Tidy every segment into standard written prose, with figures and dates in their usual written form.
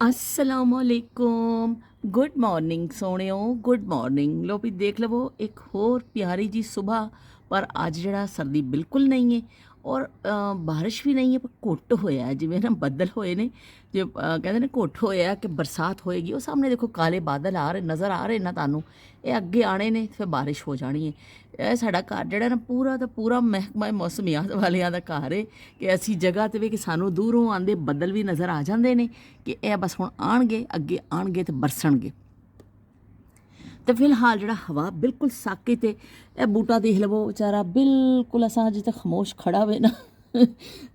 असलामुअलैकुम good morning सोहणियो good morning लो भी देख लवो एक होर प्यारी जी सुबह पर अज जड़ा सर्दी बिल्कुल नहीं है और बारिश भी नहीं है पर घुट होया है जिवें ना बदल होए ने जो कहते ने घुट होया कि बरसात होएगी वो सामने देखो काले बादल आ रहे नज़र आ रहे ना तानू ये अगे आने ने फिर बारिश हो जानी है ਇਹ ਸਾਡਾ ਘਰ ਜਿਹੜਾ ਨਾ ਪੂਰਾ ਦਾ ਪੂਰਾ ਮਹਿਕਮਾ ਮੌਸਮੀਆਤ ਵਾਲਿਆਂ ਦਾ ਘਰ ਹੈ ਕਿ ਅਸੀਂ ਜਗ੍ਹਾ 'ਤੇ ਵੀ ਕਿ ਸਾਨੂੰ ਦੂਰੋਂ ਆਉਂਦੇ ਬੱਦਲ ਵੀ ਨਜ਼ਰ ਆ ਜਾਂਦੇ ਨੇ ਕਿ ਇਹ ਬਸ ਹੁਣ ਆਣਗੇ ਅੱਗੇ ਆਣਗੇ ਤੇ ਬਰਸਣਗੇ ਤੇ ਫਿਲਹਾਲ ਜਿਹੜਾ ਹਵਾ ਬਿਲਕੁਲ ਸਾਕੇ ਤੇ ਇਹ ਬੂਟਾ ਦੇਖ ਲਵੋ ਵਿਚਾਰਾ ਬਿਲਕੁਲ ਅਸਾਂ ਅਜੇ ਤੱਕ ਖਾਮੋਸ਼ ਖੜਾ ਹੋਵੇ ਨਾ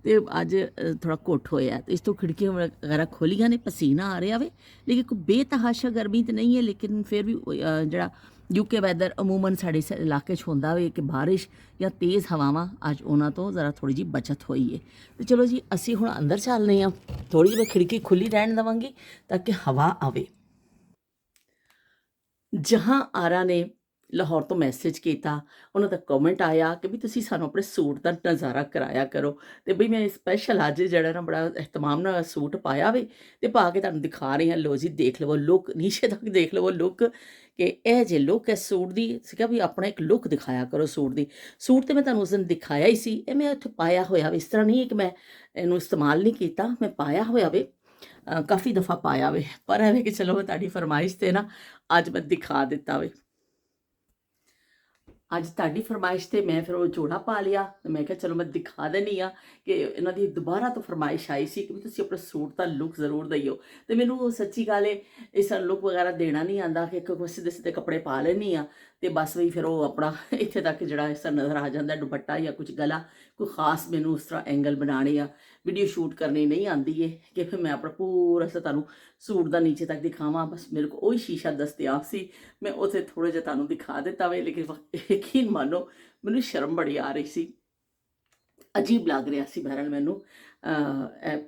ਤੇ ਅੱਜ ਥੋੜਾ ਘੁੱਟ ਹੋਇਆ ਤੇ ਇਸ ਤੋਂ ਖਿੜਕੀਆਂ ਵਗੈਰਾ ਖੋਲੀਆਂ ਨੇ ਪਸੀਨਾ ਆ ਰਿਹਾ ਵੇ ਲੇਕਿਨ ਕੋਈ ਬੇਤਹਾਸ਼ਾ ਗਰਮੀ ਤੇ ਨਹੀਂ ਹੈ ਲੇਕਿਨ ਫਿਰ ਵੀ ਜਿਹੜਾ ਯੂਕੇ ਵੈਦਰ ਅਮੂਮਨ ਸਾਡੇ ਇਲਾਕੇ 'ਚ ਹੁੰਦਾ ਵੇ ਕਿ ਬਾਰਿਸ਼ ਜਾਂ ਤੇਜ਼ ਹਵਾਵਾਂ ਅੱਜ ਉਹਨਾਂ ਤੋਂ ਜ਼ਰਾ ਥੋੜ੍ਹੀ ਜਿਹੀ ਬਚਤ ਹੋਈ ਹੈ ਤੇ ਚਲੋ ਜੀ ਅਸੀਂ ਹੁਣ ਅੰਦਰ ਚੱਲਦੇ ਹਾਂ ਥੋੜ੍ਹੀ ਜਿਹੀ ਖਿੜਕੀ ਖੁੱਲੀ ਰਹਿਣ ਦੇਵਾਂਗੀ ਤਾਂ ਕਿ ਹਵਾ ਆਵੇ ਜਹਾਂ ਆਰਾ ਨੇ ਲਾਹੌਰ ਤੋਂ ਮੈਸੇਜ ਕੀਤਾ ਉਹਨਾਂ ਦਾ ਕਮੈਂਟ ਆਇਆ ਕਿ ਵੀ ਤੁਸੀਂ ਸਾਨੂੰ ਆਪਣੇ ਸੂਟ ਦਾ ਨਜ਼ਾਰਾ ਕਰਾਇਆ ਕਰੋ ਤੇ ਬਈ ਮੈਂ ਸਪੈਸ਼ਲ ਅੱਜ ਜਿਹੜਾ ਨਾ ਬੜਾ ਇhtਮਾਮ ਨਾਲ ਸੂਟ ਪਾਇਆ ਵੇ ਤੇ ਪਾ ਕੇ ਤੁਹਾਨੂੰ ਦਿਖਾ ਰਹੀ ਹਾਂ ਲੋ ਜੀ ਦੇਖ ਲਵੋ ਲੁੱਕ ਨੀਚੇ ਤੱਕ ਦੇਖ ਲਵੋ ਲੁੱਕ ਕਿ ਇਹ ਜੇ ਲੁੱਕ ਹੈ ਸੂਟ ਦੀ ਸੀਗਾ ਵੀ ਆਪਣਾ ਇੱਕ ਲੁੱਕ ਦਿਖਾਇਆ ਕਰੋ ਸੂਟ ਦੀ ਸੂਟ ਤੇ ਮੈਂ ਤੁਹਾਨੂੰ ਉਸ ਦਿਨ ਦਿਖਾਇਆ ਹੀ ਸੀ ਇਹ ਮੈਂ ਉੱਥੇ ਪਾਇਆ ਹੋਇਆ ਵੇ ਇਸ ਤਰ੍ਹਾਂ ਨਹੀਂ ਹੈ ਕਿ ਮੈਂ ਇਹਨੂੰ ਇਸਤੇਮਾਲ ਨਹੀਂ ਕੀਤਾ ਮੈਂ ਪਾਇਆ ਹੋਇਆ ਵੇ ਕਾਫੀ ਦਫਾ ਪਾਇਆ ਵੇ ਪਰ ਐਵੇਂ ਕਿ ਚਲੋ ਤੁਹਾਡੀ ਫਰਮਾਇਸ਼ ਤੇ ਨਾ ਅੱਜ ਮੈਂ ਦਿਖਾ ਦਿੱਤਾ ਵੇ ਅੱਜ ਤੁਹਾਡੀ ਫਰਮਾਇਸ਼ ਤੇ ਮੈਂ ਫਿਰ ਉਹ ਜੋੜਾ ਪਾ ਲਿਆ ਤੇ ਮੈਂ ਕਿਹਾ ਚਲੋ ਮੈਂ ਦਿਖਾ ਦੇਣੀ ਆ ਕਿ ਇਹਨਾਂ ਦੀ ਦੁਬਾਰਾ ਤੋਂ ਫਰਮਾਇਸ਼ ਆਈ ਸੀ ਕਿ ਵੀ ਤੁਸੀਂ ਆਪਣਾ ਸੂਟ ਦਾ ਲੁੱਕ ਜ਼ਰੂਰ ਦਈਓ ਤੇ ਮੈਨੂੰ ਸੱਚੀ ਗੱਲ ਹੈ ਇਸ ਲੁੱਕ ਵਗੈਰਾ ਦੇਣਾ ਨਹੀਂ ਆਂਦਾ ਕਿ ਇੱਕ ਸਿੱਧੇ ਸਿੱਧੇ ਕੱਪੜੇ ਪਾ ਲੈਣੀ ਆ ਤੇ ਬਸ ਵੀ ਫਿਰ ਉਹ ਆਪਣਾ ਇੱਥੇ ਤੱਕ ਜਿਹੜਾ ਇਸ ਨਜ਼ਰ ਆ ਜਾਂਦਾ ਦੁਪੱਟਾ ਜਾਂ ਕੁਝ ਗਲਾ ਕੋਈ ਖਾਸ ਮੈਨੂੰ ਉਸ ਤਰ੍ਹਾਂ ਐਂਗਲ ਬਣਾਉਣੇ ਆ ਵੀਡੀਓ ਸ਼ੂਟ ਕਰਨੀ ਨਹੀਂ ਆਂਦੀ ਏ ਕਿ ਫਿਰ ਮੈਂ ਆਪਣਾ ਪੂਰਾ ਤੁਹਾਨੂੰ ਸੂਟ ਦਾ ਨੀਚੇ ਤੱਕ ਦਿਖਾਵਾਂ ਬਸ ਮੇਰੇ ਕੋਲ ਉਹੀ ਸ਼ੀਸ਼ਾ ਦਸਤਿਆਬ ਸੀ ਮੈਂ ਉੱਥੇ ਥੋੜ੍ਹਾ ਜਿਹਾ ਤੁਹਾਨੂੰ ਦਿਖਾ ਦਿੱਤਾ ਵੇ ਲੇਕਿਨ ਯਕੀਨ ਮੰਨੋ ਮੈਨੂੰ ਸ਼ਰਮ ਬੜੀ ਆ ਰਹੀ ਸੀ ਅਜੀਬ ਲੱਗ ਰਿਹਾ ਸੀ ਬਹਿਰਲ ਮੈਨੂੰ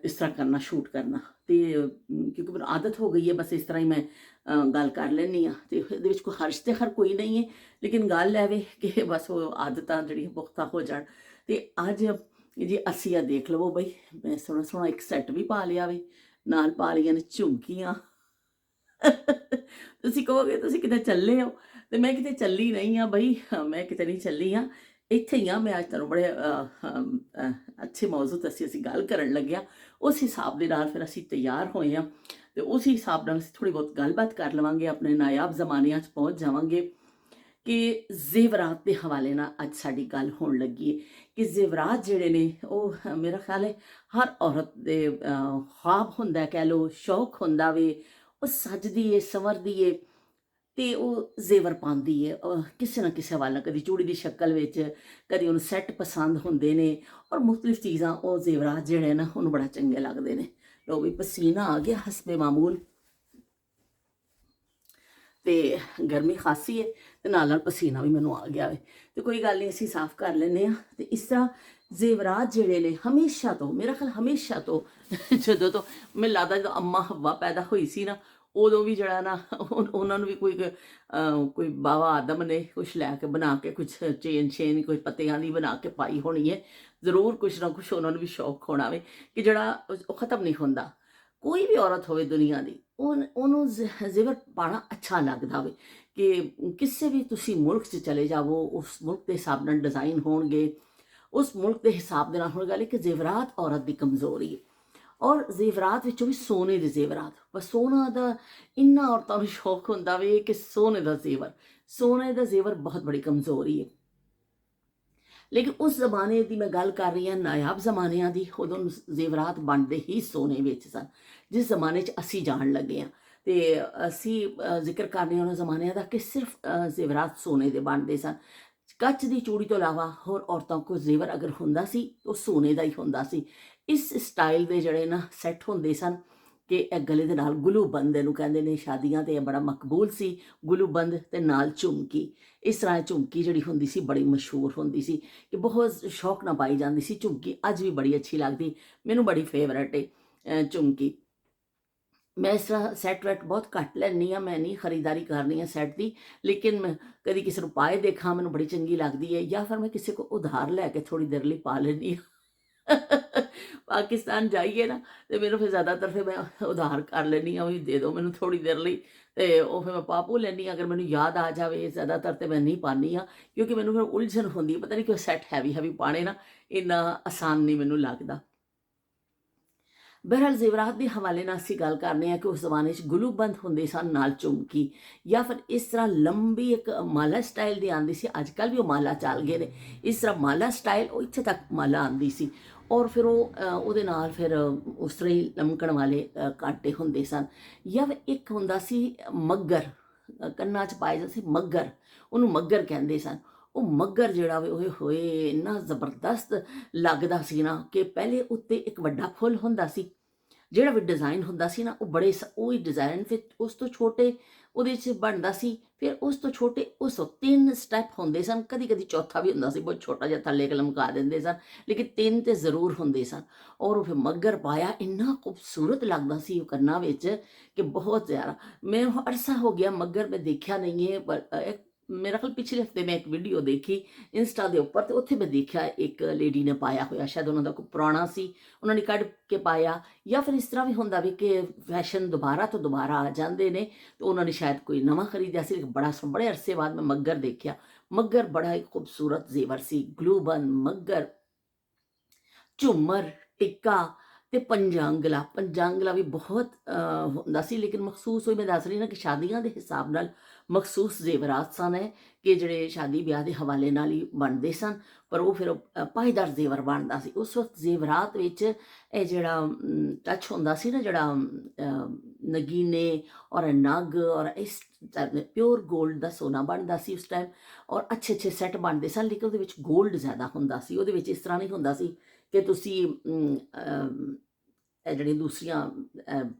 ਇਸ ਤਰ੍ਹਾਂ ਕਰਨਾ ਸ਼ੂਟ ਕਰਨਾ ਤੇ ਕਿਉਂਕਿ ਮੈਨੂੰ ਆਦਤ ਹੋ ਗਈ ਹੈ ਬਸ ਇਸ ਤਰ੍ਹਾਂ ਹੀ ਮੈਂ ਗੱਲ ਕਰ ਲੈਂਦੀ ਹਾਂ ਤੇ ਇਹਦੇ ਵਿੱਚ ਕੋਈ ਹਰਜ ਤੇ ਹਰ ਕੋਈ ਨਹੀਂ ਹੈ ਲੇਕਿਨ ਗੱਲ ਐਵੇਂ ਕਿ ਬਸ ਉਹ ਆਦਤਾਂ ਜਿਹੜੀਆਂ ਪੁਖਤਾ ਹੋ ਜਾਣ ਤੇ ਅੱਜ ਜੀ ਅਸੀਂ ਆ ਦੇਖ ਲਵੋ ਬਈ ਮੈਂ ਸੋਹਣਾ ਸੋਹਣਾ ਇੱਕ ਸੈੱਟ ਵੀ ਪਾ ਲਿਆ ਵੇ ਨਾਲ ਪਾ ਲਈਆਂ ਨੇ ਝੁਮਕੀਆਂ ਤੁਸੀਂ ਕਹੋਗੇ ਤੁਸੀਂ ਕਿਤੇ ਚੱਲੇ ਹੋ ਤੇ ਮੈਂ ਕਿਤੇ ਚੱਲੀ ਨਹੀਂ ਆ ਬਈ ਮੈਂ ਕਿਤੇ ਨਹੀਂ ਚੱਲੀ ਆ ਇੱਥੇ ਹੀ ਆ ਮੈਂ ਅੱਜ ਤੁਹਾਨੂੰ ਬੜੇ ਅੱਛੇ ਮੌਜੂ ਤੇ ਅਸੀਂ ਗੱਲ ਕਰਨ ਲੱਗਿਆ ਉਸ ਹਿਸਾਬ ਦੇ ਨਾਲ ਫਿਰ ਅਸੀਂ ਤਿਆਰ ਹੋਏ ਆ ਤੇ ਉਸ ਹਿਸਾਬ ਨਾਲ ਅਸੀਂ ਥੋੜੀ ਬਹੁਤ ਗੱਲਬਾਤ ਕਰ ਲਵਾਂਗੇ ਆਪਣੇ ਨਾਇਆਬ ਜ਼ਮਾਨਿਆਂ 'ਚ ਪਹੁੰਚ ਜਾਵਾਂਗੇ ਕਿ ਜ਼ੇਵਰਾਤ ਦੇ ਹਵਾਲੇ ਨਾਲ ਅੱਜ ਸਾਡੀ ਗੱਲ ਹੋਣ ਲੱਗੀ ਹੈ ਕਿ ਜ਼ੇਵਰਾਤ ਜਿਹੜੇ ਨੇ ਉਹ ਮੇਰਾ ਖਿਆਲ ਹੈ ਹਰ ਔਰਤ ਦੇ ख्वाब ਹੁੰਦਾ ਕਹਿ ਲਓ ਸ਼ੌਕ ਹੁੰਦਾ ਵੇ ਉਹ ਸੱਜਦੀ ਏ ਸੰਵਰਦੀ ਏ ਤੇ ਉਹ ਜ਼ੇਵਰ ਪਾਉਂਦੀ ਹੈ ਕਿਸੇ ਨਾ ਕਿਸੇ ਵੱਲ ਕਦੀ ਚੂੜੀ ਦੀ ਸ਼ਕਲ ਵਿੱਚ ਕਦੀ ਉਹਨੂੰ ਸੈੱਟ ਪਸੰਦ ਹੁੰਦੇ ਨੇ ਔਰ ਮੁਖਤਲਿਫ ਚੀਜ਼ਾਂ ਉਹ ਜ਼ੇਵਰਾਤ ਜਿਹੜੇ ਨਾ ਉਹਨੂੰ ਬੜਾ ਚੰਗੇ ਲੱਗਦੇ ਨੇ ਲੋ ਵੀ ਪਸੀਨਾ ਆ ਗਿਆ ਹਸਬੇ ਮਾਮੂਲ ਤੇ ਗਰਮੀ ਖਾਸੀ ਹੈ ਤੇ ਨਾਲ ਨਾਲ ਪਸੀਨਾ ਵੀ ਮੈਨੂੰ ਆ ਗਿਆ ਵੇ ਤੇ ਕੋਈ ਗੱਲ ਨਹੀਂ ਅਸੀਂ ਸਾਫ਼ ਕਰ ਲੈਂਦੇ ਹਾਂ ਤੇ ਇਸ ਤਰ੍ਹਾਂ ਜ਼ੇਵਰਾਤ ਜਿਹੜੇ ਨੇ ਹਮੇਸ਼ਾ ਤੋਂ ਮੇਰਾ ਖਿਆਲ ਹਮੇਸ਼ਾ ਤੋਂ ਜਦੋਂ ਤੋਂ ਮੈਨੂੰ ਲੱਗਦਾ ਜਦੋਂ ਅੰਮਾ ਹੱਵਾ ਪੈਦਾ ਹੋਈ ਸੀ ਨਾ ਉਦੋਂ ਵੀ ਜਿਹੜਾ ਨਾ ਉਹਨਾਂ ਨੂੰ ਵੀ ਕੋਈ ਬਾਵਾ ਆਦਮ ਨੇ ਕੁਛ ਲੈ ਕੇ ਬਣਾ ਕੇ ਕੁਛ ਚੇਨ ਕੋਈ ਪੱਤਿਆਂ ਦੀ ਬਣਾ ਕੇ ਪਾਈ ਹੋਣੀ ਹੈ ਜ਼ਰੂਰ ਕੁਛ ਨਾ ਕੁਛ ਉਹਨਾਂ ਨੂੰ ਵੀ ਸ਼ੌਕ ਹੋਣਾ ਵੇ ਕਿ ਜਿਹੜਾ ਉਹ ਖਤਮ ਨਹੀਂ ਹੁੰਦਾ ਕੋਈ ਵੀ ਔਰਤ ਹੋਵੇ ਦੁਨੀਆ ਦੀ ਉਹਨੂੰ ਜ਼ੇਵਰ ਪਾਉਣਾ ਅੱਛਾ ਲੱਗਦਾ ਵੇ ਕਿ ਕਿਸੇ ਵੀ ਤੁਸੀਂ ਮੁਲਕ 'ਚ ਚਲੇ ਜਾਵੋ ਉਸ ਮੁਲਕ ਦੇ ਹਿਸਾਬ ਨਾਲ ਡਿਜ਼ਾਈਨ ਹੋਣਗੇ ਉਸ ਮੁਲਕ ਦੇ ਹਿਸਾਬ ਦੇ ਨਾਲ ਹੋਣ ਗੱਲ ਕਿ ਜ਼ੇਵਰਾਤ ਔਰਤ ਦੀ ਕਮਜ਼ੋਰੀ ਹੈ ਔਰ ਜ਼ੇਵਰਾਤ ਵਿੱਚੋਂ ਵੀ ਸੋਨੇ ਦੇ ਜ਼ੇਵਰਾਤ ਬਸ ਸੋਨਾ ਦਾ ਇੰਨਾ ਔਰਤਾਂ ਨੂੰ ਸ਼ੌਕ ਹੁੰਦਾ ਵੇ ਕਿ ਸੋਨੇ ਦਾ ਜ਼ੇਵਰ ਬਹੁਤ ਬੜੀ ਕਮਜ਼ੋਰੀ ਹੈ ਲੇਕਿਨ ਉਸ ਜ਼ਮਾਨੇ ਦੀ ਮੈਂ ਗੱਲ ਕਰ ਰਹੀ ਹਾਂ ਨਾਇਆਬ ਜ਼ਮਾਨਿਆਂ ਦੀ ਉਦੋਂ ਜ਼ੇਵਰਾਤ ਬਣਦੇ ਹੀ ਸੋਨੇ ਵਿੱਚ ਸਨ ਜਿਸ ਜ਼ਮਾਨੇ 'ਚ ਅਸੀਂ ਜਾਣ ਲੱਗੇ ਹਾਂ ਤੇ ਅਸੀਂ ਜ਼ਿਕਰ ਕਰਨੇ ਉਹਨਾਂ ਜ਼ਮਾਨਿਆਂ ਦਾ ਕਿ ਸਿਰਫ ਜ਼ੇਵਰਾਤ ਸੋਨੇ ਦੇ ਬਣਦੇ ਸਨ ਕੱਚ ਦੀ ਚੂੜੀ ਤੋਂ ਇਲਾਵਾ ਹੋਰ ਔਰਤਾਂ ਕੋਲ ਜ਼ੇਵਰ ਅਗਰ ਹੁੰਦਾ ਸੀ ਉਹ ਸੋਨੇ ਦਾ ਹੀ ਹੁੰਦਾ ਸੀ ਇਸ ਸਟਾਈਲ ਦੇ ਜਿਹੜੇ ਨਾ ਸੈੱਟ ਹੁੰਦੇ ਸਨ ਕਿ ਇਹ ਗਲੇ ਦੇ ਨਾਲ ਗੁਲੂਬੰਦ ਇਹਨੂੰ ਕਹਿੰਦੇ ਨੇ ਸ਼ਾਦੀਆਂ 'ਤੇ ਇਹ ਬੜਾ ਮਕਬੂਲ ਸੀ ਗੁਲੂਬੰਦ ਤੇ ਨਾਲ ਝੁਮਕੀ ਇਸ ਤਰ੍ਹਾਂ ਝੁਮਕੀ ਜਿਹੜੀ ਹੁੰਦੀ ਸੀ ਬੜੀ ਮਸ਼ਹੂਰ ਹੁੰਦੀ ਸੀ ਕਿ ਬਹੁਤ ਸ਼ੌਕ ਨਾਲ ਪਾਈ ਜਾਂਦੀ ਸੀ ਝੁਮਕੀ ਅੱਜ ਵੀ ਬੜੀ ਅੱਛੀ ਲੱਗਦੀ ਮੈਨੂੰ ਬੜੀ ਫੇਵਰਟ ਹੈ ਝੁਮਕੀ ਮੈਂ ਇਸ ਤਰ੍ਹਾਂ ਸੈੱਟ ਵੈਟ ਬਹੁਤ ਘੱਟ ਲੈਂਦੀ ਹਾਂ ਮੈਂ ਨਹੀਂ ਖਰੀਦਦਾਰੀ ਕਰਨੀ ਹੈ ਸੈੱਟ ਦੀ ਲੇਕਿਨ ਮੈਂ ਕਦੀ ਕਿਸੇ ਨੂੰ ਪਾਏ ਦੇਖਾਂ ਮੈਨੂੰ ਬੜੀ ਚੰਗੀ ਲੱਗਦੀ ਹੈ ਜਾਂ ਫਿਰ ਮੈਂ ਕਿਸੇ ਕੋ ਉਧਾਰ ਲੈ ਕੇ ਥੋੜ੍ਹੀ ਦੇਰ ਲਈ ਪਾ ਲੈਂਦੀ ਹਾਂ ਪਾਕਿਸਤਾਨ ਜਾਈਏ ਨਾ ਤੇ ਮੈਨੂੰ ਫਿਰ ਜ਼ਿਆਦਾਤਰ ਫਿਰ ਮੈਂ ਉਧਾਰ ਕਰ ਲੈਂਦੀ ਹਾਂ, ਵੀ ਦੇ ਦਿਓ ਮੈਨੂੰ ਥੋੜ੍ਹੀ ਦੇਰ ਲਈ, ਤੇ ਉਹ ਫਿਰ ਮੈਂ ਪਾ ਪੂ ਲੈਂਦੀ ਹਾਂ। ਅਗਰ ਮੈਨੂੰ ਯਾਦ ਆ ਜਾਵੇ, ਜ਼ਿਆਦਾਤਰ ਤੇ ਮੈਂ ਨਹੀਂ ਪਾਉਂਦੀ ਹਾਂ, ਕਿਉਂਕਿ ਮੈਨੂੰ ਫਿਰ ਉਲਝਣ ਹੁੰਦੀ ਹੈ, ਪਤਾ ਨਹੀਂ ਕਿਉਂ ਸੈੱਟ ਹੈਵੀ ਹੈਵੀ ਪਾਣੇ ਨਾ ਇੰਨਾ ਆਸਾਨ ਨਹੀਂ ਮੈਨੂੰ ਲੱਗਦਾ। ਬਹਰਹਾਲ ਜ਼ੇਵਰਾਤ ਦੇ ਹਵਾਲੇ ਨਾਲ ਅਸੀਂ ਗੱਲ ਕਰਨੇ ਹਾਂ ਕਿ ਉਸ ਜ਼ਮਾਨੇ 'ਚ ਗਲੂਬੰਦ ਹੁੰਦੇ ਸਨ ਨਾਲ ਝੁਮਕੀ, ਜਾਂ ਫਿਰ ਇਸ ਤਰ੍ਹਾਂ ਲੰਬੀ ਇੱਕ ਮਾਲਾ ਸਟਾਈਲ ਦੀ ਆਉਂਦੀ ਸੀ। ਅੱਜ ਕੱਲ੍ਹ ਵੀ ਉਹ ਮਾਲਾ ਚੱਲ ਗਏ ਨੇ, ਇਸ ਤਰ੍ਹਾਂ ਮਾਲਾ ਸਟਾਈਲ ਉਹ ਇੱਥੇ ਤੱਕ ਮਾਲਾ ਆਉਂਦੀ ਸੀ, ਔਰ ਫਿਰ ਉਹ ਉਹਦੇ ਨਾਲ ਫਿਰ ਉਸ ਤਰ੍ਹਾਂ ਹੀ ਲਮਕਣ ਵਾਲੇ ਕਾਂਟੇ ਹੁੰਦੇ ਸਨ। ਜਾਂ ਫਿਰ ਇੱਕ ਹੁੰਦਾ ਸੀ ਮੱਗਰ, ਕੰਨਾਂ 'ਚ ਪਾਏ ਜਾਂਦੇ ਸੀ ਮੱਗਰ, ਉਹਨੂੰ ਮੱਗਰ ਕਹਿੰਦੇ ਸਨ। ਉਹ ਮੱਗਰ ਜਿਹੜਾ ਵੇ ਓਏ ਹੋਏ ਇੰਨਾ ਜ਼ਬਰਦਸਤ ਲੱਗਦਾ ਸੀ ਨਾ, ਕਿ ਪਹਿਲੇ ਉੱਤੇ ਇੱਕ ਵੱਡਾ ਫੁੱਲ ਹੁੰਦਾ ਸੀ, ਜਿਹੜਾ ਵੀ ਡਿਜ਼ਾਈਨ ਹੁੰਦਾ ਸੀ ਨਾ ਉਹ ਬੜੇ ਉਹੀ ਡਿਜ਼ਾਈਨ, ਫਿਰ ਉਸ ਤੋਂ ਛੋਟੇ ਉਹਦੇ 'ਚ ਬਣਦਾ ਸੀ, ਫਿਰ ਉਸ ਤੋਂ ਛੋਟੇ ਉਸ ਤੋਂ 3 ਸਟੈਪ ਹੁੰਦੇ ਸਨ, ਕਦੀ ਕਦੀ ਚੌਥਾ ਵੀ ਹੁੰਦਾ ਸੀ, ਬਹੁਤ ਛੋਟਾ ਜਿਹਾ ਥੱਲੇ ਲਮਕਾ ਦਿੰਦੇ ਸਨ, ਲੇਕਿਨ 3 ਤੇ ਜ਼ਰੂਰ ਹੁੰਦੇ ਸਨ। ਔਰ ਉਹ ਫਿਰ ਮੱਗਰ ਪਾਇਆ ਇੰਨਾ ਖੂਬਸੂਰਤ ਲੱਗਦਾ ਸੀ ਉਹ ਕੰਨਾਂ ਵਿੱਚ ਕਿ ਬਹੁਤ ਜ਼ਿਆਦਾ। ਮੈਂ ਅਰਸਾ ਹੋ ਗਿਆ ਮੱਗਰ ਮੈਂ ਦੇਖਿਆ ਨਹੀਂ ਹੈ, ਪਰ ਮੇਰਾ ਖਿਆਲ ਪਿਛਲੇ ਹਫਤੇ ਮੈਂ ਇੱਕ ਵੀਡੀਓ ਦੇਖੀ ਇੰਸਟਾ ਦੇ ਉੱਪਰ, ਤੇ ਉੱਥੇ ਮੈਂ ਦੇਖਿਆ ਇੱਕ ਲੇਡੀ ਨੇ ਪਾਇਆ ਹੋਇਆ, ਸ਼ਾਇਦ ਉਹਨਾਂ ਦਾ ਕੋਈ ਪੁਰਾਣਾ ਸੀ, ਉਹਨਾਂ ਨੇ ਕੱਢ ਕੇ ਪਾਇਆ, ਜਾਂ ਫਿਰ ਇਸ ਤਰ੍ਹਾਂ ਵੀ ਹੁੰਦਾ ਵੀ ਕਿ ਫੈਸ਼ਨ ਦੁਬਾਰਾ ਤੋਂ ਦੁਬਾਰਾ ਆ ਜਾਂਦੇ ਨੇ, ਤੇ ਉਹਨਾਂ ਨੇ ਸ਼ਾਇਦ ਕੋਈ ਨਵਾਂ ਖਰੀਦਿਆ ਸੀ। ਬੜੇ ਅਰਸੇ ਬਾਅਦ ਮੈਂ ਮੱਗਰ ਦੇਖਿਆ। ਮੱਗਰ ਬੜਾ ਹੀ ਖੂਬਸੂਰਤ ਜ਼ੇਵਰ ਸੀ, ਗਲੂਬਨ, ਮੱਗਰ, ਝੂਮਰ, ਟਿੱਕਾ ਤੇ ਪੰਜਾਂਗਲਾ ਵੀ ਬਹੁਤ ਹੁੰਦਾ ਸੀ, ਲੇਕਿਨ ਮਖਸੂਸ ਹੋਈ, ਮੈਂ ਦੱਸ ਰਹੀ ਨਾ ਕਿ ਸ਼ਾਦੀਆਂ ਦੇ ਹਿਸਾਬ ਨਾਲ ਮਖਸੂਸ ਜ਼ੇਵਰਾਤ ਸਨ ਕਿ ਜਿਹੜੇ ਸ਼ਾਦੀ ਵਿਆਹ ਦੇ ਹਵਾਲੇ ਨਾਲ ਹੀ ਬਣਦੇ ਸਨ, ਪਰ ਉਹ ਫਿਰ ਪਾਏਦਾਰ ਜ਼ੇਵਰ ਬਣਦਾ ਸੀ। ਉਸ ਵਕਤ ਜ਼ੇਵਰਾਤ ਵਿੱਚ ਇਹ ਜਿਹੜਾ ਟੱਚ ਹੁੰਦਾ ਸੀ ਨਾ, ਜਿਹੜਾ ਨਗੀਨੇ ਔਰ ਨਗ ਔਰ ਇਸ ਪਿਓਰ ਗੋਲਡ ਦਾ ਸੋਨਾ ਬਣਦਾ ਸੀ ਉਸ ਟਾਈਮ, ਔਰ ਅੱਛੇ ਅੱਛੇ ਸੈੱਟ ਬਣਦੇ ਸਨ, ਲੇਕਿਨ ਉਹਦੇ ਵਿੱਚ ਗੋਲਡ ਜ਼ਿਆਦਾ ਹੁੰਦਾ ਸੀ। ਉਹਦੇ ਵਿੱਚ ਇਸ ਤਰ੍ਹਾਂ ਨਹੀਂ ਹੁੰਦਾ ਸੀ ਕਿ ਤੁਸੀਂ ਇਹ ਜਿਹੜੀਆਂ ਦੂਸਰੀਆਂ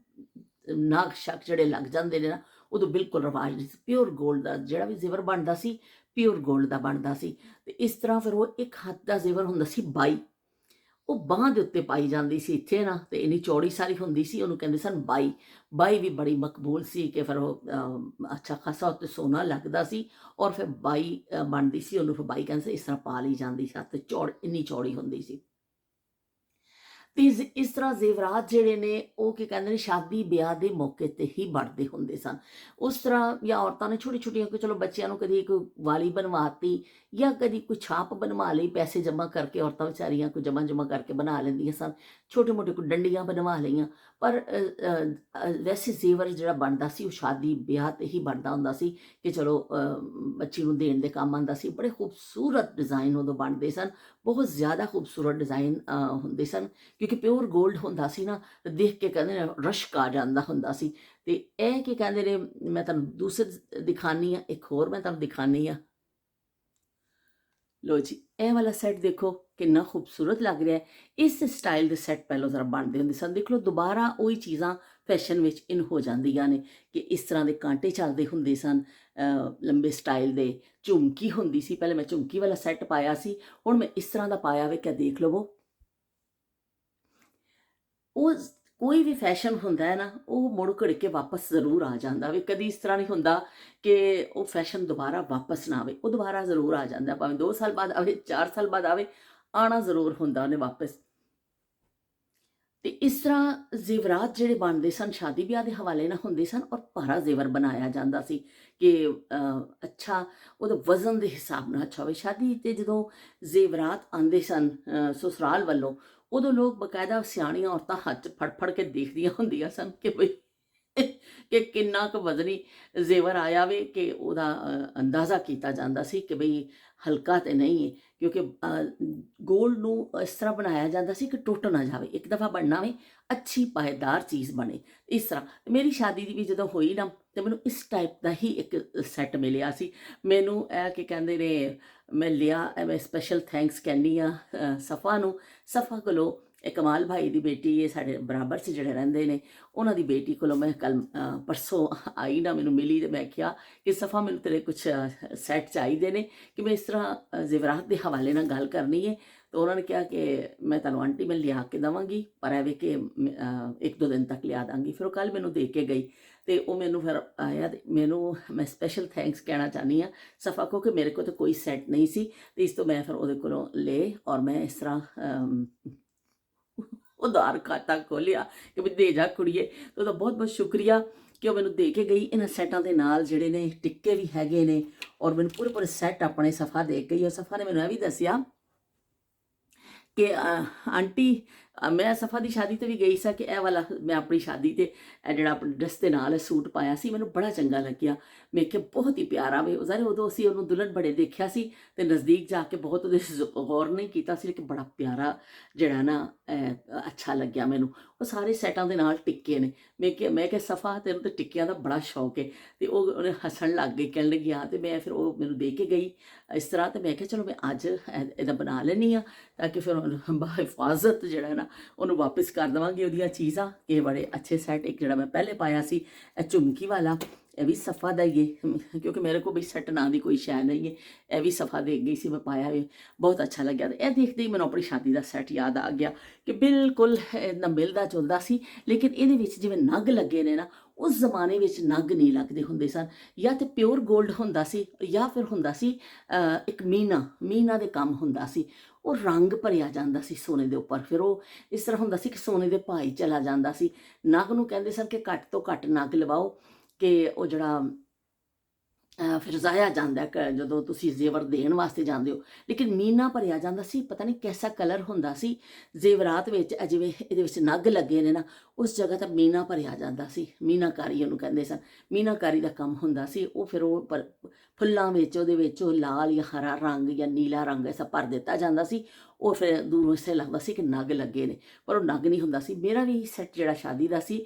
ਨਾਗ ਸ਼ੱਕ ਜਿਹੜੇ ਲੱਗ ਜਾਂਦੇ ਨੇ ਨਾ, ਉਦੋਂ ਬਿਲਕੁਲ ਰਿਵਾਜ ਨਹੀਂ ਸੀ। ਪਿਓਰ ਗੋਲਡ ਦਾ ਜਿਹੜਾ ਵੀ ਜ਼ੇਵਰ ਬਣਦਾ ਸੀ, ਪਿਓਰ ਗੋਲਡ ਦਾ ਬਣਦਾ ਸੀ। ਤੇ ਇਸ ਤਰ੍ਹਾਂ ਫਿਰ ਉਹ ਇੱਕ ਹੱਥ ਦਾ ਜ਼ੇਵਰ ਹੁੰਦਾ ਸੀ ਬਾਈ, ਉਹ ਬਾਂਹ ਦੇ ਉੱਤੇ ਪਾਈ ਜਾਂਦੀ ਸੀ ਇੱਥੇ ਨਾ, ਤੇ ਇੰਨੀ ਚੌੜੀ ਸਾਰੀ ਹੁੰਦੀ ਸੀ, ਉਹਨੂੰ ਕਹਿੰਦੇ ਸਨ ਬਾਈ। ਬਾਈ ਵੀ ਬੜੀ ਮਕਬੂਲ ਸੀ ਕਿ ਫਿਰ ਉਹ ਅੱਛਾ ਖਾਸਾ ਉੱਤੇ ਸੋਨਾ ਲੱਗਦਾ ਸੀ, ਔਰ ਫਿਰ ਬਾਈ ਬਣਦੀ ਸੀ, ਉਹਨੂੰ ਫਿਰ ਬਾਈ ਕਹਿੰਦੇ ਸੀ। ਇਸ ਤਰ੍ਹਾਂ ਪਾ ਲਈ ਜਾਂਦੀ ਸੀ, ਹੱਥ ਇੰਨੀ ਚੌੜੀ ਹੁੰਦੀ ਸੀ। ਤੇ ਇਸ ਤਰ੍ਹਾਂ ਜ਼ੇਵਰਾਤ ਜਿਹੜੇ ਨੇ ਉਹ ਕੀ ਕਹਿੰਦੇ ਨੇ ਸ਼ਾਦੀ ਵਿਆਹ ਦੇ ਮੌਕੇ ਤੇ ਹੀ ਬਣਦੇ ਹੁੰਦੇ ਸਨ। ਉਸ ਤਰ੍ਹਾਂ ਜਾਂ ਔਰਤਾਂ ਨੇ ਛੋਟੀ ਛੋਟੀਆਂ, ਕਿ ਚਲੋ ਬੱਚਿਆਂ ਨੂੰ ਕਦੀ ਇੱਕ ਵਾਲੀ ਬਣਵਾਤੀ, ਜਾਂ ਕਦੀ ਕੋਈ ਛਾਪ ਬਣਵਾ ਲਈ, ਪੈਸੇ ਜਮ੍ਹਾਂ ਕਰਕੇ ਔਰਤਾਂ ਵਿਚਾਰੀਆਂ ਕੋਈ ਜਮ੍ਹਾਂ ਕਰਕੇ ਬਣਾ ਲੈਂਦੀਆਂ ਸਨ, ਛੋਟੇ ਮੋਟੇ ਕੋਈ ਡੰਡੀਆਂ ਬਣਵਾ ਲਈਆਂ। ਪਰ ਵੈਸੇ ਜ਼ੇਵਰ ਜਿਹੜਾ ਬਣਦਾ ਸੀ ਉਹ ਸ਼ਾਦੀ ਵਿਆਹ ਤੇ ਹੀ ਬਣਦਾ ਹੁੰਦਾ ਸੀ, ਕਿ ਚਲੋ ਬੱਚੀ ਨੂੰ ਦੇਣ ਦੇ ਕੰਮ ਆਉਂਦਾ ਸੀ। ਬੜੇ ਖੂਬਸੂਰਤ ਡਿਜ਼ਾਈਨ ਉਦੋਂ ਬਣਦੇ ਸਨ, ਬਹੁਤ ਜ਼ਿਆਦਾ ਖੂਬਸੂਰਤ ਡਿਜ਼ਾਈਨ ਹੁੰਦੇ ਸਨ, ਕਿਉਂਕਿ ਪਿਓਰ ਗੋਲਡ ਹੁੰਦਾ ਸੀ ਨਾ, ਦੇਖ ਕੇ ਕਹਿੰਦੇ ਨੇ ਰਸ਼ਕ ਆ ਜਾਂਦਾ ਹੁੰਦਾ ਸੀ। ਤੇ ਇਹ ਕੀ ਕਹਿੰਦੇ ਨੇ, ਮੈਂ ਤੁਹਾਨੂੰ ਦੂਸਰੇ ਦਿਖਾਨੀ ਆ, ਇੱਕ ਹੋਰ ਮੈਂ ਤੁਹਾਨੂੰ ਦਿਖਾਨੀ ਆ। ਲੋ ਜੀ, ਇਹ ਵਾਲਾ ਸੈੱਟ ਦੇਖੋ ਕਿੰਨਾ ਖੂਬਸੂਰਤ ਲੱਗ ਰਿਹਾ ਹੈ। ਇਸ ਸਟਾਈਲ ਦੇ ਸੈੱਟ ਪਹਿਲਾਂ ਜ਼ਰਾ ਬਣਦੇ ਹੁੰਦੇ ਸਨ। ਦੇਖ ਲਓ ਦੁਬਾਰਾ ਉਹੀ ਚੀਜ਼ਾਂ ਫੈਸ਼ਨ ਵਿੱਚ ਇਨ ਹੋ ਜਾਂਦੀਆਂ ਨੇ, ਕਿ ਇਸ ਤਰ੍ਹਾਂ ਦੇ ਕਾਂਟੇ ਚੱਲਦੇ ਹੁੰਦੇ ਸਨ, ਲੰਬੇ ਸਟਾਈਲ ਦੇ। ਝੁਮਕੀ ਹੁੰਦੀ ਸੀ, ਪਹਿਲੇ ਮੈਂ ਝੁਮਕੀ ਵਾਲਾ ਸੈੱਟ ਪਾਇਆ ਸੀ, ਹੁਣ ਮੈਂ ਇਸ ਤਰ੍ਹਾਂ ਦਾ ਪਾਇਆ ਵੇ, ਕਿਆ ਦੇਖ ਲਵੋ। ਉਹ ਕੋਈ ਵੀ ਫੈਸ਼ਨ ਹੁੰਦਾ ਹੈ ਨਾ, ਉਹ ਮੁੜ ਘੜ ਕੇ ਵਾਪਸ ਜ਼ਰੂਰ ਆ ਜਾਂਦਾ ਵੇ। ਕਦੀ ਇਸ ਤਰ੍ਹਾਂ ਨਹੀਂ ਹੁੰਦਾ ਕਿ ਉਹ ਫੈਸ਼ਨ ਦੁਬਾਰਾ ਵਾਪਸ ਨਾ ਆਵੇ, ਉਹ ਦੁਬਾਰਾ ਜ਼ਰੂਰ ਆ ਜਾਂਦਾ, ਭਾਵੇਂ 2 ਸਾਲ ਬਾਅਦ ਆਵੇ, 4 ਸਾਲ ਬਾਅਦ ਆਵੇ, ਆਣਾ ਜ਼ਰੂਰ ਹੁੰਦਾ ਉਹਨੇ ਵਾਪਸ। ਤੇ ਇਸ ਤਰ੍ਹਾਂ ਜ਼ੇਵਰਾਤ ਜਿਹੜੇ ਬਣਦੇ ਸਨ ਸ਼ਾਦੀ ਵਿਆਹ ਦੇ ਹਵਾਲੇ ਨਾਲ ਹੁੰਦੇ ਸਨ, ਔਰ ਭਾਰਾ ਜ਼ੇਵਰ ਬਣਾਇਆ ਜਾਂਦਾ ਸੀ ਕਿ ਅੱਛਾ ਉਹਦਾ ਵਜ਼ਨ ਦੇ ਹਿਸਾਬ ਨਾਲ ਅੱਛਾ ਹੋਵੇ। ਸ਼ਾਦੀ ਤੇ ਜਦੋਂ ਜ਼ੇਵਰਾਤ ਆਉਂਦੇ ਸਨ ਸਸੁਰਾਲ ਵੱਲੋਂ, ਉਦੋਂ ਲੋਕ ਬਕਾਇਦਾ ਸਿਆਣੀਆਂ ਔਰਤਾਂ ਹੱਥ ਫੜ ਫੜ ਕੇ ਦੇਖਦੀਆਂ ਹੁੰਦੀਆਂ ਸਨ ਕਿ ਬਈ ਕਿ ਕਿੰਨਾ ਕੁ ਵਜ਼ਨੀ ਜ਼ੇਵਰ ਆਇਆ ਵੇ, ਕਿ ਉਹਦਾ ਅੰਦਾਜ਼ਾ ਕੀਤਾ ਜਾਂਦਾ ਸੀ ਕਿ ਬਈ ਹਲਕਾ ਤੇ ਨਹੀਂ ਹੈ, ਕਿਉਂਕਿ ਗੋਲਡ ਨੂੰ ਇਸ ਤਰ੍ਹਾਂ ਬਣਾਇਆ ਜਾਂਦਾ ਸੀ ਕਿ ਟੁੱਟ ਨਾ ਜਾਵੇ, ਇੱਕ ਦਫਾ ਬਣਨਾ ਵੇ, ਅੱਛੀ ਪਾਏਦਾਰ ਚੀਜ਼ ਬਣੇ। ਇਸ ਤਰ੍ਹਾਂ ਮੇਰੀ ਸ਼ਾਦੀ ਦੀ ਵੀ ਜਦੋਂ ਹੋਈ ਨਾ, ਤੇ ਮੈਨੂੰ ਇਸ ਟਾਈਪ ਦਾ ਹੀ ਇੱਕ ਸੈੱਟ ਮਿਲਿਆ ਸੀ। ਮੈਨੂੰ ਇਹ ਕੀ ਕਹਿੰਦੇ ਨੇ, ਮੈਂ ਲਿਆ, ਮੈਂ ਸਪੈਸ਼ਲ ਥੈਂਕਸ ਕਹਿੰਦੀ ਆ ਸਫਾ ਨੂੰ। ਸਫਾ ਕੋਲੋਂ ਇਹ ਕਮਾਲ ਭਾਈ ਦੀ ਬੇਟੀ, ਇਹ ਸਾਡੇ ਬਰਾਬਰ 'ਚ ਜਿਹੜੇ ਰਹਿੰਦੇ ਨੇ, ਉਹਨਾਂ ਦੀ ਬੇਟੀ ਕੋਲੋਂ ਮੈਂ ਕੱਲ ਪਰਸੋਂ ਆਈ ਨਾ, ਮੈਨੂੰ ਮਿਲੀ, ਤੇ ਮੈਂ ਕਿਹਾ ਕਿ ਸਫਾ ਮੈਨੂੰ ਤੇਰੇ ਕੁਛ ਸੈੱਟ ਚਾਹੀਦੇ ਨੇ, ਕਿ ਮੈਂ ਇਸ ਤਰ੍ਹਾਂ ਜ਼ੇਵਰਾਤ ਦੇ ਹਵਾਲੇ ਨਾਲ ਗੱਲ ਕਰਨੀ ਹੈ। ਤਾਂ ਉਹਨਾਂ ਨੇ ਕਿਹਾ ਕਿ ਮੈਂ ਤੁਹਾਨੂੰ ਆਂਟੀ ਮੈਂ ਲਿਆ ਕੇ ਦੇਵਾਂਗੀ, ਪਰ ਐਵੇਂ ਕਿ 1-2 ਦਿਨ ਤੱਕ ਲਿਆ ਦਾਂਗੀ। ਫਿਰ ਉਹ ਕੱਲ ਮੈਨੂੰ ਦੇ ਕੇ ਗਈ, ਤੇ ਉਹ ਮੈਨੂੰ ਫਿਰ ਆਇਆ, ਤੇ ਮੈਨੂੰ ਮੈਂ ਸਪੈਸ਼ਲ ਥੈਂਕਸ ਕਹਿਣਾ ਚਾਹੁੰਦੀ ਹਾਂ ਸਫਾ ਕੋ, ਕਿ ਮੇਰੇ ਕੋਲ ਤਾਂ ਕੋਈ ਸੈੱਟ ਨਹੀਂ ਸੀ, ਤੇ ਇਸ ਤੋਂ ਮੈਂ ਫਿਰ ਉਹਦੇ ਕੋਲੋਂ ਲਏ, ਔਰ ਮੈਂ ਇਸ ਤਰ੍ਹਾਂ ਉਧਾਰ ਖਾਤਾ ਖੋਲਿਆ ਕਿ ਵੀ ਦੇ ਜਾ ਕੁੜੀਏ। ਤੇ ਉਹਦਾ ਬਹੁਤ ਬਹੁਤ ਸ਼ੁਕਰੀਆ ਕਿ ਉਹ ਮੈਨੂੰ ਦੇ ਕੇ ਗਈ। ਇਹਨਾਂ ਸੈਟਾਂ ਦੇ ਨਾਲ ਜਿਹੜੇ ਨੇ ਟਿੱਕੇ ਵੀ ਹੈਗੇ ਨੇ, ਔਰ ਮੈਨੂੰ ਪੂਰੇ ਪੂਰੇ ਸੈੱਟ ਆਪਣੇ ਸਫਾ ਦੇ ਗਈ। ਉਹ ਸਫਾ ਨੇ ਮੈਨੂੰ ਇਹ ਵੀ ਦੱਸਿਆ ਕਿ ਆਂਟੀ ਮੈਂ ਸਫਾ ਦੀ ਸ਼ਾਦੀ ਤੇ ਵੀ ਗਈ ਸਾਂ ਕਿ ਇਹ ਵਾਲਾ ਮੈਂ ਆਪਣੀ ਸ਼ਾਦੀ ਤੇ ਇਹ ਜਿਹੜਾ ਆਪਣੇ ਡਰੈਸ ਦੇ ਨਾਲ ਸੂਟ ਪਾਇਆ ਸੀ, ਮੈਨੂੰ ਬੜਾ ਚੰਗਾ ਲੱਗਿਆ। ਮੈਂ ਕਿਹਾ ਬਹੁਤ ਹੀ ਪਿਆਰਾ ਵੇ। ਜ਼ਾਹਿਰ ਉਦੋਂ ਅਸੀਂ ਉਹਨੂੰ ਦੁਲਹਨ ਬੜੇ ਦੇਖਿਆ ਸੀ ਤੇ ਨਜ਼ਦੀਕ ਜਾ ਕੇ ਬਹੁਤ ਉਹਦੇ ਗੌਰ ਨਹੀਂ ਕੀਤਾ ਸੀ, ਲੇਕਿਨ ਬੜਾ ਪਿਆਰਾ ਜਿਹੜਾ ਨਾ ਅੱਛਾ ਲੱਗਿਆ ਮੈਨੂੰ। ਉਹ ਸਾਰੇ ਸੈਟਾਂ ਦੇ ਨਾਲ ਟਿੱਕੇ ਨੇ। ਮੈਂ ਕਿਹਾ ਸਫਾ ਤੈਨੂੰ ਤਾਂ ਟਿੱਕਿਆਂ ਦਾ ਬੜਾ ਸ਼ੌਕ ਹੈ। ਤੇ ਉਹਨੇ ਹੱਸਣ ਲੱਗ ਗਈ, ਕਹਿਣ ਲੱਗੀ ਹਾਂ। ਤੇ ਮੈਂ ਫਿਰ ਉਹ ਮੈਨੂੰ ਦੇ ਕੇ ਗਈ ਇਸ ਤਰ੍ਹਾਂ। ਤੇ ਮੈਂ ਕਿਹਾ ਚਲੋ ਮੈਂ ਅੱਜ ਇਹਦਾ ਬਣਾ ਲੈਂਦੀ ਹਾਂ ਤਾਂ ਕਿ ਫਿਰ ਹਿਫਾਜ਼ਤ ਜਿਹੜਾ ਨਾ ਉਹਨੂੰ ਵਾਪਿਸ ਕਰ ਦੇਵਾਂਗੀ ਉਹਦੀਆਂ ਚੀਜ਼ਾਂ। ਕਿ ਬੜੇ ਅੱਛੇ ਸੈੱਟ, ਇੱਕ ਜਿਹੜਾ ਮੈਂ ਪਹਿਲੇ ਪਾਇਆ ਸੀ ਇਹ ਝੁਮਕੀ ਵਾਲਾ, ਇਹ ਵੀ ਸਫਾ ਦਾ ਹੀ ਹੈ ਕਿਉਂਕਿ ਮੇਰੇ ਕੋਲ ਵੀ ਸੈੱਟ ਨਾਂ ਦੀ ਕੋਈ ਸ਼ੈ ਨਹੀਂ ਹੈ। ਇਹ ਵੀ ਸਫਾ ਦੇ ਗਈ ਸੀ, ਮੈਂ ਪਾਇਆ ਵੀ ਬਹੁਤ ਅੱਛਾ ਲੱਗਿਆ। ਤੇ ਇਹ ਦੇਖਦੇ ਹੀ ਮੈਨੂੰ ਆਪਣੀ ਸ਼ਾਦੀ ਦਾ ਸੈੱਟ ਯਾਦ ਆ ਗਿਆ ਕਿ ਬਿਲਕੁਲ ਨਾ ਮਿਲਦਾ ਜੁਲਦਾ ਸੀ, ਲੇਕਿਨ ਇਹਦੇ ਵਿੱਚ ਜਿਵੇਂ ਨਗ ਲੱਗੇ ਨੇ ਨਾ, ਉਸ ਜ਼ਮਾਨੇ ਵਿੱਚ ਨਗ ਨਹੀਂ ਲੱਗਦੇ ਹੁੰਦੇ ਸਨ। ਜਾਂ ਤੇ ਪਿਓਰ 골ਡ ਹੁੰਦਾ ਸੀ ਜਾਂ ਫਿਰ ਹੁੰਦਾ ਸੀ ਇੱਕ ਮੀਨਾ ਦੇ ਕੰਮ ਹੁੰਦਾ ਸੀ। ਉਹ ਰੰਗ ਭਰਿਆ ਜਾਂਦਾ ਸੀ ਸੋਨੇ ਦੇ ਉੱਪਰ। ਫਿਰ ਉਹ ਇਸ ਤਰ੍ਹਾਂ ਹੁੰਦਾ ਸੀ ਕਿ ਸੋਨੇ ਦੇ ਭਾਅ ਹੀ ਚਲਾ ਜਾਂਦਾ ਸੀ। ਨਗ ਨੂੰ ਕਹਿੰਦੇ ਸਨ ਕਿ ਘੱਟ ਤੋਂ ਘੱਟ ਨਗ ਲਵਾਓ ਕਿ ਉਹ ਜਿਹੜਾ ਫਿਰ ਜ਼ਾਇਆ ਜਾਂਦਾ ਜਦੋਂ ਤੁਸੀਂ ਜ਼ੇਵਰ ਦੇਣ ਵਾਸਤੇ ਜਾਂਦੇ ਹੋ। ਲੇਕਿਨ ਮੀਨਾ ਭਰਿਆ ਜਾਂਦਾ ਸੀ, ਪਤਾ ਨਹੀਂ ਕੈਸਾ ਕਲਰ ਹੁੰਦਾ ਸੀ ਜ਼ੇਵਰਾਤ ਵਿੱਚ। ਜਿਵੇਂ ਇਹਦੇ ਵਿੱਚ ਨਗ ਲੱਗੇ ਨੇ ਨਾ, ਉਸ ਜਗ੍ਹਾ ਤਾਂ ਮੀਨਾ ਭਰਿਆ ਜਾਂਦਾ ਸੀ। ਮੀਨਾਕਾਰੀ ਉਹਨੂੰ ਕਹਿੰਦੇ ਸਨ, ਮੀਨਾਕਾਰੀ ਦਾ ਕੰਮ ਹੁੰਦਾ ਸੀ। ਉਹ ਫਿਰ ਉਹ ਫੁੱਲਾਂ ਵਿੱਚ ਉਹਦੇ ਵਿੱਚ ਉਹ ਲਾਲ ਜਾਂ ਹਰਾ ਰੰਗ ਜਾਂ ਨੀਲਾ ਰੰਗ ਐਸਾ ਭਰ ਦਿੱਤਾ ਜਾਂਦਾ ਸੀ। ਉਹ ਫਿਰ ਦੂਰੋਂ ਇਸੇ ਲੱਗਦਾ ਸੀ ਕਿ ਨਗ ਲੱਗੇ ਨੇ, ਪਰ ਉਹ ਨਗ ਨਹੀਂ ਹੁੰਦਾ ਸੀ। ਮੇਰਾ ਵੀ ਸੈੱਟ ਜਿਹੜਾ ਸ਼ਾਦੀ ਦਾ ਸੀ,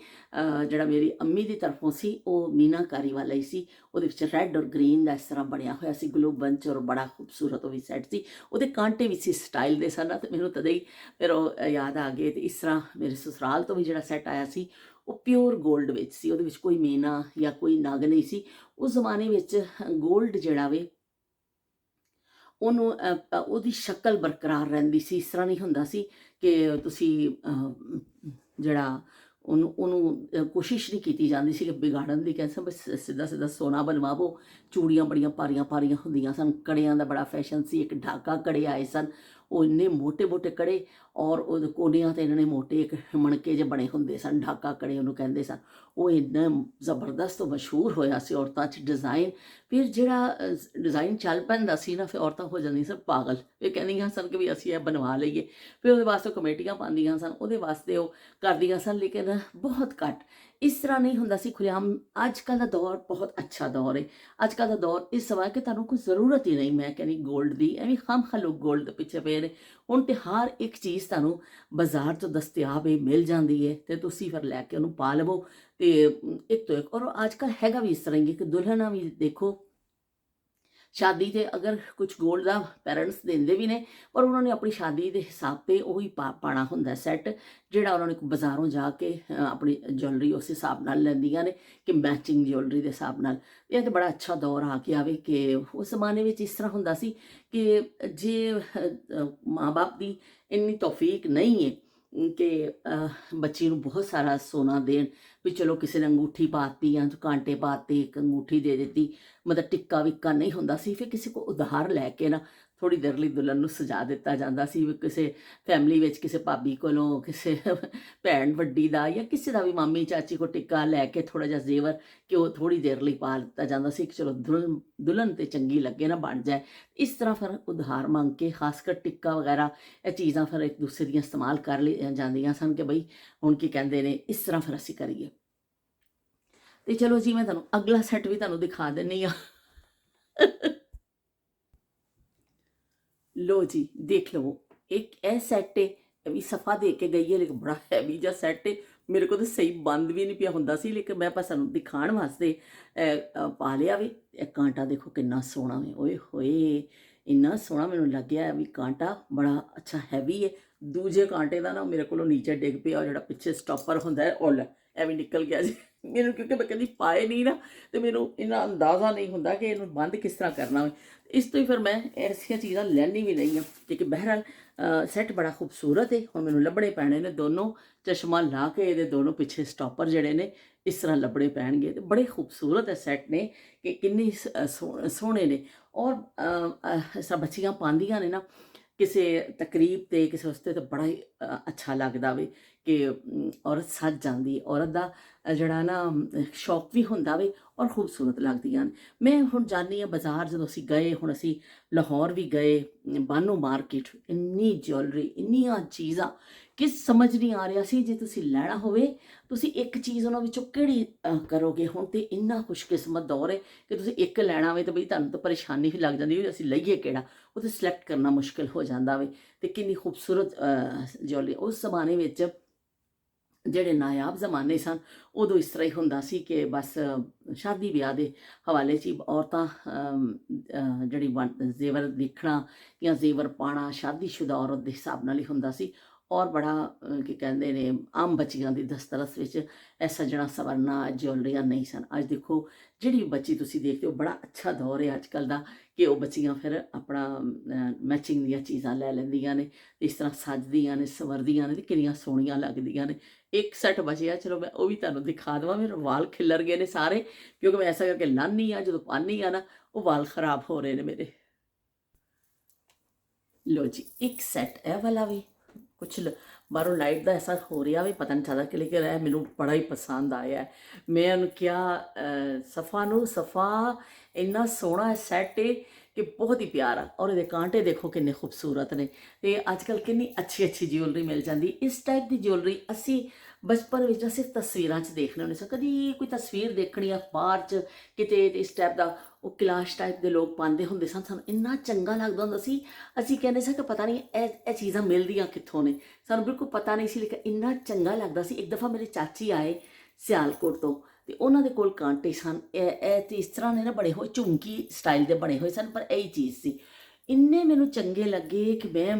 ਜਿਹੜਾ ਮੇਰੀ ਅੰਮੀ ਦੀ ਤਰਫੋਂ ਸੀ, ਉਹ ਮੀਨਾਕਾਰੀ ਵਾਲਾ ਹੀ ਸੀ। ਉਹਦੇ ਵਿੱਚ ਰੈੱਡ ਔਰ ਗ੍ਰੀਨ ਦਾ ਇਸ ਤਰ੍ਹਾਂ ਬਣਿਆ ਹੋਇਆ ਸੀ ਗਲੋਬਨ 'ਚ, ਔਰ ਬੜਾ ਖੂਬਸੂਰਤ ਉਹ ਵੀ ਸੈੱਟ ਸੀ। ਉਹਦੇ ਕਾਂਟੇ ਵੀ ਸੀ ਸਟਾਈਲ ਦੇ ਸਨ। ਤੇ ਮੈਨੂੰ ਤਦੇ ਹੀ ਫਿਰ ਉਹ ਯਾਦ ਆ ਗਏ। ਤੇ ਇਸ ਤਰ੍ਹਾਂ ਮੇਰੇ ਸਸੁਰਾਲ ਤੋਂ ਵੀ ਜਿਹੜਾ ਸੈੱਟ ਆਇਆ ਸੀ ਉਹ ਪਿਓਰ 골ਡ ਵਿੱਚ ਸੀ। ਉਹਦੇ ਵਿੱਚ ਕੋਈ ਮੀਨਾ ਜਾਂ ਕੋਈ ਨਗ ਨਹੀਂ ਸੀ। ਉਸ ਜ਼ਮਾਨੇ ਵਿੱਚ 골ਡ ਜਿਹੜਾ ਵੇ ਉਹਨੂੰ ਉਹਦੀ ਸ਼ਕਲ ਬਰਕਰਾਰ ਰਹਿੰਦੀ ਸੀ। ਇਸ ਤਰ੍ਹਾਂ ਨਹੀਂ ਹੁੰਦਾ ਸੀ ਕਿ ਤੁਸੀਂ ਜਿਹੜਾ ਉਹਨੂੰ ਕੋਸ਼ਿਸ਼ ਨਹੀਂ ਕੀਤੀ ਜਾਂਦੀ ਸੀ ਕਿ ਵਿਗਾੜਨ ਦੀ। ਕਹਿੰਦੇ ਬਸ ਸਿੱਧਾ ਸਿੱਧਾ ਸੋਨਾ ਬਣਵਾਵੋ। ਚੂੜੀਆਂ ਬੜੀਆਂ ਭਾਰੀਆਂ ਭਾਰੀਆਂ ਹੁੰਦੀਆਂ ਸਨ, ਕੜਿਆਂ ਦਾ ਬੜਾ ਫੈਸ਼ਨ ਸੀ। ਇੱਕ ਢਾਕਾ ਕੜੇ ਆਏ ਸਨ, ਉਹ ਇੰਨੇ ਮੋਟੇ ਮੋਟੇ ਕੜੇ, ਔਰ ਉਹਦੇ ਕੋਨਿਆਂ 'ਤੇ ਇਹਨਾਂ ਨੇ ਮੋਟੇ ਇੱਕ ਮਣਕੇ ਜਿਹੇ ਬਣੇ ਹੁੰਦੇ ਸਨ, ਢਾਕਾ ਕੜੇ ਉਹਨੂੰ ਕਹਿੰਦੇ ਸਨ। ਉਹ ਇੰਨਾ ਜ਼ਬਰਦਸਤ ਮਸ਼ਹੂਰ ਹੋਇਆ ਸੀ ਔਰਤਾਂ 'ਚ ਡਿਜ਼ਾਈਨ। ਫਿਰ ਜਿਹੜਾ ਡਿਜ਼ਾਈਨ ਚੱਲ ਪੈਂਦਾ ਸੀ ਨਾ, ਫਿਰ ਔਰਤਾਂ ਹੋ ਜਾਂਦੀਆਂ ਸਨ ਪਾਗਲ। ਇਹ ਕਹਿੰਦੀਆਂ ਸਨ ਕਿ ਵੀ ਅਸੀਂ ਇਹ ਬਣਵਾ ਲਈਏ। ਫਿਰ ਉਹਦੇ ਵਾਸਤੇ ਕਮੇਟੀਆਂ ਪਾਉਂਦੀਆਂ ਸਨ, ਉਹਦੇ ਵਾਸਤੇ ਉਹ ਕਰਦੀਆਂ ਸਨ, ਲੇਕਿਨ ਬਹੁਤ ਘੱਟ। ਇਸ ਤਰ੍ਹਾਂ ਨਹੀਂ ਹੁੰਦਾ ਸੀ ਖੁੱਲ੍ਹੇਆਮ। ਅੱਜ ਕੱਲ੍ਹ ਦਾ ਦੌਰ ਬਹੁਤ ਅੱਛਾ ਦੌਰ ਹੈ। ਅੱਜ ਕੱਲ੍ਹ ਦਾ ਦੌਰ ਇਸ ਸਮਾਂ ਕਿ ਤੁਹਾਨੂੰ ਕੋਈ ਜ਼ਰੂਰਤ ਹੀ ਨਹੀਂ, ਮੈਂ ਕਹਿੰਦੀ 골ਡ ਦੀ। ਐਵੇਂ ਖਾਮਖਾਹ ਲੋਕ 골ਡ ਦੇ ਪਿੱਛੇ ਪਏ ਨੇ। ਹੁਣ ਤੇ ਹਰ ਇੱਕ ਚੀਜ਼ ਤੁਹਾਨੂੰ ਬਾਜ਼ਾਰ 'ਚੋਂ ਦਸਤਿਆਬ ਹੈ, ਮਿਲ ਜਾਂਦੀ ਹੈ, ਅਤੇ ਤੁਸੀਂ ਫਿਰ ਲੈ ਕੇ ਉਹਨੂੰ ਪਾ ਲਵੋ। ਅਤੇ ਇੱਕ ਤੋਂ ਇੱਕ। ਔਰ ਅੱਜ ਕੱਲ੍ਹ ਹੈਗਾ ਵੀ ਇਸ ਤਰ੍ਹਾਂ ਹੀ ਕਿ ਦੁਲਹਨਾਂ ਵੀ ਦੇਖੋ ਸ਼ਾਦੀ 'ਤੇ ਅਗਰ ਕੁਝ 골ਡ ਦਾ ਪੈਰੈਂਟਸ ਦਿੰਦੇ ਵੀ ਨੇ, ਪਰ ਉਹਨਾਂ ਨੇ ਆਪਣੀ ਸ਼ਾਦੀ ਦੇ ਹਿਸਾਬ 'ਤੇ ਉਹੀ ਪਾਉਣਾ ਹੁੰਦਾ ਸੈੱਟ, ਜਿਹੜਾ ਉਹਨਾਂ ਨੇ ਬਾਜ਼ਾਰੋਂ ਜਾ ਕੇ ਆਪਣੀ ਜੁਐਲਰੀ ਉਸ ਹਿਸਾਬ ਨਾਲ ਲੈਂਦੀਆਂ ਨੇ ਕਿ ਮੈਚਿੰਗ ਜੁਐਲਰੀ ਦੇ ਹਿਸਾਬ ਨਾਲ। ਇਹ ਤਾਂ ਬੜਾ ਅੱਛਾ ਦੌਰ ਆ ਕੇ ਆਵੇ ਕਿ ਉਸ ਜ਼ਮਾਨੇ ਵਿੱਚ ਇਸ ਤਰ੍ਹਾਂ ਹੁੰਦਾ ਸੀ ਕਿ ਜੇ ਮਾਂ ਬਾਪ ਦੀ ਇੰਨੀ ਤੌਫੀਕ ਨਹੀਂ ਹੈ ਕਿ ਬੱਚੀ ਨੂੰ ਬਹੁਤ ਸਾਰਾ ਸੋਨਾ ਦੇਣ, ਵੀ ਚਲੋ ਕਿਸੇ ਨੇ ਅੰਗੂਠੀ ਪਾਤੀ ਜਾਂ ਕਾਂਟੇ ਪਾਤੇ, ਇੱਕ ਅੰਗੂਠੀ ਦੇ ਦਿੱਤੀ, ਮਤਲਬ ਟਿੱਕਾ ਵਿਕਾ ਨਹੀਂ ਹੁੰਦਾ ਸੀ। ਫਿਰ ਕਿਸੇ ਕੋਲ ਉਧਾਰ ਲੈ ਕੇ ਨਾ ਥੋੜ੍ਹੀ ਦੇਰ ਲਈ ਦੁਲਹਨ ਨੂੰ ਸਜਾ ਦਿੱਤਾ ਜਾਂਦਾ ਸੀ। ਕਿਸੇ ਫੈਮਿਲੀ ਵਿੱਚ ਕਿਸੇ ਭਾਬੀ ਕੋਲੋਂ, ਕਿਸੇ ਭੈਣ ਵੱਡੀ ਦਾ, ਜਾਂ ਕਿਸੇ ਦਾ ਵੀ ਮਾਮੀ ਚਾਚੀ ਕੋਲ ਟਿੱਕਾ ਲੈ ਕੇ ਥੋੜ੍ਹਾ ਜਿਹਾ ਜ਼ੇਵਰ ਕਿ ਉਹ ਥੋੜ੍ਹੀ ਦੇਰ ਲਈ ਪਾ ਦਿੱਤਾ ਜਾਂਦਾ ਸੀ ਕਿ ਚਲੋ ਦੁਲਹਨ 'ਤੇ ਚੰਗੀ ਲੱਗੇ ਨਾ, ਬਣ ਜਾਏ। ਇਸ ਤਰ੍ਹਾਂ ਫਿਰ ਉਧਾਰ ਮੰਗ ਕੇ, ਖਾਸ ਕਰ ਟਿੱਕਾ ਵਗੈਰਾ, ਇਹ ਚੀਜ਼ਾਂ ਫਿਰ ਇੱਕ ਦੂਸਰੇ ਦੀਆਂ ਇਸਤੇਮਾਲ ਕਰ ਲਈ ਜਾਂਦੀਆਂ ਸਨ ਕਿ ਬਈ ਹੁਣ ਕੀ ਕਹਿੰਦੇ ਨੇ, ਇਸ ਤਰ੍ਹਾਂ ਫਿਰ ਅਸੀਂ ਕਰੀਏ। ਤੇ ਚਲੋ ਜੀ, ਮੈਂ ਤੁਹਾਨੂੰ ਅਗਲਾ ਸੈੱਟ ਵੀ ਤੁਹਾਨੂੰ ਦਿਖਾ ਦਿੰਦੀ ਹਾਂ। ਲੋ ਜੀ, ਦੇਖ ਲਵੋ। ਇੱਕ ਇਹ ਸੈੱਟ ਹੈ, ਇਹ ਵੀ ਸਫਾ ਦੇ ਕੇ ਗਈ ਹੈ, ਲੇਕਿਨ ਬੜਾ ਹੈਵੀ ਜਿਹਾ ਸੈੱਟ ਹੈ। ਮੇਰੇ ਕੋਲ ਤਾਂ ਸਹੀ ਬੰਦ ਵੀ ਨਹੀਂ ਪਿਆ ਹੁੰਦਾ ਸੀ, ਲੇਕਿਨ ਮੈਂ ਬਸ ਤੁਹਾਨੂੰ ਦਿਖਾਉਣ ਵਾਸਤੇ ਪਾ ਲਿਆ ਵੀ। ਇਹ ਕਾਂਟਾ ਦੇਖੋ ਕਿੰਨਾ ਸੋਹਣਾ ਹੈ, ਓਏ ਹੋਏ ਇੰਨਾ ਸੋਹਣਾ ਮੈਨੂੰ ਲੱਗਿਆ ਵੀ ਕਾਂਟਾ, ਬੜਾ ਅੱਛਾ ਹੈਵੀ ਹੈ। ਦੂਜੇ ਕਾਂਟੇ ਦਾ ਨਾ ਮੇਰੇ ਕੋਲੋਂ ਨੀਚੇ ਡਿੱਗ ਪਿਆ, ਜਿਹੜਾ ਪਿੱਛੇ ਸਟਾਪਰ ਹੁੰਦਾ ਹੈ ਉਹ ਲੈ ਐਵੇਂ ਨਿਕਲ ਗਿਆ ਜੀ ਮੈਨੂੰ, ਕਿਉਂਕਿ ਮੈਂ ਕਦੀ ਪਾਏ ਨਹੀਂ ਨਾ, ਤੇ ਮੈਨੂੰ ਇੰਨਾ ਅੰਦਾਜ਼ਾ ਨਹੀਂ ਹੁੰਦਾ ਕਿ ਇਹਨੂੰ ਬੰਦ ਕਿਸ ਤਰ੍ਹਾਂ ਕਰਨਾ ਹੋਵੇ। ਇਸ ਤੋਂ ਹੀ ਫਿਰ ਮੈਂ ਐਸੀਆਂ ਚੀਜ਼ਾਂ ਲੈਣੀ ਵੀ ਨਹੀਂ ਹਾਂ। ਲੇਕਿਨ ਬਹਿਰਹਾਲ ਸੈੱਟ ਬੜਾ ਖੂਬਸੂਰਤ ਹੈ। ਹੁਣ ਮੈਨੂੰ ਲੱਭਣੇ ਪੈਣੇ ਨੇ ਦੋਨੋਂ ਚਸ਼ਮਾ ਲਾ ਕੇ, ਇਹਦੇ ਦੋਨੋਂ ਪਿੱਛੇ ਸਟਾਪਰ ਜਿਹੜੇ ਨੇ ਇਸ ਤਰ੍ਹਾਂ ਲੱਭਣੇ ਪੈਣਗੇ। ਤੇ ਬੜੇ ਖੂਬਸੂਰਤ ਸੈੱਟ ਨੇ ਕਿ ਕਿੰਨੀ ਸੋਹਣੇ ਨੇ। ਔਰ ਬੱਚੀਆਂ ਪਾਉਂਦੀਆਂ ਨੇ ਨਾ, ਕਿਸੇ ਤਕਰੀਬ ਤੇ ਕਿਸੇ ਵਾਸਤੇ ਤਾਂ ਬੜਾ ਹੀ ਅੱਛਾ ਲੱਗਦਾ ਵੇ ਕਿ ਔਰਤ ਸੱਜ ਜਾਂਦੀ, ਔਰਤ ਦਾ ਜਿਹੜਾ ਨਾ ਸ਼ੌਕ ਵੀ ਹੁੰਦਾ ਵੇ ਔਰ ਖੂਬਸੂਰਤ ਲੱਗਦੀਆਂ ਨੇ। ਮੈਂ ਹੁਣ ਜਾਂਦੀ ਹਾਂ ਬਾਜ਼ਾਰ, ਜਦੋਂ ਅਸੀਂ ਗਏ, ਹੁਣ ਅਸੀਂ ਲਾਹੌਰ ਵੀ ਗਏ, ਬਾਨੋ ਮਾਰਕੀਟ, ਇੰਨੀ ਜਿਊਲਰੀ, ਇੰਨੀਆਂ ਚੀਜ਼ਾਂ ਕਿ ਸਮਝ ਨਹੀਂ ਆ ਰਿਹਾ ਸੀ ਜੇ ਤੁਸੀਂ ਲੈਣਾ ਹੋਵੇ ਤੁਸੀਂ ਇੱਕ ਚੀਜ਼ ਉਹਨਾਂ ਵਿੱਚੋਂ ਕਿਹੜੀ ਕਰੋਗੇ। ਹੁਣ ਤੇ ਇੰਨਾ ਖੁਸ਼ਕਿਸਮਤ ਦੌਰ ਹੈ ਕਿ ਤੁਸੀਂ ਇੱਕ ਲੈਣਾ ਹੋਵੇ ਤਾਂ ਬਈ ਤੁਹਾਨੂੰ ਤਾਂ ਪਰੇਸ਼ਾਨੀ ਵੀ ਲੱਗ ਜਾਂਦੀ ਵੀ ਅਸੀਂ ਲਈਏ ਕਿਹੜਾ, ਉਹ ਤੇ ਸਿਲੈਕਟ ਕਰਨਾ ਮੁਸ਼ਕਿਲ ਹੋ ਜਾਂਦਾ ਵੇ। ਤੇ ਕਿੰਨੀ ਖੂਬਸੂਰਤ ਜਿਊਲਰੀ ਉਸ ਜ਼ਮਾਨੇ ਵਿੱਚ, ਜਿਹੜੇ ਨਾਯਾਬ ਜ਼ਮਾਨੇ ਸਨ, ਉਦੋਂ ਇਸ ਤਰ੍ਹਾਂ ਹੀ ਹੁੰਦਾ ਸੀ ਕਿ ਬਸ ਸ਼ਾਦੀ ਵਿਆਹ ਦੇ ਹਵਾਲੇ 'ਚ ਹੀ ਔਰਤਾਂ ਜਿਹੜੀ ਜ਼ੇਵਰ ਦੇਖਣਾ ਜਾਂ ਜ਼ੇਵਰ ਪਾਉਣਾ ਸ਼ਾਦੀशुदा ਔਰਤ ਦੇ ਹਿਸਾਬ ਨਾਲ ਹੀ ਹੁੰਦਾ ਸੀ। ਔਰ ਬੜਾ ਕੀ ਕਹਿੰਦੇ ਨੇ ਆਮ ਬੱਚੀਆਂ ਦੀ ਦਸਤਰਸ ਵਿੱਚ ਇਹ ਸੱਜਣਾ ਸਵਰਨਾ ਜਿਊਲਰੀਆਂ ਨਹੀਂ ਸਨ। ਅੱਜ ਦੇਖੋ ਜਿਹੜੀ ਬੱਚੀ ਤੁਸੀਂ ਦੇਖਦੇ ਹੋ, ਬੜਾ ਅੱਛਾ ਦੌਰ ਹੈ ਅੱਜ ਕੱਲ੍ਹ ਦਾ ਕਿ ਉਹ ਬੱਚੀਆਂ ਫਿਰ ਆਪਣਾ ਮੈਚਿੰਗ ਦੀਆਂ ਚੀਜ਼ਾਂ ਲੈ ਲੈਂਦੀਆਂ ਨੇ, ਇਸ ਤਰ੍ਹਾਂ ਸੱਜਦੀਆਂ ਨੇ, ਸਵਰਦੀਆਂ ਨੇ, ਤੇ ਕਿੰਨੀਆਂ ਸੋਹਣੀਆਂ ਲੱਗਦੀਆਂ ਨੇ। ਇੱਕ ਸੈੱਟ ਬਚਿਆ, ਚਲੋ ਮੈਂ ਉਹ ਵੀ ਤੁਹਾਨੂੰ ਦਿਖਾ ਦੇਵਾਂ। ਮੇਰੇ ਵਾਲ ਖਿਲਰ ਗਏ ਨੇ ਸਾਰੇ, ਕਿਉਂਕਿ ਮੈਂ ਐਸਾ ਕਰਕੇ ਲਾਉਂਦੀ ਹਾਂ, ਜਦੋਂ ਪਾਉਂਦੀ ਹਾਂ ਨਾ ਉਹ ਵਾਲ ਖਰਾਬ ਹੋ ਰਹੇ ਨੇ ਮੇਰੇ। ਲੋ ਜੀ, ਇੱਕ ਸੈੱਟ ਇਹ ਵਾਲਾ ਵੀ ਕੁਛ ਬਾਹਰੋਂ ਲਾਈਟ ਦਾ ਐਸਾ ਹੋ ਰਿਹਾ ਵੀ ਪਤਾ ਨਹੀਂ ਚੱਲਦਾ ਕਿ, ਲੇਕਿਨ ਇਹ ਮੈਨੂੰ ਬੜਾ ਹੀ ਪਸੰਦ ਆਇਆ। ਮੈਂ ਉਹਨੂੰ ਕਿਹਾ ਸਫਾ ਨੂੰ, ਸਫਾ ਇੰਨਾ ਸੋਹਣਾ ਸੈੱਟ ਏ ਕਿ ਬਹੁਤ ਹੀ ਪਿਆਰਾ, ਔਰ ਇਹਦੇ ਕਾਂਟੇ ਦੇਖੋ ਕਿੰਨੇ ਖੂਬਸੂਰਤ ਨੇ। ਤੇ ਅੱਜ ਕੱਲ੍ਹ ਕਿੰਨੀ ਅੱਛੀ ਅੱਛੀ ਜਿਊਲਰੀ ਮਿਲ ਜਾਂਦੀ। ਇਸ ਟਾਈਪ ਦੀ ਜਿਊਲਰੀ ਅਸੀਂ ਬਚਪਨ ਵਿੱਚ ਸਿਰਫ ਤਸਵੀਰਾਂ 'ਚ ਦੇਖਣੇ ਹੁੰਦੇ ਸੀ। ਕਦੀ ਕੋਈ ਤਸਵੀਰ ਦੇਖਣੀ ਅਖਬਾਰ 'ਚ ਕਿਤੇ, ਇਸ ਟਾਈਪ ਦਾ ਉਹ ਕਲਾਸ਼ ਟਾਈਪ ਦੇ ਲੋਕ ਪਾਉਂਦੇ ਹੁੰਦੇ ਸਨ, ਸਾਨੂੰ ਇੰਨਾ ਚੰਗਾ ਲੱਗਦਾ ਹੁੰਦਾ ਸੀ। ਅਸੀਂ ਕਹਿੰਦੇ ਸੀ ਕਿ ਪਤਾ ਨਹੀਂ ਇਹ ਚੀਜ਼ਾਂ ਮਿਲਦੀਆਂ ਕਿੱਥੋਂ ਨੇ, ਸਾਨੂੰ ਬਿਲਕੁਲ ਪਤਾ ਨਹੀਂ ਸੀ, ਲੇਕਿਨ ਇੰਨਾ ਚੰਗਾ ਲੱਗਦਾ ਸੀ। ਇੱਕ ਦਫਾ ਮੇਰੇ ਚਾਚੀ ਆਏ ਸਿਆਲਕੋਟ ਤੋਂ, ਤੇ ਉਹਨਾਂ ਦੇ ਕੋਲ ਕਾਂਟੇ ਸਨ, ਇਹ ਤੇ ਇਸ ਤਰ੍ਹਾਂ ਦੇ ਨਾ ਬਣੇ ਹੋਏ ਝੁਮਕੀ ਸਟਾਈਲ ਦੇ ਬਣੇ ਹੋਏ ਸਨ, ਪਰ ਇਹੀ ਚੀਜ਼ ਸੀ। ਇੰਨੇ ਮੈਨੂੰ ਚੰਗੇ ਲੱਗੇ ਕਿ ਮੈਂ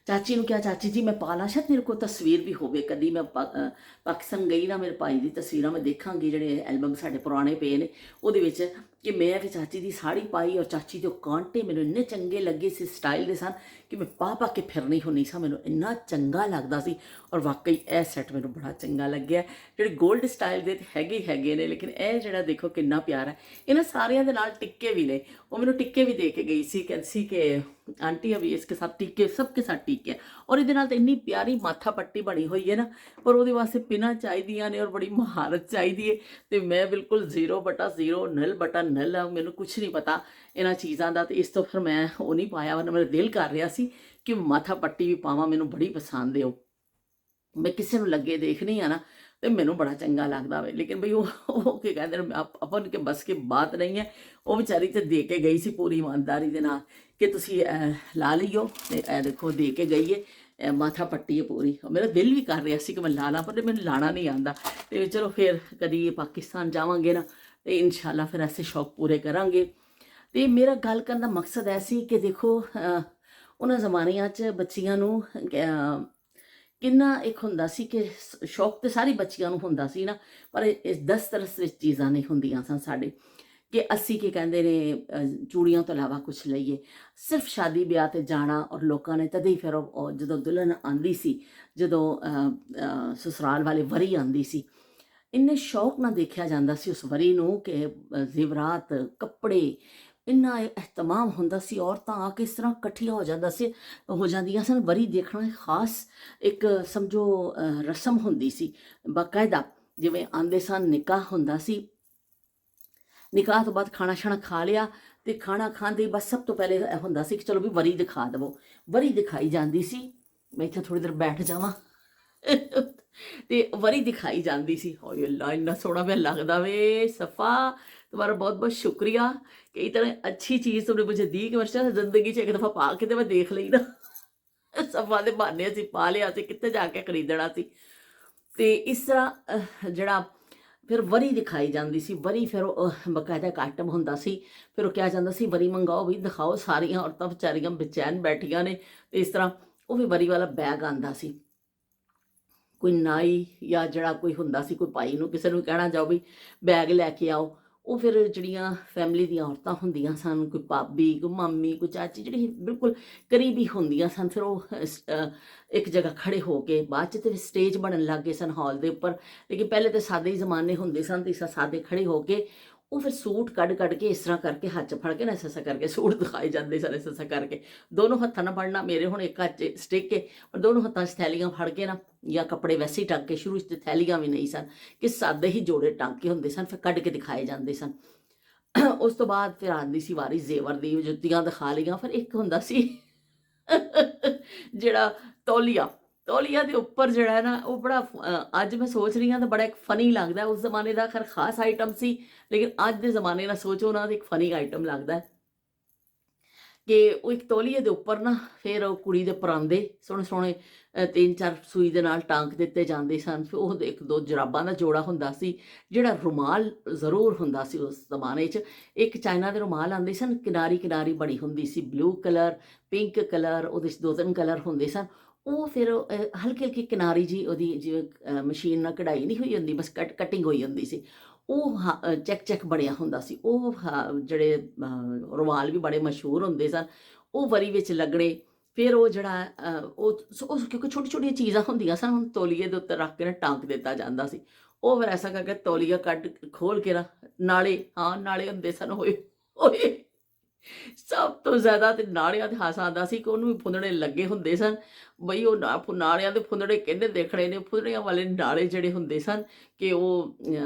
ਚਾਚੀ ਨੂੰ ਕਿਹਾ, ਚਾਚੀ ਜੀ ਮੈਂ ਪਾ ਲਾਂ, ਸ਼ਾਇਦ ਮੇਰੇ ਕੋਲ ਤਸਵੀਰ ਵੀ ਹੋਵੇ। ਕਦੀ ਮੈਂ ਪਾਕਿਸਤਾਨ ਗਈ ਨਾ, ਮੇਰੇ ਭਾਈ ਦੀ ਤਸਵੀਰਾਂ ਮੈਂ ਦੇਖਾਂਗੀ, ਜਿਹੜੇ ਐਲਬਮ ਸਾਡੇ ਪੁਰਾਣੇ ਪਏ ਨੇ ਉਹਦੇ ਵਿੱਚ, ਕਿ ਮੈਂ ਫਿਰ ਚਾਚੀ ਦੀ ਸਾੜੀ ਪਾਈ ਔਰ ਚਾਚੀ ਦੇ ਉਹ ਕਾਂਟੇ ਮੈਨੂੰ ਇੰਨੇ ਚੰਗੇ ਲੱਗੇ ਸੀ, ਸਟਾਈਲ ਦੇ ਸਨ ਕਿ ਮੈਂ ਪਾ ਕੇ ਫਿਰਨੀ ਹੁੰਦੀ ਸਾਂ, ਮੈਨੂੰ ਇੰਨਾ ਚੰਗਾ ਲੱਗਦਾ ਸੀ। ਔਰ ਵਾਕਈ ਇਹ ਸੈੱਟ ਮੈਨੂੰ ਬੜਾ ਚੰਗਾ ਲੱਗਿਆ। ਜਿਹੜੇ 골ਡ ਸਟਾਈਲ ਦੇ ਹੈਗੇ ਨੇ, ਲੇਕਿਨ ਇਹ ਜਿਹੜਾ ਦੇਖੋ ਕਿੰਨਾ ਪਿਆਰਾ। ਇਹਨਾਂ ਸਾਰਿਆਂ ਦੇ ਨਾਲ ਟਿੱਕੇ ਵੀ ਨੇ, ਉਹ ਮੈਨੂੰ ਟਿੱਕੇ ਵੀ ਦੇ ਕੇ ਗਈ ਸੀ, ਕਹਿੰਦੀ ਸੀ ਕਿ आंटी अभी इसके साथ टीके, सबके साथ टीके। और ये तो इन्नी प्यारी माथा पट्टी बनी हुई है ना, पर वो वास्ते पिना चाहिए ने और बड़ी महारत चाहिए। तो मैं बिल्कुल 0/0 नल बटा नल आ, मैनू कुछ नहीं पता इन्होंने चीज़ों का। तो इस तो फिर मैं वो नहीं पाया, वरना मेरा दिल कर रहा सी कि माथा पट्टी भी पावां, मैनू बड़ी पसंद है। मैं किसी को लगे देखनी है ना तो मैनू बड़ा चंगा लगता है। लेकिन बई वो की कहते हैं अपन के बस की बात नहीं है। वो बेचारी तो दे के गई सी पूरी ईमानदारी के नाल कि तुसी ला लियो। देखो दे के गई है, माथा पट्टी है पूरी। मेरा दिल भी कर रहा सी कि मैं ला ला, पर मैंने लाना नहीं आता। तो चलो फिर कभी पाकिस्तान जावांगे ना तो इंशाल्लाह फिर ऐसे शौक पूरे करांगे। तो मेरा गल करने का मकसद ऐसी कि देखो उन्होंने जमानिया च बच्चियां नूं किन्ना एक हुंदा सी कि शौक तो सारी बच्चियां नूं हुंदा सी ना, पर इस दस्तरस विच चीज़ां नहीं हुंदियां सन साडे कि असी की कहते ने चूड़ियों तो इलावा कुछ लईए। सिर्फ शादी ब्याह ते जाना और लोगों ने तद ही फिर जदों दुल्हन आंदी सी, जदों ससुराल वाले वरी आंदी सी, इन्ने शौक ना देखा जाता सी उस वरी नूं कि जेवरात कपड़े इन्ना एहतमाम हुंदा सी। औरतां आके इस तरह कट्ठियां हो जांदियां सन। वरी देखना खास एक समझो रस्म हुंदी सी बाकायदा। जिवें आंदे सन निकाह हुंदा सी, निकाह तो बाद खाना शाना खा लिया, तो खाना खाते बस सब तो पहले हुंदा सी कि चलो भी वरी दिखा दवो। वरी दिखाई जाती सी, मैं इत्थे थोड़ी देर बैठ जावां तो वरी दिखाई जाती सी। हाय अल्लाह इन्ना सोहना मैं लगदा वे। सफ़ा तुम्हारा बहुत बहुत शुक्रिया कि इतनी अच्छी चीज़ तुमने मुझे दी कि मैं जिंदगी एक दफ़ा पा के तो मैं देख ली ना। सफ़ा के बहाने असीं पा लिया, कित्थे जाके खरीदना सी। ते इस तरह जड़ा फिर वरी दिखाई जाती सी। वरी फिर बकायदा एक आइटम हुंदा सी, फिर वो कहा जाता सी वरी मंगाओ भी दिखाओ। सारियां औरतां बेचारियां बेचैन बैठियां ने। तो इस तरह वो भी वरी वाला बैग आंदा सी। कोई नाई या जड़ा कोई हुंदा सी, कोई भाई नूं किसी नूं कहना जाओ भी बैग लैके आओ। वो फिर जड़ियां फैमिली दी औरतां हुंदियां सन, कोई भाभी, कोई मामी, कोई चाची, जिहड़ी बिल्कुल करीबी हुंदियां सन, फिर वो एक जगह खड़े होके बाद च ते स्टेज बनन लग गए सन हॉल दे उपर। लेकिन पहले तो सादे ही जमाने हुंदे सन, तो इस सादे खड़े होके ਉਹ ਫਿਰ ਸੂਟ ਕੱਢ ਕੇ ਇਸ ਤਰ੍ਹਾਂ ਕਰਕੇ ਹੱਥ 'ਚ ਫੜ ਕੇ ਨਾ ਐਸਾ ਕਰਕੇ ਸੂਟ ਦਿਖਾਏ ਜਾਂਦੇ ਸਨ, ਐਸਾ ਕਰਕੇ ਦੋਨੋਂ ਹੱਥਾਂ ਨਾਲ ਫੜਨਾ, ਮੇਰੇ ਹੁਣ ਇੱਕ ਹੱਥ 'ਚ ਸਟਿੱਕ ਹੈ ਔਰ ਦੋਨੋਂ ਹੱਥਾਂ 'ਚ ਥੈਲੀਆਂ ਫੜ ਕੇ ਨਾ, ਜਾਂ ਕੱਪੜੇ ਵੈਸੇ ਹੀ ਟੰਗ ਕੇ, ਸ਼ੁਰੂ 'ਚ ਤੇ ਥੈਲੀਆਂ ਵੀ ਨਹੀਂ ਸਨ ਕਿ ਸਾਦੇ ਹੀ ਜੋੜੇ ਟੰਗ ਕੇ ਹੁੰਦੇ ਸਨ, ਫਿਰ ਕੱਢ ਕੇ ਦਿਖਾਏ ਜਾਂਦੇ ਸਨ। ਉਸ ਤੋਂ ਬਾਅਦ ਫਿਰ ਆਉਂਦੀ ਸੀ ਵਾਰੀ ਜ਼ੇਵਰ ਦੀ, ਜੁੱਤੀਆਂ ਦਿਖਾ ਲਈਆਂ। ਫਿਰ ਇੱਕ ਹੁੰਦਾ ਸੀ ਜਿਹੜਾ ਤੌਲੀਆ, ਤੌਲੀਆ ਦੇ ਉੱਪਰ ਜਿਹੜਾ ਹੈ ਨਾ ਉਹ ਬੜਾ ਅੱਜ ਮੈਂ ਸੋਚ ਰਹੀ ਹਾਂ ਤਾਂ ਬੜਾ ਇੱਕ ਫਨੀ ਲੱਗਦਾ। ਉਸ ਜ਼ਮਾਨੇ ਦਾ ਖੈਰ ਖਾਸ ਆਈਟਮ ਸੀ, ਲੇਕਿਨ ਅੱਜ ਦੇ ਜ਼ਮਾਨੇ ਨਾਲ ਸੋਚੋ ਉਹਨਾਂ ਦਾ ਇੱਕ ਫਨੀ ਆਈਟਮ ਲੱਗਦਾ ਹੈ ਕਿ ਉਹ ਇੱਕ ਤੌਲੀਏ ਦੇ ਉੱਪਰ ਨਾ ਫਿਰ ਉਹ ਕੁੜੀ ਦੇ ਪਰਾਂਦੇ ਸੋਹਣੇ ਸੋਹਣੇ 3-4 ਸੂਈ ਦੇ ਨਾਲ ਟਾਂਕ ਦਿੱਤੇ ਜਾਂਦੇ ਸਨ। ਫਿਰ ਉਹ ਇੱਕ ਦੋ ਜਰਾਬਾਂ ਦਾ ਜੋੜਾ ਹੁੰਦਾ ਸੀ, ਜਿਹੜਾ ਰੁਮਾਲ ਜ਼ਰੂਰ ਹੁੰਦਾ ਸੀ ਉਸ ਜ਼ਮਾਨੇ 'ਚ। ਇੱਕ ਚਾਈਨਾ ਦੇ ਰੁਮਾਲ ਆਉਂਦੇ ਸਨ, ਕਿਨਾਰੀ ਕਿਨਾਰੀ ਬਣੀ ਹੁੰਦੀ ਸੀ, ਬਲੂ ਕਲਰ, ਪਿੰਕ ਕਲਰ, ਉਹਦੇ 'ਚ 2-3 ਕਲਰ ਹੁੰਦੇ ਸਨ। ਉਹ ਫਿਰ ਹਲਕੀ ਹਲਕੀ ਕਿਨਾਰੀ ਜੀ ਉਹਦੀ, ਜਿਵੇਂ ਮਸ਼ੀਨ ਨਾਲ ਕਢਾਈ ਨਹੀਂ ਹੋਈ ਹੁੰਦੀ, ਬਸ ਕਟਿੰਗ ਹੋਈ ਹੁੰਦੀ ਸੀ। ਉਹ ਚੈੱਕ ਬਣਿਆ ਹੁੰਦਾ ਸੀ। ਉਹ ਜਿਹੜੇ ਰੁਮਾਲ ਵੀ ਬੜੇ ਮਸ਼ਹੂਰ ਹੁੰਦੇ ਸਨ, ਉਹ ਵਰੀ ਵਿੱਚ ਲੱਗਣੇ। ਫਿਰ ਉਹ ਜਿਹੜਾ ਕਿਉਂਕਿ ਛੋਟੀ ਛੋਟੀਆਂ ਚੀਜ਼ਾਂ ਹੁੰਦੀਆਂ ਸਨ, ਹੁਣ ਤੌਲੀਏ ਦੇ ਉੱਤੇ ਰੱਖ ਕੇ ਨਾ ਟੰਗ ਦਿੱਤਾ ਜਾਂਦਾ ਸੀ। ਉਹ ਫਿਰ ਐਸਾ ਕਰਕੇ ਤੌਲੀਆ ਖੋਲ ਕੇ ਨਾ, ਨਾਲੇ ਹੁੰਦੇ ਸਨ ਹੋਏ ਹੋਏ। ਸਭ ਤੋਂ ਜ਼ਿਆਦਾ ਤੇ ਨਾਲਿਆਂ ਤੇ ਹਾਸਾ ਆਉਂਦਾ ਸੀ ਕਿ ਉਹਨੂੰ ਵੀ ਫੁੰਦਣੇ ਲੱਗੇ ਹੁੰਦੇ ਸਨ। ਬਈ ਉਹ ਨਾਲਿਆਂ ਦੇ ਫੁੰਦਣੇ ਕਿਹਨੇ ਦੇਖਣੇ ਨੇ, ਫੁੰਦਣਿਆਂ ਵਾਲੇ ਨਾਲੇ ਜਿਹੜੇ ਹੁੰਦੇ ਸਨ ਕਿ ਉਹ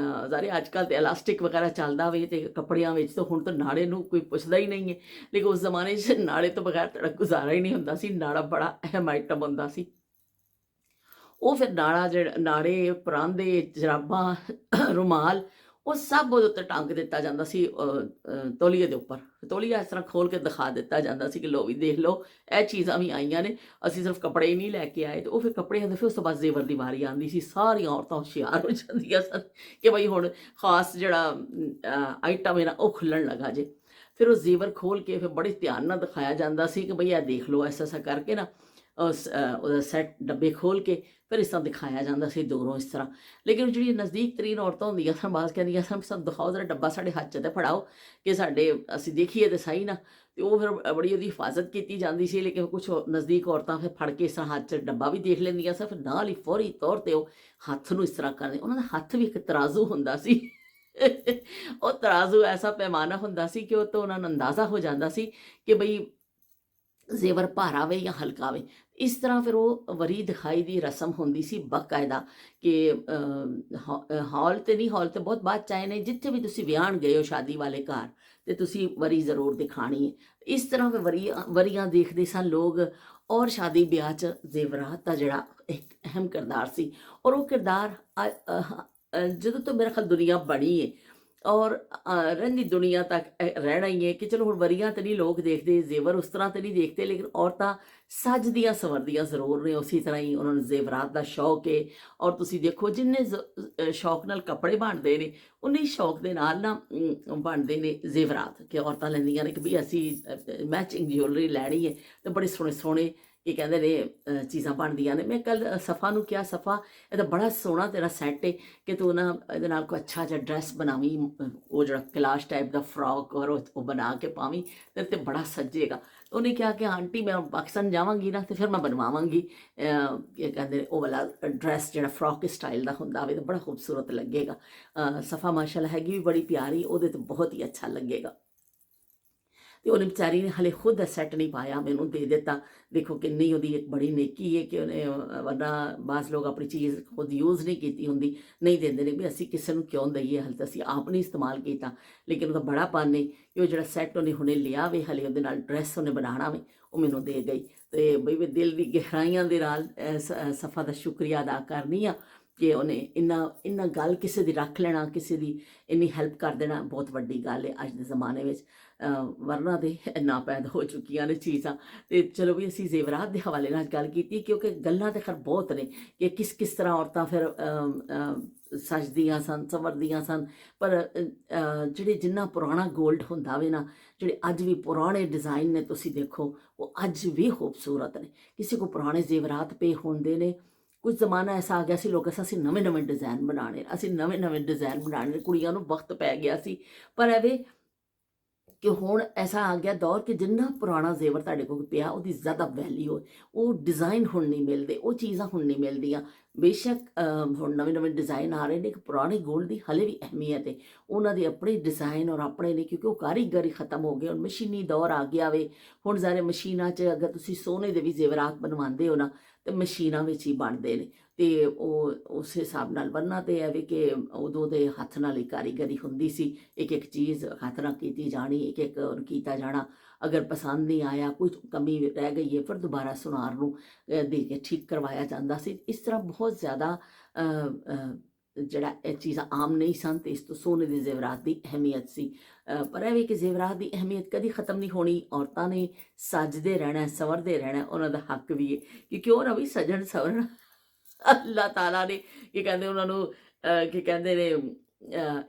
ਜ਼ਾਰੇ ਅੱਜ ਕੱਲ੍ਹ ਤੇ ਇਲਾਸਟਿਕ ਵਗੈਰਾ ਚੱਲਦਾ ਵੇ ਤੇ ਕੱਪੜਿਆਂ ਵਿੱਚ, ਤਾਂ ਹੁਣ ਤਾਂ ਨਾਲੇ ਨੂੰ ਕੋਈ ਪੁੱਛਦਾ ਹੀ ਨਹੀਂ ਹੈ। ਲੇਕਿਨ ਉਸ ਜ਼ਮਾਨੇ 'ਚ ਨਾਲੇ ਤੋਂ ਬਗੈਰ ਤਾਂ ਗੁਜ਼ਾਰਾ ਹੀ ਨਹੀਂ ਹੁੰਦਾ ਸੀ। ਨਾਲਾ ਬੜਾ ਅਹਿਮ ਆਈਟਮ ਹੁੰਦਾ ਸੀ। ਉਹ ਫਿਰ ਨਾਲੇ, ਪਰਾਂਦੇ, ਜਰਾਬਾਂ, ਰੁਮਾਲ, ਉਹ ਸਭ ਉਹਦੇ ਉੱਤੇ ਟੰਗ ਦਿੱਤਾ ਜਾਂਦਾ ਸੀ ਤੌਲੀਏ ਦੇ ਉੱਪਰ। ਤੌਲੀਆ ਇਸ ਤਰ੍ਹਾਂ ਖੋਲ ਕੇ ਦਿਖਾ ਦਿੱਤਾ ਜਾਂਦਾ ਸੀ ਕਿ ਲਓ ਵੀ ਦੇਖ ਲਓ, ਇਹ ਚੀਜ਼ਾਂ ਵੀ ਆਈਆਂ ਨੇ, ਅਸੀਂ ਸਿਰਫ ਕੱਪੜੇ ਹੀ ਨਹੀਂ ਲੈ ਕੇ ਆਏ। ਤੇ ਉਹ ਫਿਰ ਕੱਪੜਿਆਂ ਦੇ, ਫਿਰ ਉਸ ਤੋਂ ਬਾਅਦ ਜ਼ੇਵਰ ਦੀ ਵਾਰੀ ਆਉਂਦੀ ਸੀ। ਸਾਰੀਆਂ ਔਰਤਾਂ ਹੁਸ਼ਿਆਰ ਹੋ ਜਾਂਦੀਆਂ ਸਨ ਕਿ ਬਈ ਹੁਣ ਖਾਸ ਜਿਹੜਾ ਆਈਟਮ ਹੈ ਨਾ ਉਹ ਖੁੱਲ੍ਹਣ ਲੱਗਾ ਜੇ। ਫਿਰ ਉਹ ਜ਼ੇਵਰ ਖੋਲ ਕੇ ਫਿਰ ਬੜੇ ਧਿਆਨ ਨਾਲ ਦਿਖਾਇਆ ਜਾਂਦਾ ਸੀ ਕਿ ਬਈ ਇਹ ਦੇਖ ਲਓ, ਐਸਾ ਕਰਕੇ ਨਾ ਉਹਦਾ ਸੈੱਟ ਡੱਬੇ ਖੋਲ ਕੇ ਫਿਰ ਇਸ ਤਰ੍ਹਾਂ ਦਿਖਾਇਆ ਜਾਂਦਾ ਸੀ ਦੂਰੋਂ ਇਸ ਤਰ੍ਹਾਂ। ਲੇਕਿਨ ਜਿਹੜੀ ਨਜ਼ਦੀਕ ਤਰੀਨ ਔਰਤਾਂ ਹੁੰਦੀਆਂ ਸਨ, ਬਾਜ਼ ਕਹਿੰਦੀਆਂ ਸਨ ਸਾਨੂੰ ਦਿਖਾਓ ਜ਼ਰਾ ਡੱਬਾ, ਸਾਡੇ ਹੱਥ 'ਚ ਤਾਂ ਫੜਾਓ ਕਿ ਅਸੀਂ ਦੇਖੀਏ ਤਾਂ ਸਹੀ ਨਾ। ਤੇ ਉਹ ਫਿਰ ਬੜੀ ਉਹਦੀ ਹਿਫਾਜ਼ਤ ਕੀਤੀ ਜਾਂਦੀ ਸੀ। ਲੇਕਿਨ ਕੁਛ ਨਜ਼ਦੀਕ ਔਰਤਾਂ ਫਿਰ ਫੜ ਕੇ ਇਸ ਤਰ੍ਹਾਂ ਹੱਥ 'ਚ ਡੱਬਾ ਵੀ ਦੇਖ ਲੈਂਦੀਆਂ ਸਨ, ਫਿਰ ਨਾਲ ਹੀ ਫੌਰੀ ਤੌਰ 'ਤੇ ਉਹ ਹੱਥ ਨੂੰ ਇਸ ਤਰ੍ਹਾਂ ਕਰਦੇ। ਉਹਨਾਂ ਦਾ ਹੱਥ ਵੀ ਇੱਕ ਤਰਾਜ਼ੂ ਹੁੰਦਾ ਸੀ। ਉਹ ਤਰਾਜ਼ੂ ਐਸਾ ਪੈਮਾਨਾ ਹੁੰਦਾ ਸੀ ਕਿ ਉਹ ਤੋਂ ਉਹਨਾਂ ਨੂੰ ਅੰਦਾਜ਼ਾ ਹੋ ਜਾਂਦਾ ਸੀ ਕਿ ਬਈ ਜ਼ੇਵਰ ਭਾਰਾ ਵੇ ਜਾਂ ਹਲਕਾ ਵੇ। ਇਸ ਤਰ੍ਹਾਂ ਫਿਰ ਉਹ ਵਰੀ ਦਿਖਾਈ ਦੀ ਰਸਮ ਹੁੰਦੀ ਸੀ ਬਾਕਾਇਦਾ ਕਿ ਹਾਲ ਤੇ ਨਹੀਂ, ਹਾਲ ਤੇ ਬਹੁਤ ਬਾਅਦ 'ਚ ਆਏ ਨੇ। ਜਿੱਥੇ ਵੀ ਤੁਸੀਂ ਵਿਆਹਣ ਗਏ ਹੋ ਸ਼ਾਦੀ ਵਾਲੇ ਘਰ, ਤੇ ਤੁਸੀਂ ਵਰੀ ਜ਼ਰੂਰ ਦਿਖਾਣੀ ਹੈ। ਇਸ ਤਰ੍ਹਾਂ ਫਿਰ ਵਰੀਆਂ ਦੇਖਦੇ ਸਨ ਲੋਕ। ਔਰ ਸ਼ਾਦੀ ਵਿਆਹ 'ਚ ਜ਼ੇਵਰਾਤ ਦਾ ਜਿਹੜਾ ਇੱਕ ਅਹਿਮ ਕਿਰਦਾਰ ਸੀ, ਔਰ ਉਹ ਕਿਰਦਾਰ ਜਦੋਂ ਤੋਂ ਮੇਰਾ ਖਿਆਲ ਦੁਨੀਆ ਬਣੀ ਹੈ ਔਰ ਰਹਿੰਦੀ ਦੁਨੀਆ ਤੱਕ ਰਹਿਣਾ ਹੀ ਹੈ ਕਿ ਚਲੋ ਹੁਣ ਵਰੀਆਂ ਤਾਂ ਨਹੀਂ ਲੋਕ ਦੇਖਦੇ, ਜ਼ੇਵਰ ਉਸ ਤਰ੍ਹਾਂ ਤਾਂ ਨਹੀਂ ਦੇਖਦੇ, ਲੇਕਿਨ ਔਰਤਾਂ ਸੱਜਦੀਆਂ ਸਵਰਦੀਆਂ ਜ਼ਰੂਰ ਨੇ। ਉਸੇ ਤਰ੍ਹਾਂ ਹੀ ਉਹਨਾਂ ਨੂੰ ਜ਼ੇਵਰਾਤ ਦਾ ਸ਼ੌਕ ਹੈ। ਔਰ ਤੁਸੀਂ ਦੇਖੋ ਜਿੰਨੇ ਸ਼ੌਕ ਨਾਲ ਕੱਪੜੇ ਬਣਦੇ ਨੇ, ਉਨੇ ਹੀ ਸ਼ੌਕ ਦੇ ਨਾਲ ਨਾ ਬਣਦੇ ਨੇ ਜ਼ੇਵਰਾਤ, ਕਿ ਔਰਤਾਂ ਲੈਂਦੀਆਂ ਨੇ ਕਿ ਵੀ ਅਸੀਂ ਮੈਚਿੰਗ ਜਿਊਲਰੀ ਲੈਣੀ ਹੈ। ਤੇ ਬੜੇ ਸੋਹਣੇ ਸੋਹਣੇ ਕੀ ਕਹਿੰਦੇ ਨੇ ਚੀਜ਼ਾਂ ਬਣਦੀਆਂ ਨੇ। ਮੈਂ ਕੱਲ ਸਫਾ ਨੂੰ ਕਿਹਾ, ਸਫਾ ਇਹ ਤਾਂ ਬੜਾ ਸੋਹਣਾ ਤੇਰਾ ਸੈੱਟ ਹੈ ਕਿ ਤੂੰ ਨਾ ਇਹਦੇ ਨਾਲ ਕੋਈ ਅੱਛਾ ਜਿਹਾ ਡਰੈਸ ਬਣਾਵੀਂ, ਉਹ ਜਿਹੜਾ ਕਲਾਸ਼ ਟਾਈਪ ਦਾ ਫਰੋਕ ਔਰ ਉਹ ਬਣਾ ਕੇ ਪਾਵੀਂ ਤੇ ਬੜਾ ਸੱਜੇਗਾ। ਉਹਨੇ ਕਿਹਾ ਕਿ ਆਂਟੀ ਮੈਂ ਪਾਕਿਸਤਾਨ ਜਾਵਾਂਗੀ ਨਾ ਤੇ ਫਿਰ ਮੈਂ ਬਣਵਾਵਾਂਗੀ ਕੀ ਕਹਿੰਦੇ ਨੇ ਉਹ ਵਾਲਾ ਡਰੈਸ ਜਿਹੜਾ ਫਰੋਕ ਸਟਾਈਲ ਦਾ ਹੁੰਦਾ ਹੋਵੇ, ਤਾਂ ਬੜਾ ਖੂਬਸੂਰਤ ਲੱਗੇਗਾ। ਸਫਾ ਮਾਸ਼ਾਅੱਲਾ ਹੈਗੀ ਵੀ ਬੜੀ ਪਿਆਰੀ, ਉਹਦੇ ਤੇ ਬਹੁਤ ਹੀ ਅੱਛਾ ਲੱਗੇਗਾ। ਤੇ ਉਹਨੇ ਵਿਚਾਰੀ ਨੇ ਹਲੇ ਖੁਦ ਸੈੱਟ ਨਹੀਂ ਪਾਇਆ, ਮੈਨੂੰ ਦੇ ਦਿੱਤਾ। ਦੇਖੋ ਕਿੰਨੀ ਉਹਦੀ ਇੱਕ ਬੜੀ ਨੇਕੀ ਹੈ ਕਿ ਉਹਨੇ, ਵਰਨਾ ਬਾਜ਼ ਲੋਕ ਆਪਣੀ ਚੀਜ਼ ਖੁਦ ਯੂਜ਼ ਨਹੀਂ ਕੀਤੀ ਹੁੰਦੀ, ਨਹੀਂ ਦਿੰਦੇ ਨੇ ਵੀ ਅਸੀਂ ਕਿਸੇ ਨੂੰ ਕਿਉਂ ਦਈਏ, ਹਲੇ ਤਾਂ ਅਸੀਂ ਆਪ ਨਹੀਂ ਇਸਤੇਮਾਲ ਕੀਤਾ। ਲੇਕਿਨ ਉਹਦਾ ਬੜਾ ਪਨ ਹੈ ਕਿ ਉਹ ਜਿਹੜਾ ਸੈੱਟ ਉਹਨੇ ਹੁਣੇ ਲਿਆ ਵੇ, ਹਲੇ ਉਹਦੇ ਨਾਲ ਡਰੈਸ ਉਹਨੇ ਬਣਾਉਣਾ ਵੇ, ਉਹ ਮੈਨੂੰ ਦੇ ਗਈ। ਤੇ ਬਈ ਮੈਂ ਦਿਲ ਦੀ ਗਹਿਰਾਈਆਂ ਦੇ ਨਾਲ ਸਫਾ ਦਾ ਸ਼ੁਕਰੀਆ ਅਦਾ ਕਰਨੀ ਆ ਕਿ ਉਹਨੇ ਇੰਨਾ ਗੱਲ ਕਿਸੇ ਦੀ ਰੱਖ ਲੈਣਾ, ਕਿਸੇ ਦੀ ਇੰਨੀ ਹੈਲਪ ਕਰ ਦੇਣਾ, ਬਹੁਤ ਵੱਡੀ ਗੱਲ ਹੈ ਅੱਜ ਦੇ ਜ਼ਮਾਨੇ ਵਿੱਚ। ਵਰਨਾ ਦੇ ਇੰਨਾ ਪੈਦਾ ਹੋ ਚੁੱਕੀਆਂ ਨੇ ਚੀਜ਼ਾਂ। ਤੇ ਚਲੋ ਵੀ ਅਸੀਂ ਜ਼ੇਵਰਾਤ ਦੇ ਹਵਾਲੇ ਨਾਲ ਗੱਲ ਕੀਤੀ, ਕਿਉਂਕਿ ਗੱਲਾਂ ਤਾਂ ਖੈਰ ਬਹੁਤ ਨੇ ਕਿ ਕਿਸ ਤਰ੍ਹਾਂ ਔਰਤਾਂ ਫਿਰ ਸਜਦੀਆਂ ਸਨ, ਸੰਵਰਦੀਆਂ ਸਨ। ਪਰ ਜਿੰਨਾ ਪੁਰਾਣਾ ਗੋਲਡ ਹੁੰਦਾ ਵੇ ਨਾ, ਜਿਹੜੇ ਅੱਜ ਵੀ ਪੁਰਾਣੇ ਡਿਜ਼ਾਈਨ ਨੇ ਤੁਸੀਂ ਦੇਖੋ, ਉਹ ਅੱਜ ਵੀ ਖੂਬਸੂਰਤ ਨੇ। ਕਿਸੇ ਕੋ ਪੁਰਾਣੇ ਜ਼ੇਵਰਾਤ ਪਏ ਹੁੰਦੇ ਨੇ। ਕੁਝ ਜ਼ਮਾਨਾ ਐਸਾ ਆ ਗਿਆ ਸੀ, ਲੋਕ ਅਸੀਂ ਨਵੇਂ ਡਿਜ਼ਾਈਨ ਬਣਾਉਣੇ, ਅਸੀਂ ਨਵੇਂ ਡਿਜ਼ਾਈਨ ਬਣਾਉਣੇ, ਕੁੜੀਆਂ ਨੂੰ ਵਕਤ ਪੈ ਗਿਆ ਸੀ। ਪਰ ਐਵੇਂ ਕਿ ਹੁਣ ਐਸਾ ਆ ਗਿਆ ਦੌਰ ਕਿ ਜਿੰਨਾ ਪੁਰਾਣਾ ਜ਼ੇਵਰ ਤੁਹਾਡੇ ਕੋਲ ਪਿਆ ਉਹਦੀ ਜ਼ਿਆਦਾ ਵੈਲਿਊ ਹੈ। ਉਹ ਡਿਜ਼ਾਈਨ ਹੁਣ ਨਹੀਂ ਮਿਲਦੇ, ਉਹ ਚੀਜ਼ਾਂ ਹੁਣ ਨਹੀਂ ਮਿਲਦੀਆਂ। ਬੇਸ਼ੱਕ ਹੁਣ ਨਵੇਂ ਨਵੇਂ ਡਿਜ਼ਾਈਨ ਆ ਰਹੇ ਨੇ, ਕਿ ਪੁਰਾਣੇ ਗੋਲਡ ਦੀ ਹਲੇ ਵੀ ਅਹਿਮੀਅਤ ਹੈ। ਉਹਨਾਂ ਦੇ ਆਪਣੇ ਡਿਜ਼ਾਈਨ ਔਰ ਆਪਣੇ ਨੇ, ਕਿਉਂਕਿ ਉਹ ਕਾਰੀਗਰੀ ਖਤਮ ਹੋ ਗਏ, ਹੁਣ ਮਸ਼ੀਨੀ ਦੌਰ ਆ ਗਿਆ ਵੇ। ਹੁਣ ਸਾਰੇ ਮਸ਼ੀਨਾਂ 'ਚ ਅਗਰ ਤੁਸੀਂ ਸੋਨੇ ਦੇ ਵੀ ਜ਼ੇਵਰਾਤ ਬਣਵਾਉਂਦੇ ਹੋ ਨਾ, ਤੇ ਮਸ਼ੀਨਾਂ ਵਿੱਚ ਹੀ ਬਣਦੇ ਨੇ। ਤੇ ਉਹ ਉਸ ਹਿਸਾਬ ਨਾਲ ਬੰਨ੍ਹਣਾ ਤੇ ਹੈ ਵੀ ਕਿ ਉਦੋਂ ਦੇ ਹੱਥ ਨਾਲ ਹੀ ਕਾਰੀਗਰੀ ਹੁੰਦੀ ਸੀ। ਇੱਕ ਇੱਕ ਚੀਜ਼ ਹੱਥ ਨਾਲ ਕੀਤੀ ਜਾਣੀ, ਇੱਕ ਇੱਕ ਕੀਤਾ ਜਾਣਾ। ਅਗਰ ਪਸੰਦ ਨਹੀਂ ਆਇਆ, ਕੋਈ ਕਮੀ ਰਹਿ ਗਈ ਹੈ, ਫਿਰ ਦੁਬਾਰਾ ਸੁਨਾਰ ਨੂੰ ਦੇ ਕੇ ਠੀਕ ਕਰਵਾਇਆ ਜਾਂਦਾ ਸੀ। ਇਸ ਤਰ੍ਹਾਂ ਬਹੁਤ ਜ਼ਿਆਦਾ ਜਿਹੜਾ ਇਹ ਚੀਜ਼ਾਂ ਆਮ ਨਹੀਂ ਸਨ, ਤੇ ਇਸ ਤੋਂ ਸੋਨੇ ਦੇ ਜ਼ੇਵਰਾਤ ਦੀ ਅਹਿਮੀਅਤ ਸੀ। ਪਰ ਇਹ ਵੀ ਕਿ ਜ਼ੇਵਰਾਤ ਦੀ ਅਹਿਮੀਅਤ ਕਦੀ ਖਤਮ ਨਹੀਂ ਹੋਣੀ। ਔਰਤਾਂ ਨੇ ਸੱਜਦੇ ਰਹਿਣਾ, ਸੰਵਰਦੇ ਰਹਿਣਾ, ਉਹਨਾਂ ਦਾ ਹੱਕ ਵੀ ਹੈ ਕਿ ਕਿਉਂ ਨਾ ਵੀ ਸਜਣ ਸਵਰਨ। ਅੱਲਾਹ ਤਾਲਾ ਨੇ ਕੀ ਕਹਿੰਦੇ ਉਹਨਾਂ ਨੂੰ ਕੀ ਕਹਿੰਦੇ ਨੇ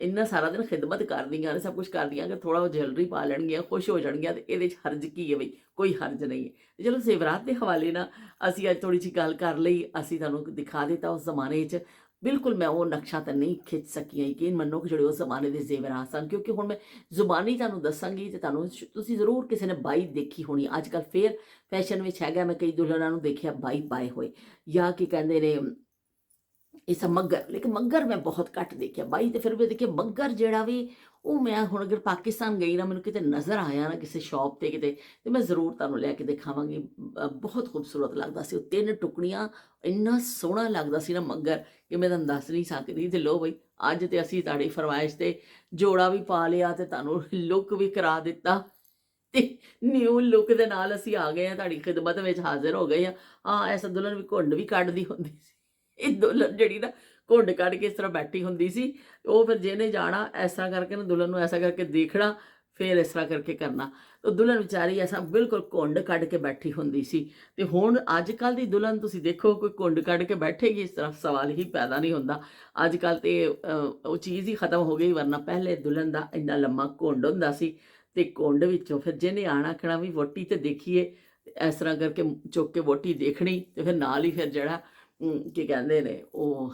ਇੰਨਾ ਸਾਰਾ ਦਿਨ ਖਿਦਮਤ ਕਰਦੀਆਂ ਨੇ, ਸਭ ਕੁਛ ਕਰਦੀਆਂ, ਕਿ ਥੋੜ੍ਹਾ ਉਹ ਜਵੈਲਰੀ ਪਾ ਲੈਣਗੀਆਂ, ਖੁਸ਼ ਹੋ ਜਾਣਗੀਆਂ, ਤੇ ਇਹਦੇ 'ਚ ਹਰਜ ਕੀ ਹੈ ਬਈ? ਕੋਈ ਹਰਜ ਨਹੀਂ ਹੈ। ਤੇ ਚਲੋ ਜ਼ੇਵਰਾਤ ਦੇ ਹਵਾਲੇ ਨਾਲ ਅਸੀਂ ਅੱਜ ਥੋੜ੍ਹੀ ਜਿਹੀ ਗੱਲ ਕਰ ਲਈ, ਅਸੀਂ ਤੁਹਾਨੂੰ ਦਿਖਾ ਦਿੱਤਾ ਉਸ ਜ਼ਮਾਨੇ 'ਚ। ਬਿਲਕੁਲ ਮੈਂ ਉਹ ਨਕਸ਼ਾ ਤਾਂ ਨਹੀਂ ਖਿੱਚ ਸਕੀ, ਯਕੀਨ ਮੰਨੋ, ਕਿ ਜਿਹੜੇ ਉਸ ਜ਼ਮਾਨੇ ਦੇ ਜ਼ੇਵਰਾਤ ਸਨ। ਕਿਉਂਕਿ ਹੁਣ ਮੈਂ ਜ਼ੁਬਾਨੀ ਤੁਹਾਨੂੰ ਦੱਸਾਂਗੀ ਤੇ ਤੁਹਾਨੂੰ ਤੁਸੀਂ ਜ਼ਰੂਰ ਕਿਸੇ ਨੇ ਬਾਈ ਦੇਖੀ ਹੋਣੀ। ਅੱਜ ਕੱਲ੍ਹ ਫੇਰ ਫੈਸ਼ਨ ਵਿੱਚ ਹੈਗਾ, ਮੈਂ ਕਈ ਦੁਲਹਨਾਂ ਨੂੰ ਦੇਖਿਆ ਬਾਈ ਪਾਏ ਹੋਏ, ਜਾਂ ਕੀ ਕਹਿੰਦੇ ਨੇ ਇਸ ਮੱਗਰ। ਲੇਕਿਨ ਮੱਗਰ ਮੈਂ ਬਹੁਤ ਘੱਟ ਦੇਖਿਆ, ਬਾਈ ਤੇ ਫਿਰ ਵੀ ਦੇਖਿਆ। ਮੱਗਰ ਜਿਹੜਾ ਵੀ ਉਹ ਮੈਂ ਹੁਣ ਅਗਰ ਪਾਕਿਸਤਾਨ ਗਈ ਨਾ, ਮੈਨੂੰ ਕਿਤੇ ਨਜ਼ਰ ਆਇਆ ਨਾ ਕਿਸੇ ਸ਼ੌਪ ਤੇ ਕਿਤੇ, ਤੇ ਮੈਂ ਜ਼ਰੂਰ ਤੁਹਾਨੂੰ ਲੈ ਕੇ ਦਿਖਾਵਾਂਗੀ। ਬਹੁਤ ਖੂਬਸੂਰਤ ਲੱਗਦਾ ਸੀ ਉਹ, 3 ਟੁਕੜੀਆਂ, ਇੰਨਾ ਸੋਹਣਾ ਲੱਗਦਾ ਸੀ ਨਾ ਮੱਗਰ, ਕਿ ਮੈਂ ਤੁਹਾਨੂੰ ਦੱਸ ਨਹੀਂ ਸਕਦੀ। ਤੇ ਲੋ ਬਈ, ਅੱਜ ਤੇ ਅਸੀਂ ਤੁਹਾਡੀ ਫਰਮਾਇਸ਼ ਤੇ ਜੋੜਾ ਵੀ ਪਾ ਲਿਆ, ਤੇ ਤੁਹਾਨੂੰ ਲੁੱਕ ਵੀ ਕਰਾ ਦਿੱਤਾ, ਤੇ ਨਿਊ ਲੁੱਕ ਦੇ ਨਾਲ ਅਸੀਂ ਆ ਗਏ ਹਾਂ, ਤੁਹਾਡੀ ਖਿਦਮਤ ਵਿੱਚ ਹਾਜ਼ਰ ਹੋ ਗਏ ਹਾਂ। ਹਾਂ, ਐਸਾ ਦੁਲਹਨ ਵੀ ਘੁੰਡ ਵੀ ਕੱਢਦੀ ਹੁੰਦੀ ਸੀ। ਇਹ ਦੁਲਹਨ ਜਿਹੜੀ ਨਾ ਘੁੰਡ ਕੱਢ ਕੇ ਇਸ ਤਰ੍ਹਾਂ ਬੈਠੀ ਹੁੰਦੀ ਸੀ। ਉਹ ਫਿਰ ਜਿਹਨੇ ਜਾਣਾ ਇਸ ਤਰ੍ਹਾਂ ਕਰਕੇ ਨਾ, ਦੁਲਹਨ ਨੂੰ ਐਸਾ ਕਰਕੇ ਦੇਖਣਾ, ਫਿਰ ਇਸ ਤਰ੍ਹਾਂ ਕਰਕੇ ਕਰਨਾ। ਉਹ ਦੁਲਹਨ ਵਿਚਾਰੀ ਐਸਾ ਬਿਲਕੁਲ ਘੁੰਡ ਕੱਢ ਕੇ ਬੈਠੀ ਹੁੰਦੀ ਸੀ। ਤੇ ਹੁਣ ਅੱਜ ਕੱਲ੍ਹ ਦੀ ਦੁਲਹਨ ਤੁਸੀਂ ਦੇਖੋ, ਕੋਈ ਘੁੰਡ ਕੱਢ ਕੇ ਬੈਠੇਗੀ ਇਸ ਤਰ੍ਹਾਂ? ਸਵਾਲ ਹੀ ਪੈਦਾ ਨਹੀਂ ਹੁੰਦਾ। ਅੱਜ ਕੱਲ੍ਹ ਤੇ ਉਹ ਚੀਜ਼ ਹੀ ਖਤਮ ਹੋ ਗਈ। ਵਰਨਾ ਪਹਿਲੇ ਦੁਲਹਨ ਦਾ ਇੰਨਾ ਲੰਮਾ ਘੁੰਡ ਹੁੰਦਾ ਸੀ, ਤੇ ਘੁੰਡ ਵਿੱਚੋਂ ਫਿਰ ਜਿਹਨੇ ਆਣਾ ਖਣਾ ਵੀ ਵੋਟੀ ਤੇ ਦੇਖੀਏ, ਇਸ ਤਰ੍ਹਾਂ ਕਰਕੇ ਚੁੱਕ ਕੇ ਵੋਟੀ ਦੇਖਣੀ, ਤੇ ਫਿਰ ਨਾਲ ਹੀ ਫਿਰ ਜਿਹੜਾ ਕੀ ਕਹਿੰਦੇ ਨੇ ਉਹ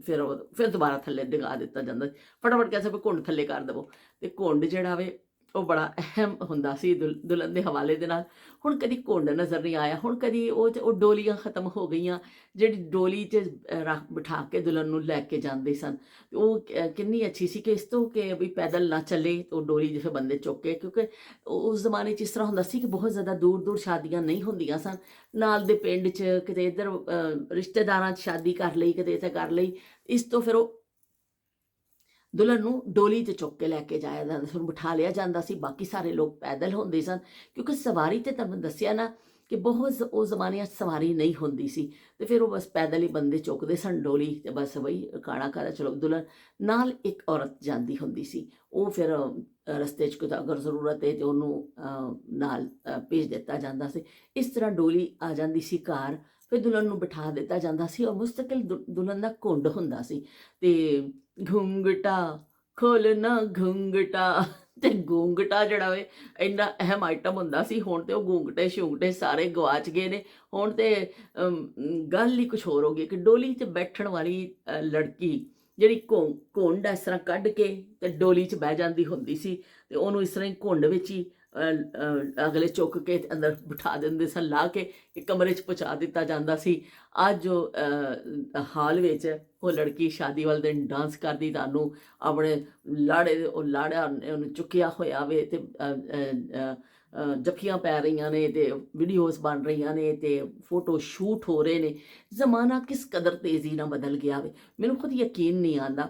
ਫਿਰ ਦੁਬਾਰਾ ਥੱਲੇ ਡਿਗਾ ਦਿੱਤਾ ਜਾਂਦਾ। ਫਟਾਫਟ ਕੈਸੇ ਵੀ ਘੁੰਡ ਥੱਲੇ ਕਰ ਦੇਵੋ। ਤੇ ਘੁੰਡ ਜਿਹੜਾ ਵੇ ਉਹ ਬੜਾ ਅਹਿਮ ਹੁੰਦਾ ਸੀ ਦੁਲਹਨ ਦੇ ਹਵਾਲੇ ਦੇ ਨਾਲ। ਹੁਣ ਕਦੀ ਘੁੰਡ ਨਜ਼ਰ ਨਹੀਂ ਆਇਆ। ਹੁਣ ਕਦੀ ਉਹ ਡੋਲੀਆਂ ਖਤਮ ਹੋ ਗਈਆਂ, ਜਿਹੜੀ ਡੋਲੀ 'ਚ ਰੱਖ ਬਿਠਾ ਕੇ ਦੁਲਹਨ ਨੂੰ ਲੈ ਕੇ ਜਾਂਦੇ ਸਨ। ਉਹ ਕਿੰਨੀ ਅੱਛੀ ਸੀ, ਕਿ ਇਸ ਤੋਂ ਕਿ ਵੀ ਪੈਦਲ ਨਾ ਚੱਲੇ, ਉਹ ਡੋਲੀ ਜਿਵੇਂ ਬੰਦੇ ਚੁੱਕ ਕੇ। ਕਿਉਂਕਿ ਉਸ ਜ਼ਮਾਨੇ 'ਚ ਇਸ ਤਰ੍ਹਾਂ ਹੁੰਦਾ ਸੀ ਕਿ ਬਹੁਤ ਜ਼ਿਆਦਾ ਦੂਰ ਦੂਰ ਸ਼ਾਦੀਆਂ ਨਹੀਂ ਹੁੰਦੀਆਂ ਸਨ। ਨਾਲ ਦੇ ਪਿੰਡ 'ਚ ਕਿਤੇ ਇੱਧਰ ਰਿਸ਼ਤੇਦਾਰਾਂ 'ਚ ਸ਼ਾਦੀ ਕਰ ਲਈ, ਕਿਤੇ ਇੱਥੇ ਕਰ ਲਈ। ਇਸ ਤੋਂ ਫਿਰ ਉਹ ਦੁਲਹਨ ਨੂੰ ਡੋਲੀ 'ਚ ਚੁੱਕ ਕੇ ਲੈ ਕੇ ਜਾਇਆ ਜਾਂਦਾ ਸੀ, ਉਹਨੂੰ ਬਿਠਾ ਲਿਆ ਜਾਂਦਾ ਸੀ। ਬਾਕੀ ਸਾਰੇ ਲੋਕ ਪੈਦਲ ਹੁੰਦੇ ਸਨ, ਕਿਉਂਕਿ ਸਵਾਰੀ ਤੇ ਤੁਹਾਨੂੰ ਦੱਸਿਆ ਨਾ ਕਿ ਬਹੁਤ ਉਹ ਜ਼ਮਾਨੇ 'ਚ ਸਵਾਰੀ ਨਹੀਂ ਹੁੰਦੀ ਸੀ। ਤੇ ਫਿਰ ਉਹ ਬਸ ਪੈਦਲ ਹੀ ਬੰਦੇ ਚੁੱਕਦੇ ਸਨ ਡੋਲੀ, ਤੇ ਬਸ ਬਈ ਕਾਣਾ ਕਾਰਾ ਚਲੋ। ਦੁਲਹਨ ਨਾਲ ਇੱਕ ਔਰਤ ਜਾਂਦੀ ਹੁੰਦੀ ਸੀ, ਉਹ ਫਿਰ ਰਸਤੇ 'ਚ ਕੋਈ ਅਗਰ ਜ਼ਰੂਰਤ ਹੈ ਤੇ ਉਹਨੂੰ ਨਾਲ ਭੇਜ ਦਿੱਤਾ ਜਾਂਦਾ ਸੀ। ਇਸ ਤਰ੍ਹਾਂ ਡੋਲੀ ਆ ਜਾਂਦੀ ਸੀ ਘਰ, ਫਿਰ ਦੁਲਹਨ ਨੂੰ ਬਿਠਾ ਦਿੱਤਾ ਜਾਂਦਾ ਸੀ, ਔਰ ਮੁਸਤਕਿਲ ਦੁਲਹਨ ਦਾ ਘੁੰਡ ਹੁੰਦਾ ਸੀ। ਤੇ ਘੁੰਗਟਾ ਖੋਲਣਾ ਘੁੰਗਟਾ, ਤੇ ਘੁੰਗਟਾ ਜਿਹੜਾ ਵੇ ਇੰਨਾ ਅਹਿਮ ਆਈਟਮ ਹੁੰਦਾ ਸੀ। ਹੁਣ ਤੇ ਉਹ ਘੁੰਗਟੇ ਸ਼ੁੰਗਟੇ ਸਾਰੇ ਗਵਾਚ ਗਏ ਨੇ। ਹੁਣ ਤੇ ਗੱਲ ਹੀ ਕੁਛ ਹੋਰ ਹੋ ਗਈ, ਕਿ ਡੋਲੀ 'ਚ ਬੈਠਣ ਵਾਲੀ ਲੜਕੀ ਜਿਹੜੀ ਘੁੰਡ ਇਸ ਤਰ੍ਹਾਂ ਕੱਢ ਕੇ ਤੇ ਡੋਲੀ 'ਚ ਬਹਿ ਜਾਂਦੀ ਹੁੰਦੀ ਸੀ, ਤੇ ਉਹਨੂੰ ਇਸ ਤਰ੍ਹਾਂ ਹੀ ਘੁੰਡ ਵਿੱਚ ਹੀ ਅਗਲੇ ਚੁੱਕ ਕੇ ਤੇ ਅੰਦਰ ਬਿਠਾ ਦਿੰਦੇ ਸਨ, ਲਾ ਕੇ ਇੱਕ ਕਮਰੇ 'ਚ ਪਹੁੰਚਾ ਦਿੱਤਾ ਜਾਂਦਾ ਸੀ। ਅੱਜ ਉਹ ਹਾਲ ਵਿੱਚ ਉਹ ਲੜਕੀ ਸ਼ਾਦੀ ਵਾਲੇ ਦਿਨ ਡਾਂਸ ਕਰਦੀ, ਤੁਹਾਨੂੰ ਆਪਣੇ ਲਾੜੇ ਉਹ ਲਾੜਾ ਉਹਨੂੰ ਚੁੱਕਿਆ ਹੋਇਆ ਵੇ, ਤੇ ਜੱਫੀਆਂ ਪੈ ਰਹੀਆਂ ਨੇ, ਤੇ ਵੀਡੀਓਜ਼ ਬਣ ਰਹੀਆਂ ਨੇ, ਤੇ ਫੋਟੋ ਸ਼ੂਟ ਹੋ ਰਹੇ ਨੇ। ਜ਼ਮਾਨਾ ਕਿਸ ਕਦਰ ਤੇਜ਼ੀ ਨਾਲ ਬਦਲ ਗਿਆ ਵੇ, ਮੈਨੂੰ ਖੁਦ ਯਕੀਨ ਨਹੀਂ ਆਉਂਦਾ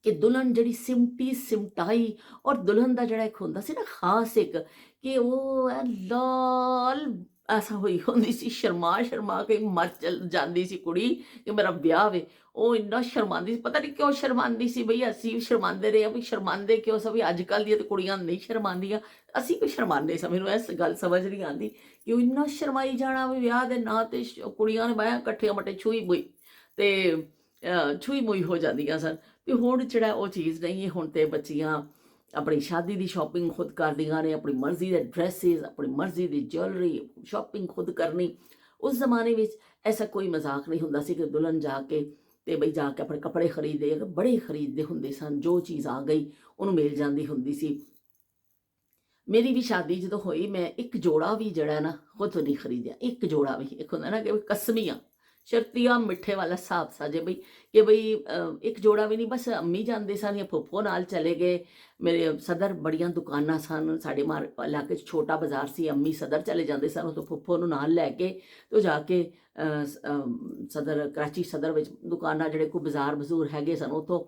ਕਿ ਦੁਲਹਨ ਜਿਹੜੀ ਸਿਮਟੀ ਸਿਮਟਾਈ, ਔਰ ਦੁਲਹਨ ਦਾ ਜਿਹੜਾ ਇੱਕ ਹੁੰਦਾ ਸੀ ਨਾ ਖਾਸ ਇੱਕ, ਕਿ ਉਹ ਲਾਲ ਐਸਾ ਹੋਈ ਹੁੰਦੀ ਸੀ, ਸ਼ਰਮਾ ਸ਼ਰਮਾ ਕੇ ਮਰ ਜਾਂਦੀ ਸੀ ਕੁੜੀ, ਕਿ ਮੇਰਾ ਵਿਆਹ ਵੇ। ਉਹ ਇੰਨਾ ਸ਼ਰਮਾਂਦੀ ਸੀ, ਪਤਾ ਨਹੀਂ ਕਿਉਂ ਸ਼ਰਮਾਂਦੀ ਸੀ ਬਈ। ਅਸੀਂ ਵੀ ਸ਼ਰਮਾਂਦੇ ਰਹੇ ਆ, ਵੀ ਸ਼ਰਮਾਂਦੇ ਕਿਉਂ ਸਭ? ਵੀ ਅੱਜ ਕੱਲ੍ਹ ਦੀਆਂ ਤੇ ਕੁੜੀਆਂ ਨਹੀਂ ਸ਼ਰਮਾਂਦੀਆਂ, ਅਸੀਂ ਵੀ ਸ਼ਰਮਾਂਦੇ ਸਾਂ। ਮੈਨੂੰ ਇਸ ਗੱਲ ਸਮਝ ਨਹੀਂ ਆਉਂਦੀ ਕਿ ਉਹ ਇੰਨਾ ਸ਼ਰਮਾਈ ਜਾਣਾ ਵੀ ਵਿਆਹ ਦੇ ਨਾਂ ਤੇ। ਕੁੜੀਆਂ ਨੇ ਬਾਹਾਂ ਇਕੱਠੀਆਂ ਮੱਟੇ ਛੂਈ ਮੂਈ, ਤੇ ਛੂਈ ਮੂਈ ਹੋ ਜਾਂਦੀਆਂ ਸਨ। ਤੇ ਹੁਣ ਜਿਹੜਾ ਉਹ ਚੀਜ਼ ਨਹੀਂ ਹੈ। ਹੁਣ ਤੇ ਬੱਚੀਆਂ ਆਪਣੀ ਸ਼ਾਦੀ ਦੀ ਸ਼ਾਪਿੰਗ ਖੁਦ ਕਰਦੀਆਂ ਨੇ, ਆਪਣੀ ਮਰਜ਼ੀ ਦੇ ਡਰੈਸਿਸ, ਆਪਣੀ ਮਰਜ਼ੀ ਦੀ ਜੁਐਲਰੀ ਸ਼ਾਪਿੰਗ ਖੁਦ ਕਰਨੀ। ਉਸ ਜ਼ਮਾਨੇ ਵਿੱਚ ਐਸਾ ਕੋਈ ਮਜ਼ਾਕ ਨਹੀਂ ਹੁੰਦਾ ਸੀ ਕਿ ਦੁਲਹਨ ਜਾ ਕੇ ਤੇ ਬਈ ਜਾ ਕੇ ਆਪਣੇ ਕੱਪੜੇ ਖਰੀਦੇ, ਬੜੇ ਖਰੀਦਦੇ ਹੁੰਦੇ ਸਨ। ਜੋ ਚੀਜ਼ ਆ ਗਈ ਉਹਨੂੰ ਮਿਲ ਜਾਂਦੀ ਹੁੰਦੀ ਸੀ। ਮੇਰੀ ਵੀ ਸ਼ਾਦੀ ਜਦੋਂ ਹੋਈ ਮੈਂ ਇੱਕ ਜੋੜਾ ਵੀ ਜਿਹੜਾ ਨਾ ਖੁਦ ਨਹੀਂ ਖਰੀਦਿਆ, ਇੱਕ ਜੋੜਾ ਵੀ। ਇੱਕ ਹੁੰਦਾ ਨਾ ਕਿ ਵੀ ਕਸਮੀਆਂ ਸ਼ਰਤੀਆ ਮਿੱਠੇ ਵਾਲਾ ਹਿਸਾਬ ਸਾਜੇ ਬਈ ਕਿ ਬਈ ਇੱਕ ਜੋੜਾ ਵੀ ਨਹੀਂ, ਬਸ ਅੰਮੀ ਜਾਂਦੇ ਸਨ ਜਾਂ ਫੁੱਫੋ ਨਾਲ ਚਲੇ ਗਏ। ਮੇਰੇ ਸਦਰ ਬੜੀਆਂ ਦੁਕਾਨਾਂ ਸਨ, ਸਾਡੇ ਇਲਾਕੇ 'ਚ ਛੋਟਾ ਬਾਜ਼ਾਰ ਸੀ, ਅੰਮੀ ਸਦਰ ਚਲੇ ਜਾਂਦੇ ਸਨ, ਉਦੋਂ ਫੁੱਫੋ ਨੂੰ ਨਾਲ ਲੈ ਕੇ ਤੇ ਜਾ ਕੇ ਸਦਰ ਕਰਾਚੀ ਸਦਰ ਵਿੱਚ ਦੁਕਾਨਾਂ ਜਿਹੜੇ ਕੋਈ ਬਾਜ਼ਾਰ ਬਜ਼ੂਰ ਹੈਗੇ ਸਨ ਉੱਥੋਂ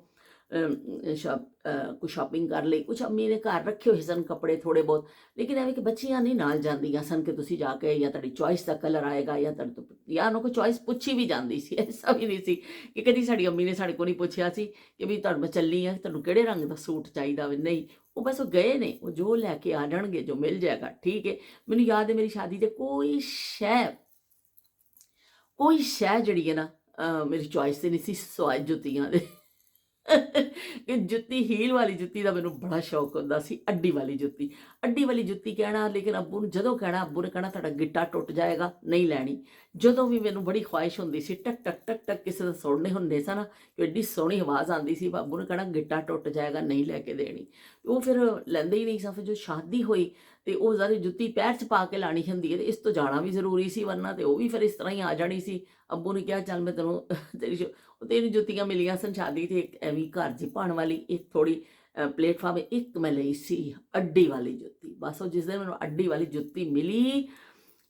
ਕੁਛ ਸ਼ਾਪਿੰਗ ਕਰ ਲਈ। ਕੁਛ ਅੰਮੀ ਨੇ ਘਰ ਰੱਖੇ ਹੋਏ ਸਨ ਕੱਪੜੇ ਥੋੜ੍ਹੇ ਬਹੁਤ, ਲੇਕਿਨ ਐਵੇਂ ਕਿ ਬੱਚੀਆਂ ਨਹੀਂ ਨਾਲ ਜਾਂਦੀਆਂ ਸਨ ਕਿ ਤੁਸੀਂ ਜਾ ਕੇ ਜਾਂ ਤੁਹਾਡੀ ਚੋਇਸ ਦਾ ਕਲਰ ਆਏਗਾ ਜਾਂ ਤੁਹਾਡੇ ਤੋਂ ਜਾਂ ਉਹਨੂੰ ਕੋਈ ਚੋਇਸ ਪੁੱਛੀ ਵੀ ਜਾਂਦੀ ਸੀ। ਐਸਾ ਵੀ ਨਹੀਂ ਸੀ ਕਿ ਕਦੀ ਸਾਡੀ ਅੰਮੀ ਨੇ ਸਾਡੇ ਕੋਲ ਨਹੀਂ ਪੁੱਛਿਆ ਸੀ ਕਿ ਵੀ ਤੁਹਾਨੂੰ ਮੈਂ ਚੱਲੀ ਆ, ਤੁਹਾਨੂੰ ਕਿਹੜੇ ਰੰਗ ਦਾ ਸੂਟ ਚਾਹੀਦਾ ਵੀ ਨਹੀਂ। ਉਹ ਬਸ ਉਹ ਗਏ ਨੇ, ਉਹ ਜੋ ਲੈ ਕੇ ਆ ਜਾਣਗੇ, ਜੋ ਮਿਲ ਜਾਏਗਾ ਠੀਕ ਹੈ। ਮੈਨੂੰ ਯਾਦ ਹੈ ਮੇਰੀ ਸ਼ਾਦੀ 'ਤੇ ਕੋਈ ਸ਼ੈ ਜਿਹੜੀ ਹੈ ਨਾ ਮੇਰੀ ਚੋਇਸ 'ਤੇ ਨਹੀਂ ਸੀ, ਸਵਾਏ ਜੁੱਤੀਆਂ ਦੇ। ਕਿ ਜੁੱਤੀ ਹੀਲ ਵਾਲੀ ਜੁੱਤੀ ਦਾ ਮੈਨੂੰ ਬੜਾ ਸ਼ੌਕ ਹੁੰਦਾ ਸੀ, ਅੱਡੀ ਵਾਲੀ ਜੁੱਤੀ। ਅੱਡੀ ਵਾਲੀ ਜੁੱਤੀ ਕਹਿਣਾ, ਲੇਕਿਨ ਅੱਬੂ ਨੂੰ ਜਦੋਂ ਕਹਿਣਾ, ਅੱਬੂ ਨੇ ਕਹਿਣਾ ਤੁਹਾਡਾ ਗਿੱਟਾ ਟੁੱਟ ਜਾਏਗਾ, ਨਹੀਂ ਲੈਣੀ। ਜਦੋਂ ਵੀ ਮੈਨੂੰ ਬੜੀ ਖੁਆਇਸ਼ ਹੁੰਦੀ ਸੀ, ਟਕ ਟਕ ਟਕ ਟਕ ਕਿਸੇ ਦੇ ਸੁਣਨੇ ਹੁੰਦੇ ਸਨ ਕਿ ਐਡੀ ਸੋਹਣੀ ਆਵਾਜ਼ ਆਉਂਦੀ ਸੀ, ਅੱਬੂ ਨੇ ਕਹਿਣਾ ਗਿੱਟਾ ਟੁੱਟ ਜਾਏਗਾ, ਨਹੀਂ ਲੈ ਕੇ ਦੇਣੀ। ਉਹ ਫਿਰ ਲੈਂਦੇ ਹੀ ਨਹੀਂ ਸਨ। ਫਿਰ ਜੋ ਸ਼ਾਦੀ ਹੋਈ ਤੇ ਉਹ ਸਾਰੀ ਜੁੱਤੀ ਪੈਰ 'ਚ ਪਾ ਕੇ ਲਾਣੀ ਹੁੰਦੀ ਹੈ, ਤੇ ਇਸ ਤੋਂ ਜਾਣਾ ਵੀ ਜ਼ਰੂਰੀ ਸੀ, ਵਰਨਾ ਤੇ ਉਹ ਵੀ ਫਿਰ ਇਸ ਤਰ੍ਹਾਂ ਹੀ ਆ ਜਾਣੀ ਸੀ। ਅੱਬੂ ਨੇ ਕਿਹਾ ਚੱਲ ਮੈਂ ਤੈਨੂੰ ਤੇਰੀ ਜੁੱਤੀਆਂ ਮਿਲੀਆਂ ਸਨ ਸ਼ਾਦੀ 'ਤੇ, ਇੱਕ ਐਵੇਂ ਘਰ 'ਚ ਪਾਉਣ ਵਾਲੀ, ਇੱਕ ਥੋੜ੍ਹੀ ਪਲੇਟਫਾਰਮ, ਇੱਕ ਮੈਂ ਲਈ ਸੀ ਅੱਡੀ ਵਾਲੀ ਜੁੱਤੀ। ਬਸ ਉਹ ਜਿਸ ਦਿਨ ਮੈਨੂੰ ਅੱਡੀ ਵਾਲੀ ਜੁੱਤੀ ਮਿਲੀ,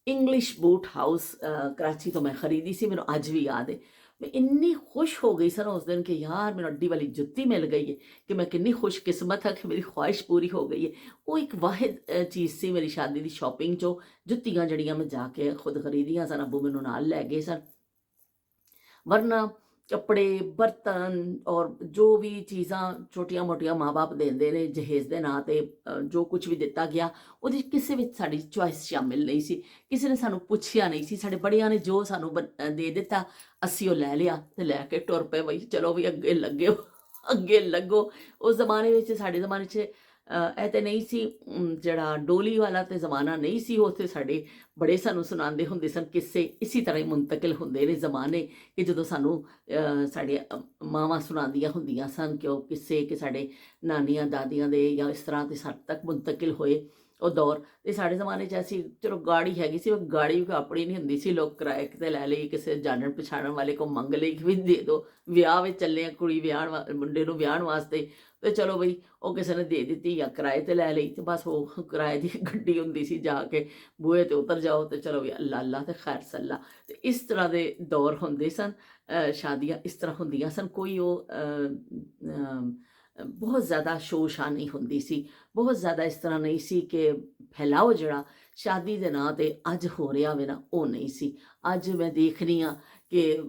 ਇੰਗਲਿਸ਼ ਬੂਟ ਹਾਊਸ ਕਰਾਚੀ ਤੋਂ ਮੈਂ ਖਰੀਦੀ ਸੀ, ਮੈਨੂੰ ਅੱਜ ਵੀ ਯਾਦ ਹੈ। ਮੈਂ ਇੰਨੀ ਖੁਸ਼ ਹੋ ਗਈ ਸਰ ਉਸ ਦਿਨ ਕਿ ਯਾਰ ਮੈਨੂੰ ਅੱਡੀ ਵਾਲੀ ਜੁੱਤੀ ਮਿਲ ਗਈ ਹੈ, ਕਿ ਮੈਂ ਕਿੰਨੀ ਖੁਸ਼ਕਿਸਮਤ ਹਾਂ ਕਿ ਮੇਰੀ ਖੁਆਇਸ਼ ਪੂਰੀ ਹੋ ਗਈ ਹੈ। ਉਹ ਇੱਕ ਵਾਹਿਦ ਚੀਜ਼ ਸੀ ਮੇਰੀ ਸ਼ਾਦੀ ਦੀ ਸ਼ਾਪਿੰਗ 'ਚੋਂ, ਜੁੱਤੀਆਂ ਜਿਹੜੀਆਂ ਮੈਂ ਜਾ ਕੇ ਖੁਦ ਖਰੀਦੀਆਂ ਸਨ, ਅੱਬੂ ਮੈਨੂੰ ਨਾਲ ਲੈ ਗਏ ਸਨ। ਵਰਨਾ ਕੱਪੜੇ, ਬਰਤਨ ਔਰ ਜੋ ਵੀ ਚੀਜ਼ਾਂ ਛੋਟੀਆਂ ਮੋਟੀਆਂ ਮਾਂ ਬਾਪ ਦਿੰਦੇ ਨੇ ਜਹੇਜ਼ ਦੇ ਨਾਂ 'ਤੇ, ਜੋ ਕੁਝ ਵੀ ਦਿੱਤਾ ਗਿਆ ਉਹਦੇ ਕਿਸੇ ਵਿੱਚ ਸਾਡੀ ਚੋਇਸ ਸ਼ਾਮਿਲ ਨਹੀਂ ਸੀ। ਕਿਸੇ ਨੇ ਸਾਨੂੰ ਪੁੱਛਿਆ ਨਹੀਂ ਸੀ। ਸਾਡੇ ਬੜਿਆਂ ਨੇ ਜੋ ਸਾਨੂੰ ਦੇ ਦਿੱਤਾ ਅਸੀਂ ਉਹ ਲੈ ਲਿਆ ਤੇ ਲੈ ਕੇ ਟੁਰ ਪਏ, ਬਈ ਚਲੋ ਵੀ ਅੱਗੇ ਲੱਗਿਓ, ਅੱਗੇ ਲੱਗੋ। ਉਸ ਜ਼ਮਾਨੇ ਵਿੱਚ, ਸਾਡੇ ਜ਼ਮਾਨੇ 'ਚ ਇਹ ਤਾਂ ਨਹੀਂ ਸੀ, ਜਿਹੜਾ ਡੋਲੀ ਵਾਲਾ ਤੇ ਜ਼ਮਾਨਾ ਨਹੀਂ ਸੀ। ਉੱਥੇ ਸਾਡੇ ਬੜੇ ਸਾਨੂੰ ਸੁਣਾਉਂਦੇ ਹੁੰਦੇ ਸਨ ਕਿੱਸੇ, ਇਸੇ ਤਰ੍ਹਾਂ ਹੀ ਮੁੰਤਕਿਲ ਹੁੰਦੇ ਨੇ ਜ਼ਮਾਨੇ, ਕਿ ਜਦੋਂ ਸਾਨੂੰ ਸਾਡੇ ਮਾਵਾਂ ਸੁਣਾਉਂਦੀਆਂ ਹੁੰਦੀਆਂ ਸਨ ਕਿ ਉਹ ਕਿੱਸੇ, ਕਿ ਸਾਡੇ ਨਾਨੀਆਂ ਦਾਦੀਆਂ ਦੇ ਜਾਂ ਇਸ ਤਰ੍ਹਾਂ ਤੇ ਸਾਡੇ ਤੱਕ ਮੁੰਤਕਿਲ ਹੋਏ ਉਹ ਦੌਰ। ਤੇ ਸਾਡੇ ਜ਼ਮਾਨੇ 'ਚ ਅਸੀਂ ਚਲੋ ਗਾੜੀ ਹੈਗੀ ਸੀ, ਉਹ ਗਾੜੀ ਵੀ ਆਪਣੀ ਨਹੀਂ ਹੁੰਦੀ ਸੀ, ਲੋਕ ਕਿਰਾਏ 'ਤੇ ਲੈ ਲਈ, ਕਿਸੇ ਜਾਣਨ ਪਛਾਣਨ ਵਾਲੇ ਕੋ ਮੰਗ ਲਈ ਕਿ ਵੀ ਦੇ ਦਿਓ, ਵਿਆਹ ਵਿੱਚ ਚੱਲੇ ਆ, ਕੁੜੀ ਵਿਆਹਣ ਮੁੰਡੇ ਨੂੰ ਵਿਆਹਣ ਵਾਸਤੇ, ਤੇ ਚਲੋ ਬਈ ਉਹ ਕਿਸੇ ਨੇ ਦੇ ਦਿੱਤੀ ਜਾਂ ਕਿਰਾਏ 'ਤੇ ਲੈ ਲਈ। ਤੇ ਬਸ ਉਹ ਕਿਰਾਏ ਦੀ ਗੱਡੀ ਹੁੰਦੀ ਸੀ, ਜਾ ਕੇ ਬੂਹੇ 'ਤੇ ਉਤਰ ਜਾਓ ਤੇ ਚਲੋ ਵੀ ਅੱਲਾ ਅੱਲਾ ਤੇ ਖੈਰ ਸੱਲਾ। ਤੇ ਇਸ ਤਰ੍ਹਾਂ ਦੇ ਦੌਰ ਹੁੰਦੇ ਸਨ, ਸ਼ਾਦੀਆਂ ਇਸ ਤਰ੍ਹਾਂ ਹੁੰਦੀਆਂ ਸਨ। ਕੋਈ ਉਹ ਬਹੁਤ ਜ਼ਿਆਦਾ ਸ਼ੋਸ਼ਾ ਨਹੀਂ ਹੁੰਦੀ ਸੀ, ਬਹੁਤ ਜ਼ਿਆਦਾ ਇਸ ਤਰ੍ਹਾਂ ਨਹੀਂ ਸੀ ਕਿ ਫੈਲਾਓ ਜਿਹੜਾ ਸ਼ਾਦੀ ਦੇ ਨਾਂ 'ਤੇ ਅੱਜ ਹੋ ਰਿਹਾ ਵੇ ਨਾ, ਉਹ ਨਹੀਂ ਸੀ। ਅੱਜ ਮੈਂ ਦੇਖਦੀ ਹਾਂ ਕਿ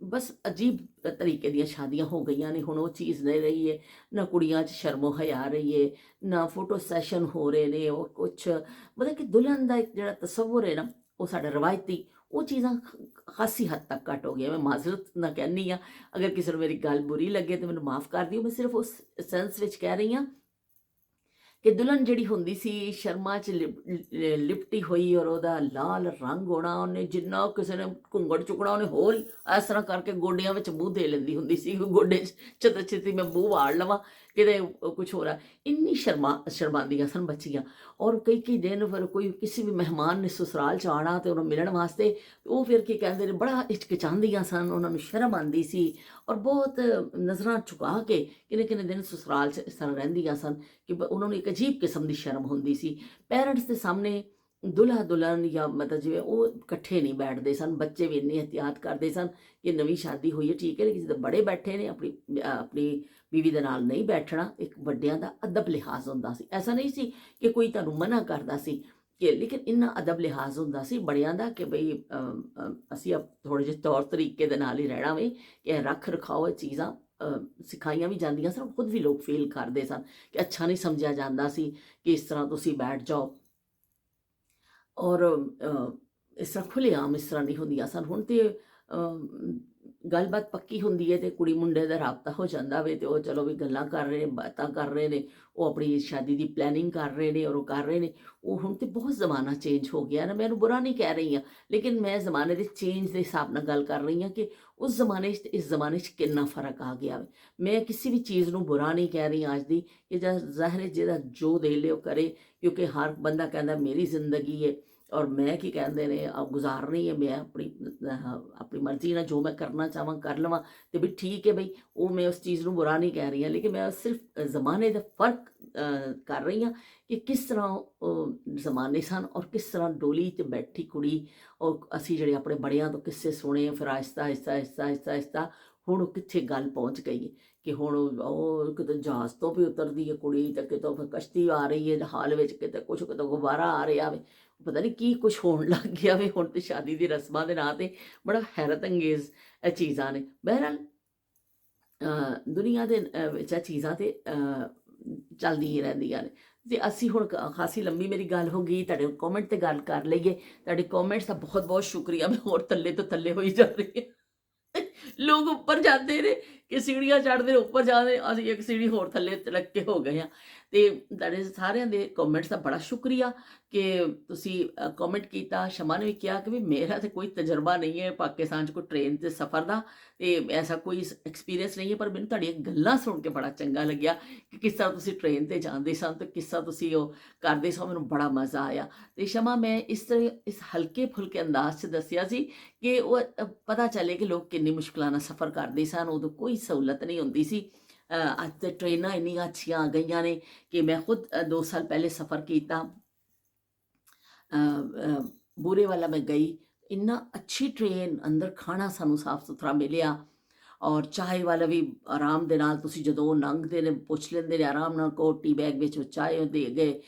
ਬਸ ਅਜੀਬ ਤਰੀਕੇ ਦੀਆਂ ਸ਼ਾਦੀਆਂ ਹੋ ਗਈਆਂ ਨੇ। ਹੁਣ ਉਹ ਚੀਜ਼ ਨਹੀਂ ਰਹੀ ਹੈ, ਨਾ ਕੁੜੀਆਂ 'ਚ ਸ਼ਰਮੋ ਹਯਾ ਰਹੀ ਹੈ, ਨਾ ਫੋਟੋ ਸੈਸ਼ਨ ਹੋ ਰਹੇ ਨੇ। ਉਹ ਕੁਛ ਮਤਲਬ ਕਿ ਦੁਲਹਨ ਦਾ ਇੱਕ ਜਿਹੜਾ ਤਸੱਵੁਰ ਹੈ ਨਾ, ਉਹ ਸਾਡਾ ਰਵਾਇਤੀ, ਉਹ ਚੀਜ਼ਾਂ ਖਾਸੀ ਹੱਦ ਤੱਕ ਘੱਟ ਹੋ ਗਈਆਂ। ਮੈਂ ਮਾਜ਼ਰਤ ਨਾ ਕਹਿੰਦੀ ਹਾਂ, ਅਗਰ ਕਿਸੇ ਨੂੰ ਮੇਰੀ ਗੱਲ ਬੁਰੀ ਲੱਗੇ ਤਾਂ ਮੈਨੂੰ ਮਾफ़ ਕਰ ਦਿਓ। ਮੈਂ ਸਿਰਫ ਉਸ ਸੈਂਸ ਵਿੱਚ ਕਹਿ ਰਹੀ ਹਾਂ ਕਿ ਦੁਲਹਨ ਜਿਹੜੀ ਹੁੰਦੀ ਸੀ ਸ਼ਰਮਾ 'ਚ ਲਿਪਟੀ ਹੋਈ, ਔਰ ਉਹਦਾ ਲਾਲ ਰੰਗ ਹੋਣਾ, ਉਹਨੇ ਜਿੰਨਾ ਕਿਸੇ ਨੇ ਘੁੰਗੜ ਚੁੱਕਣਾ ਉਹਨੇ ਹੋਰ ਇਸ ਤਰ੍ਹਾਂ ਕਰਕੇ ਗੋਡਿਆਂ ਵਿੱਚ ਮੂੰਹ ਦੇ ਲੈਂਦੀ ਹੁੰਦੀ ਸੀ, ਗੋਡੇ ਛੇਤੀ ਮੈਂ ਮੂੰਹ ਵਾੜ ਲਵਾਂ ਕਿਤੇ ਕੁਛ ਹੋ ਰਿਹਾ। ਇੰਨੀ ਸ਼ਰਮਾਉਂਦੀਆਂ ਸਨ ਬੱਚੀਆਂ। ਔਰ ਕਈ ਦਿਨ ਫਿਰ ਕੋਈ ਕਿਸੇ ਵੀ ਮਹਿਮਾਨ ਨੇ ਸਸੁਰਾਲ 'ਚ ਆਉਣਾ ਤੇ ਉਹਨੂੰ ਮਿਲਣ ਵਾਸਤੇ, ਉਹ ਫਿਰ ਕੀ ਕਹਿੰਦੇ ਨੇ, ਬੜਾ ਹਿਚਕਿਚਾਉਂਦੀਆਂ ਸਨ, ਉਹਨਾਂ ਨੂੰ ਸ਼ਰਮ ਆਉਂਦੀ ਸੀ, ਔਰ ਬਹੁਤ ਨਜ਼ਰਾਂ ਝੁਕਾ ਕੇ ਕਿੰਨੇ ਦਿਨ ਸਸੁਰਾਲ 'ਚ ਇਸ ਤਰ੍ਹਾਂ ਰਹਿੰਦੀਆਂ ਸਨ ਕਿ ਉਹਨਾਂ ਨੂੰ ਇੱਕ ਅਜੀਬ ਕਿਸਮ ਦੀ ਸ਼ਰਮ ਹੁੰਦੀ ਸੀ। ਪੈਰੈਂਟਸ ਦੇ ਸਾਹਮਣੇ ਦੁਲਹਾ ਦੁਲਹਨ ਜਾਂ ਮਤਲਬ ਜਿਵੇਂ ਉਹ ਇਕੱਠੇ ਨਹੀਂ ਬੈਠਦੇ ਸਨ। ਬੱਚੇ ਵੀ ਇੰਨੀ ਇਹਤਿਆਤ ਕਰਦੇ ਸਨ ਕਿ ਨਵੀਂ ਸ਼ਾਦੀ ਹੋਈ ਹੈ ਠੀਕ ਹੈ, ਕਿਸੇ ਦੇ ਬੜੇ ਬੈਠੇ ਨੇ, ਆਪਣੀ ਬੀਵੀ ਦੇ ਨਾਲ ਨਹੀਂ ਬੈਠਣਾ। ਇੱਕ ਵੱਡਿਆਂ ਦਾ ਅਦਬ ਲਿਹਾਜ਼ ਹੁੰਦਾ ਸੀ। ਐਸਾ ਨਹੀਂ ਸੀ ਕਿ ਕੋਈ ਤੁਹਾਨੂੰ ਮਨਾ ਕਰਦਾ ਸੀ, ਕਿ ਲੇਕਿਨ ਇੰਨਾ ਅਦਬ ਲਿਹਾਜ਼ ਹੁੰਦਾ ਸੀ ਬੜਿਆਂ ਦਾ ਕਿ ਬਈ ਅਸੀਂ ਥੋੜ੍ਹੇ ਜਿਹੇ ਤੌਰ ਤਰੀਕੇ ਦੇ ਨਾਲ ਹੀ ਰਹਿਣਾ ਵੇ, ਕਿ ਰੱਖ ਰਖਾਓ ਇਹ ਚੀਜ਼ਾਂ ਸਿਖਾਈਆਂ ਵੀ ਜਾਂਦੀਆਂ ਸਨ। ਖੁਦ ਵੀ ਲੋਕ ਫੀਲ ਕਰਦੇ ਸਨ ਕਿ ਅੱਛਾ ਨਹੀਂ ਸਮਝਿਆ ਜਾਂਦਾ ਸੀ ਕਿ ਇਸ ਤਰ੍ਹਾਂ ਤੁਸੀਂ ਬੈਠ ਜਾਓ, ਔਰ ਇਸ ਤਰ੍ਹਾਂ ਖੁੱਲ੍ਹੇਆਮ ਇਸ ਤਰ੍ਹਾਂ ਨਹੀਂ ਹੁੰਦੀਆਂ ਸਨ। ਹੁਣ ਤੇ ਗੱਲਬਾਤ ਪੱਕੀ ਹੁੰਦੀ ਹੈ ਤੇ ਕੁੜੀ ਮੁੰਡੇ ਦਾ ਰਾਬਤਾ ਹੋ ਜਾਂਦਾ ਵੇ ਤੇ ਉਹ ਚਲੋ ਵੀ ਗੱਲਾਂ ਕਰ ਰਹੇ ਨੇ, ਬਾਤਾਂ ਕਰ ਰਹੇ ਨੇ, ਉਹ ਆਪਣੀ ਸ਼ਾਦੀ ਦੀ ਪਲੈਨਿੰਗ ਕਰ ਰਹੇ ਨੇ ਔਰ ਉਹ ਕਰ ਰਹੇ ਨੇ। ਉਹ ਹੁਣ ਤੇ ਬਹੁਤ ਜ਼ਮਾਨਾ ਚੇਂਜ ਹੋ ਗਿਆ ਨਾ, ਮੈਂ ਇਹਨੂੰ ਬੁਰਾ ਨਹੀਂ ਕਹਿ ਰਹੀ ਹਾਂ, ਲੇਕਿਨ ਮੈਂ ਜ਼ਮਾਨੇ ਦੇ ਚੇਂਜ ਦੇ ਹਿਸਾਬ ਨਾਲ ਗੱਲ ਕਰ ਰਹੀ ਹਾਂ ਕਿ ਉਸ ਜ਼ਮਾਨੇ 'ਚ ਤੇ ਇਸ ਜ਼ਮਾਨੇ 'ਚ ਕਿੰਨਾ ਫਰਕ ਆ ਗਿਆ ਵੇ। ਮੈਂ ਕਿਸੇ ਵੀ ਚੀਜ਼ ਨੂੰ ਬੁਰਾ ਨਹੀਂ ਕਹਿ ਰਹੀ ਅੱਜ ਦੀ, ਕਿ ਜਾਂ ਜ਼ਾਹਿਰ ਹੈ ਜਿਹਦਾ ਜੋ ਦੇ ਲਿਓ ਕਰੇ, ਕਿਉਂਕਿ ਹਰ ਬੰਦਾ ਕਹਿੰਦਾ ਮੇਰੀ ਜ਼ਿੰਦਗੀ ਹੈ ਔਰ ਮੈਂ ਕੀ ਕਹਿੰਦੇ ਨੇ ਗੁਜ਼ਾਰਨੀ ਹੈ, ਮੈਂ ਆਪਣੀ ਮਰਜ਼ੀ ਨਾਲ ਜੋ ਮੈਂ ਕਰਨਾ ਚਾਹਾਂ ਕਰ ਲਵਾਂ, ਤੇ ਵੀ ਠੀਕ ਹੈ ਬਈ, ਉਹ ਮੈਂ ਉਸ ਚੀਜ਼ ਨੂੰ ਬੁਰਾ ਨਹੀਂ ਕਹਿ ਰਹੀ ਹਾਂ, ਲੇਕਿਨ ਮੈਂ ਸਿਰਫ ਜ਼ਮਾਨੇ ਦਾ ਫਰਕ ਕਰ ਰਹੀ ਹਾਂ ਕਿ ਕਿਸ ਤਰ੍ਹਾਂ ਉਹ ਜ਼ਮਾਨੇ ਸਨ ਔਰ ਕਿਸ ਤਰ੍ਹਾਂ ਡੋਲੀ 'ਤੇ ਬੈਠੀ ਕੁੜੀ, ਔਰ ਅਸੀਂ ਜਿਹੜੇ ਆਪਣੇ ਬੜਿਆਂ ਤੋਂ ਕਿੱਸੇ ਸੁਣੇ, ਫਿਰ ਆਹਿਸਤਾ ਆਹਿਸਤਾ ਆਹਿਸਤਾ ਆਹਿਸਤਾ ਆਹਿਸਤਾ ਹੁਣ ਉਹ ਕਿੱਥੇ ਗੱਲ ਪਹੁੰਚ ਗਈ ਹੈ ਕਿ ਹੁਣ ਉਹ ਕਿਤੇ ਜਹਾਜ਼ ਤੋਂ ਵੀ ਉਤਰਦੀ ਹੈ ਕੁੜੀ, ਤੇ ਕਿਤੋਂ ਫਿਰ ਕਸ਼ਤੀ ਆ ਰਹੀ ਹੈ ਹਾਲ ਵਿੱਚ, ਕਿਤੇ ਕੁਛ, ਕਿਤੋਂ ਗੁਬਾਰਾ ਆ ਰਿਹਾ ਵੇ, ਪਤਾ ਨਹੀਂ ਕੀ ਕੁਛ ਹੋਣ ਲੱਗ ਗਿਆ ਵੇ। ਹੁਣ ਤੇ ਸ਼ਾਦੀ ਦੀ ਰਸਮਾਂ ਦੇ ਨਾਂ ਤੇ ਬੜਾ ਹੈਰਤ ਅੰਗੇਜ਼ ਇਹ ਚੀਜ਼ਾਂ ਨੇ। ਬਹਿਰਹਾਲ ਦੁਨੀਆ ਦੇ ਵਿੱਚ ਇਹ ਚੀਜ਼ਾਂ ਤੇ ਚੱਲਦੀਆਂ ਹੀ ਰਹਿੰਦੀਆਂ ਨੇ। ਤੇ ਅਸੀਂ ਹੁਣ ਖਾਸੀ ਲੰਬੀ ਮੇਰੀ ਗੱਲ ਹੋ ਗਈ, ਤੁਹਾਡੇ ਕਮੈਂਟ ਤੇ ਗੱਲ ਕਰ ਲਈਏ। ਤੁਹਾਡੇ ਕਮੈਂਟਸ ਦਾ ਬਹੁਤ ਬਹੁਤ ਸ਼ੁਕਰੀਆ। ਮੈਂ ਹੋਰ ਥੱਲੇ ਤੋਂ ਥੱਲੇ ਹੋਈ ਜਾ ਰਹੀ ਹਾਂ। ਲੋਕ ਉੱਪਰ ਜਾਂਦੇ ਨੇ ਕਿ ਸੀੜੀਆਂ ਚੜ੍ਹਦੇ ਨੇ, ਉੱਪਰ ਜਾਂਦੇ, ਅਸੀਂ ਇੱਕ ਸੀੜੀ ਹੋਰ ਥੱਲੇ ਤਿਲਕ ਕੇ ਹੋ ਗਏ ਹਾਂ। ਤੇ ਤੁਹਾਡੇ ਸਾਰਿਆਂ ਦੇ ਕਮੈਂਟਸ ਦਾ ਬੜਾ ਸ਼ੁਕਰੀਆ ਕਿ ਤੁਸੀਂ ਕਮੈਂਟ ਕੀਤਾ। ਸ਼ਮਾ ਨੇ ਵੀ ਕਿਹਾ ਕਿ ਵੀ ਮੇਰਾ ਤੇ ਕੋਈ ਤਜਰਬਾ ਨਹੀਂ ਹੈ ਪਾਕਿਸਤਾਨ 'ਚ ਕੋਈ ਟ੍ਰੇਨ ਦੇ ਸਫ਼ਰ ਦਾ, ਤੇ ਐਸਾ ਕੋਈ ਐਕਸਪੀਰੀਅੰਸ ਨਹੀਂ ਹੈ, ਪਰ ਮੈਨੂੰ ਤੁਹਾਡੀਆਂ ਗੱਲਾਂ ਸੁਣ ਕੇ ਬੜਾ ਚੰਗਾ ਲੱਗਿਆ ਕਿ ਕਿਸ ਤਰ੍ਹਾਂ ਤੁਸੀਂ ਟ੍ਰੇਨ ਤੇ ਜਾਂਦੇ ਸਨ ਤੇ ਕਿਸ ਤਰ੍ਹਾਂ ਤੁਸੀਂ ਉਹ ਕਰਦੇ ਸੋ। ਮੈਨੂੰ ਬੜਾ ਮਜ਼ਾ ਆਇਆ। ਤੇ ਸ਼ਮਾ, ਮੈਂ ਇਸ ਤਰ੍ਹਾਂ ਇਸ ਹਲਕੇ ਫੁਲਕੇ ਅੰਦਾਜ਼ 'ਚ ਦੱਸਿਆ ਸੀ ਕਿ ਉਹ ਪਤਾ ਚੱਲੇ ਕਿ ਲੋਕ ਕਿੰਨੀ ਮੁਸ਼ਕਿਲਾਂ ਨਾਲ ਸਫ਼ਰ ਕਰਦੇ ਸਨ। ਉਦੋਂ ਕੋਈ ਸਹੂਲਤ ਨਹੀਂ ਹੁੰਦੀ ਸੀ। ਅੱਜ ਤੇ ਟ੍ਰੇਨਾਂ ਇੰਨੀਆਂ ਅੱਛੀਆਂ ਆ ਗਈਆਂ ਨੇ ਕਿ ਮੈਂ ਖੁਦ 2 ਸਾਲ ਪਹਿਲੇ ਸਫ਼ਰ ਕੀਤਾ, ਬੂਰੇ ਵਾਲਾ ਮੈਂ ਗਈ, ਇੰਨਾ ਅੱਛੀ ਟ੍ਰੇਨ, ਅੰਦਰ ਖਾਣਾ ਸਾਨੂੰ ਸਾਫ਼ ਸੁਥਰਾ ਮਿਲਿਆ ਔਰ ਚਾਹ ਵਾਲਾ ਵੀ ਆਰਾਮ ਦੇ ਨਾਲ, ਤੁਸੀਂ ਜਦੋਂ ਲੰਘਦੇ ਨੇ ਪੁੱਛ ਲੈਂਦੇ ਨੇ ਆਰਾਮ ਨਾਲ, ਕੋ ਟੀ ਬੈਗ ਵਿੱਚ ਚਾਹ ਦੇ ਗਏ,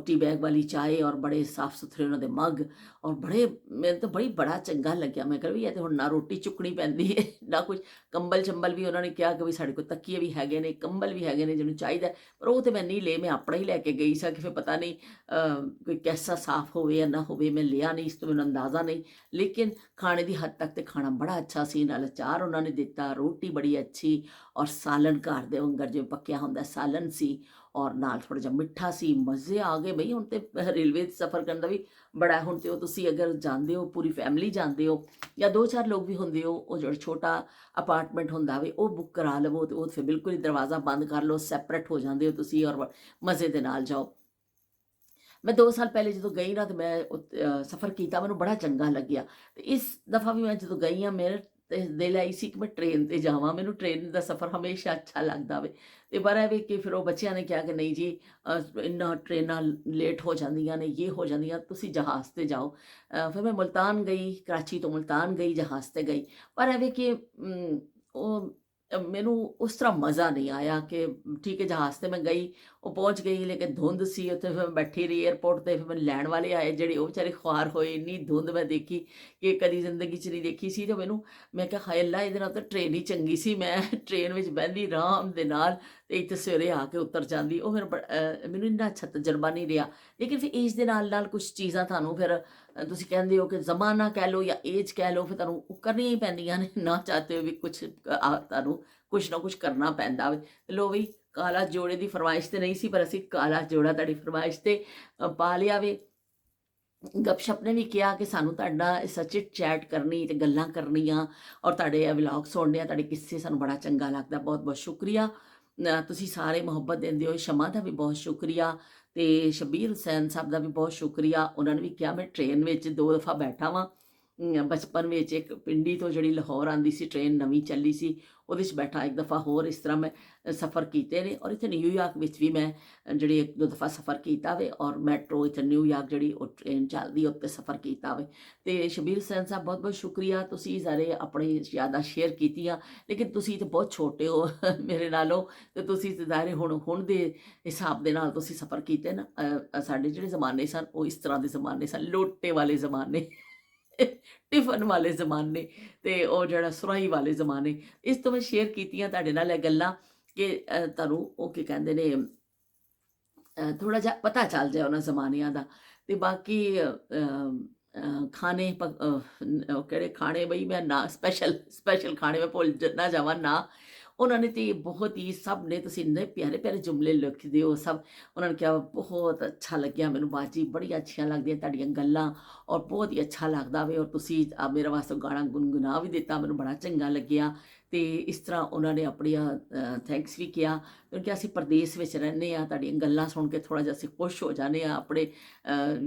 ਟੀ ਬੈਗ ਵਾਲੀ ਚਾਹ ਔਰ ਬੜੇ ਸਾਫ਼ ਸੁਥਰੇ ਉਹਨਾਂ ਦੇ ਮੱਗ, ਔਰ ਬੜੇ, ਮੈਨੂੰ ਤਾਂ ਬੜਾ ਚੰਗਾ ਲੱਗਿਆ। ਮੈਂ ਕਿਹਾ ਵੀ ਇਹ ਤਾਂ ਹੁਣ ਨਾ ਰੋਟੀ ਚੁੱਕਣੀ ਪੈਂਦੀ ਹੈ ਨਾ ਕੁਝ। ਕੰਬਲ ਚੰਬਲ ਵੀ ਉਹਨਾਂ ਨੇ ਕਿਹਾ ਕਿ ਵੀ ਸਾਡੇ ਕੋਲ ਤੱਕੀਏ ਵੀ ਹੈਗੇ ਨੇ, ਕੰਬਲ ਵੀ ਹੈਗੇ ਨੇ ਜਿਹਨੂੰ ਚਾਹੀਦਾ, ਪਰ ਉਹ ਤੇ ਮੈਂ ਨਹੀਂ ਲਏ, ਮੈਂ ਆਪਣਾ ਹੀ ਲੈ ਕੇ ਗਈ ਸਾਂ ਕਿ ਫਿਰ ਪਤਾ ਨਹੀਂ ਕੋਈ ਕੈਸਾ ਸਾਫ਼ ਹੋਵੇ ਜਾਂ ਨਾ ਹੋਵੇ, ਮੈਂ ਲਿਆ ਨਹੀਂ, ਇਸ ਤੋਂ ਮੈਨੂੰ ਅੰਦਾਜ਼ਾ ਨਹੀਂ। ਲੇਕਿਨ ਖਾਣੇ ਦੀ ਹੱਦ ਤੱਕ ਤੇ ਖਾਣਾ ਬੜਾ ਅੱਛਾ ਸੀ, ਨਾਲ ਅਚਾਰ ਉਹਨਾਂ ਨੇ ਦਿੱਤਾ, ਰੋਟੀ ਬੜੀ ਅੱਛੀ, ਔਰ ਸਾਲਨ ਘਰ ਦੇ ਵਾਂਗਰ ਜਿਵੇਂ ਪੱਕਿਆ ਹੁੰਦਾ ਸਾਲਨ ਸੀ, ਔਰ ਨਾਲ ਥੋੜ੍ਹਾ ਜਿਹਾ ਮਿੱਠਾ ਸੀ। ਮਜ਼ੇ ਆ ਗਏ ਬਈ। ਹੁਣ ਤੇ ਰੇਲਵੇ 'ਚ ਸਫ਼ਰ ਕਰਨ ਦਾ ਵੀ ਬੜਾ, ਹੁਣ ਤੇ ਉਹ ਤੁਸੀਂ ਅਗਰ ਜਾਂਦੇ ਹੋ, ਪੂਰੀ ਫੈਮਿਲੀ ਜਾਂਦੇ ਹੋ ਜਾਂ 2-4 ਲੋਕ ਵੀ ਹੁੰਦੇ ਹੋ, ਉਹ ਜਿਹੜਾ ਛੋਟਾ ਅਪਾਰਟਮੈਂਟ ਹੁੰਦਾ ਵੇ ਉਹ ਬੁੱਕ ਕਰਾ ਲਵੋ, ਤੇ ਉਹ ਫਿਰ ਬਿਲਕੁਲ ਹੀ ਦਰਵਾਜ਼ਾ ਬੰਦ ਕਰ ਲਓ, ਸੈਪਰੇਟ ਹੋ ਜਾਂਦੇ ਹੋ ਤੁਸੀਂ ਔਰ ਮਜ਼ੇ ਦੇ ਨਾਲ ਜਾਓ। ਮੈਂ 2 ਸਾਲ ਪਹਿਲੇ ਜਦੋਂ ਗਈ ਨਾ, ਤੇ ਮੈਂ ਸਫ਼ਰ ਕੀਤਾ, ਮੈਨੂੰ ਬੜਾ ਚੰਗਾ ਲੱਗਿਆ। ਤੇ ਇਸ ਦਫਾ ਵੀ ਮੈਂ ਜਦੋਂ ਗਈ ਹਾਂ, ਮੇਰੇ ਦਿਲ ਆਈ ਸੀ ਕਿ ਮੈਂ ਟ੍ਰੇਨ ਤੇ ਜਾਵਾਂ। ਮੈਨੂੰ ਟ੍ਰੇਨ ਦਾ ਸਫ਼ਰ ਹਮੇਸ਼ਾ ਅੱਛਾ ਲੱਗਦਾ ਵੇ। ਤੇ ਪਰ ਇਹ ਵੀ ਕਿ ਫਿਰ ਉਹ ਬੱਚਿਆਂ ਨੇ ਕਿਹਾ ਕਿ ਨਹੀਂ ਜੀ, ਇੰਨਾ ਟ੍ਰੇਨਾਂ ਲੇਟ ਹੋ ਜਾਂਦੀਆਂ ਨੇ, ਇਹ ਹੋ ਜਾਂਦੀਆਂ, ਤੁਸੀਂ ਜਹਾਜ਼ ਤੇ ਜਾਓ। ਫਿਰ ਮੈਂ ਮੁਲਤਾਨ ਗਈ, ਕਰਾਚੀ ਤੋਂ ਮੁਲਤਾਨ ਗਈ, ਜਹਾਜ਼ ਤੇ ਗਈ। ਪਰ ਇਹ ਵੀ ਕਿ ਉਹ ਮੈਨੂੰ ਉਸ ਤਰ੍ਹਾਂ ਮਜ਼ਾ ਨਹੀਂ ਆਇਆ ਕਿ ਠੀਕ ਹੈ ਜਹਾਜ਼ ਤੇ ਮੈਂ ਗਈ, ਉਹ ਪਹੁੰਚ ਗਈ, ਲੇਕਿਨ ਧੁੰਦ ਸੀ ਉੱਥੇ। ਫਿਰ ਮੈਂ ਬੈਠੀ ਰਹੀ ਏਅਰਪੋਰਟ ਤੇ, ਫਿਰ ਮੈਨੂੰ ਲੈਣ ਵਾਲੇ ਆਏ ਜਿਹੜੇ, ਉਹ ਵਿਚਾਰੇ ਖੁਆਰ ਹੋਏ। ਇੰਨੀ ਧੁੰਦ ਮੈਂ ਦੇਖੀ ਕਿ ਕਦੀ ਜ਼ਿੰਦਗੀ 'ਚ ਨਹੀਂ ਦੇਖੀ ਸੀ। ਤੇ ਮੈਂ ਕਿਹਾ ਹਾਏ ਅੱਲਾ, ਇਹਦੇ ਨਾਲ ਤਾਂ ਟ੍ਰੇਨ ਹੀ ਚੰਗੀ ਸੀ, ਮੈਂ ਟ੍ਰੇਨ ਵਿੱਚ ਬਹਿੰਦੀ ਆਰਾਮ ਦੇ ਨਾਲ ਤੇ ਇੱਥੇ ਸਵੇਰੇ ਆ ਕੇ ਉਤਰ ਜਾਂਦੀ। ਉਹ ਫਿਰ ਮੈਨੂੰ ਇੰਨਾ ਅੱਛਾ ਤਜਰਬਾ ਨਹੀਂ ਰਿਹਾ। ਲੇਕਿਨ ਫਿਰ ਏਜ ਦੇ ਨਾਲ ਨਾਲ ਕੁਛ ਚੀਜ਼ਾਂ ਤੁਹਾਨੂੰ ਫਿਰ ਤੁਸੀਂ ਕਹਿੰਦੇ ਹੋ ਕਿ ਜ਼ਮਾਨਾ ਕਹਿ ਲਓ ਜਾਂ ਏਜ ਕਹਿ ਲਓ, ਫਿਰ ਤੁਹਾਨੂੰ ਉਹ ਕਰਨੀਆਂ ਹੀ ਪੈਂਦੀਆਂ ਨੇ, ਨਾ ਚਾਹਤੇ ਹੋ ਵੀ ਕੁਛ ਤੁਹਾਨੂੰ ਕੁਛ ਨਾ ਕੁਛ ਕਰਨਾ ਪੈਂਦਾ ਵੇ। ਲੋ ਵੀ, ਕਾਲਾ ਜੋੜੇ ਦੀ ਫਰਮਾਇਸ਼ ਤੇ ਨਹੀਂ ਸੀ, ਪਰ ਅਸੀਂ ਕਾਲਾ ਜੋੜਾ ਤੁਹਾਡੀ ਫਰਮਾਇਸ਼ ਤੇ ਪਾ ਲਿਆ ਵੇ। ਗੱਪਸ਼ਪ ਨੇ ਵੀ ਕਿਹਾ ਕਿ ਸਾਨੂੰ ਤੁਹਾਡਾ ਚਿਟ ਚੈਟ ਕਰਨੀ ਤੇ ਗੱਲਾਂ ਕਰਨੀਆਂ ਔਰ ਤੁਹਾਡੇ ਵਲੌਗ ਸੁਣਨੇ ਆ, ਤੁਹਾਡੇ ਕਿੱਸੇ ਸਾਨੂੰ ਬੜਾ ਚੰਗਾ ਲੱਗਦਾ। ਬਹੁਤ ਬਹੁਤ ਸ਼ੁਕਰੀਆ। ਤੁਸੀਂ ਸਾਰੇ ਮੁਹੱਬਤ ਦਿੰਦੇ ਹੋ। ਸ਼ਮਾ ਦਾ ਵੀ ਬਹੁਤ ਸ਼ੁਕਰੀਆ ਤੇ ਸ਼ਬੀਰ ਹੁਸੈਨ ਸਾਹਿਬ ਦਾ ਵੀ ਬਹੁਤ ਸ਼ੁਕਰੀਆ। ਉਹਨਾਂ ਨੇ ਵੀ ਕਿਹਾ ਮੈਂ ਟ੍ਰੇਨ ਵਿੱਚ 2 ਦਫਾ ਬੈਠਾ ਵਾਂ। ਬਚਪਨ ਵਿੱਚ ਇੱਕ ਪਿੰਡੀ ਤੋਂ ਜਿਹੜੀ ਲਾਹੌਰ ਆਉਂਦੀ ਸੀ ਟ੍ਰੇਨ, ਨਵੀਂ ਚੱਲੀ ਸੀ, ਉਹਦੇ 'ਚ ਬੈਠਾ ਇੱਕ ਦਫਾ ਹੋਰ। ਇਸ ਤਰ੍ਹਾਂ ਮੈਂ ਸਫ਼ਰ ਕੀਤੇ ਨੇ। ਔਰ ਇੱਥੇ ਨਿਊਯਾਰਕ ਵਿੱਚ ਵੀ ਮੈਂ ਜਿਹੜੀ 1-2 ਦਫਾ ਸਫ਼ਰ ਕੀਤਾ ਵੇ, ਔਰ ਮੈਟਰੋ ਇੱਥੇ ਨਿਊਯਾਰਕ ਜਿਹੜੀ ਉਹ ਟ੍ਰੇਨ ਚੱਲਦੀ ਉੱਤੇ ਸਫ਼ਰ ਕੀਤਾ ਵੇ। ਤੇ ਸ਼ਬੀਰ ਹੁਸੈਨ ਸਾਹਿਬ ਬਹੁਤ ਬਹੁਤ ਸ਼ੁਕਰੀਆ। ਤੁਸੀਂ ਸਾਰੇ ਆਪਣੀ ਯਾਦਾਂ ਸ਼ੇਅਰ ਕੀਤੀਆਂ, ਲੇਕਿਨ ਤੁਸੀਂ ਤਾਂ ਬਹੁਤ ਛੋਟੇ ਹੋ ਮੇਰੇ ਨਾਲੋਂ, ਤੇ ਤੁਸੀਂ ਤਾਂ ਜ਼ਾਹਿਰ ਹੁਣ ਦੇ ਹਿਸਾਬ ਦੇ ਨਾਲ ਤੁਸੀਂ ਸਫ਼ਰ ਕੀਤੇ ਨਾ। ਸਾਡੇ ਜਿਹੜੇ ਜ਼ਮਾਨੇ ਸਨ ਉਹ ਇਸ ਤਰ੍ਹਾਂ ਦੇ ਜ਼ਮਾਨੇ ਸਨ, ਲੋਟੇ ਵਾਲੇ ਜ਼ਮਾਨੇ ਟਿਫਨ ਵਾਲੇ ਜ਼ਮਾਨੇ, ਤੇ ਉਹ ਜਿਹੜਾ ਸੁਰਾਹੀ ਵਾਲੇ ਜ਼ਮਾਨੇ। ਇਸ ਤੋਂ ਮੈਂ ਸ਼ੇਅਰ ਕੀਤੀਆਂ ਤੁਹਾਡੇ ਨਾਲ ਇਹ ਗੱਲਾਂ ਕਿ ਤੁਹਾਨੂੰ ਉਹ ਕੀ ਕਹਿੰਦੇ ਨੇ, ਥੋੜ੍ਹਾ ਜਿਹਾ ਪਤਾ ਚੱਲ ਜਾਏ ਉਹਨਾਂ ਜ਼ਮਾਨਿਆਂ ਦਾ। ਤੇ ਬਾਕੀ ਖਾਣੇ ਉਹ ਕਿਹੜੇ ਖਾਣੇ ਬਈ ਮੈਂ ਨਾ ਸਪੈਸ਼ਲ ਖਾਣੇ ਮੈਂ ਭੁੱਲ ਨਾ ਜਾਵਾਂ ਨਾ। ਉਹਨਾਂ ਨੇ ਤੇ ਬਹੁਤ ਹੀ ਸਭ ਨੇ ਤੁਸੀਂ ਇੰਨੇ ਪਿਆਰੇ ਪਿਆਰੇ ਜੁਮਲੇ ਲਿਖਦੇ ਹੋ ਸਭ। ਉਹਨਾਂ ਨੇ ਕਿਹਾ ਬਹੁਤ ਅੱਛਾ ਲੱਗਿਆ ਮੈਨੂੰ ਬਾਜੀ, ਬੜੀਆਂ ਅੱਛੀਆਂ ਲੱਗਦੀਆਂ ਤੁਹਾਡੀਆਂ ਗੱਲਾਂ ਔਰ ਬਹੁਤ ਹੀ ਅੱਛਾ ਲੱਗਦਾ ਵੇ, ਔਰ ਤੁਸੀਂ ਮੇਰੇ ਵਾਸਤੇ ਗਾਣਾ ਗੁਣਗੁਣਾ ਵੀ ਦਿੱਤਾ, ਮੈਨੂੰ ਬੜਾ ਚੰਗਾ ਲੱਗਿਆ। ਤੇ ਇਸ ਤਰ੍ਹਾਂ ਉਹਨਾਂ ਨੇ ਆਪਣੀਆਂ ਥੈਂਕਸ ਵੀ ਕਿਹਾ, ਕਿਉਂਕਿ ਅਸੀਂ ਪ੍ਰਦੇਸ਼ ਵਿੱਚ ਰਹਿੰਦੇ ਹਾਂ, ਤੁਹਾਡੀਆਂ ਗੱਲਾਂ ਸੁਣ ਕੇ ਥੋੜ੍ਹਾ ਜਿਹਾ ਅਸੀਂ ਖੁਸ਼ ਹੋ ਜਾਂਦੇ ਹਾਂ। ਆਪਣੇ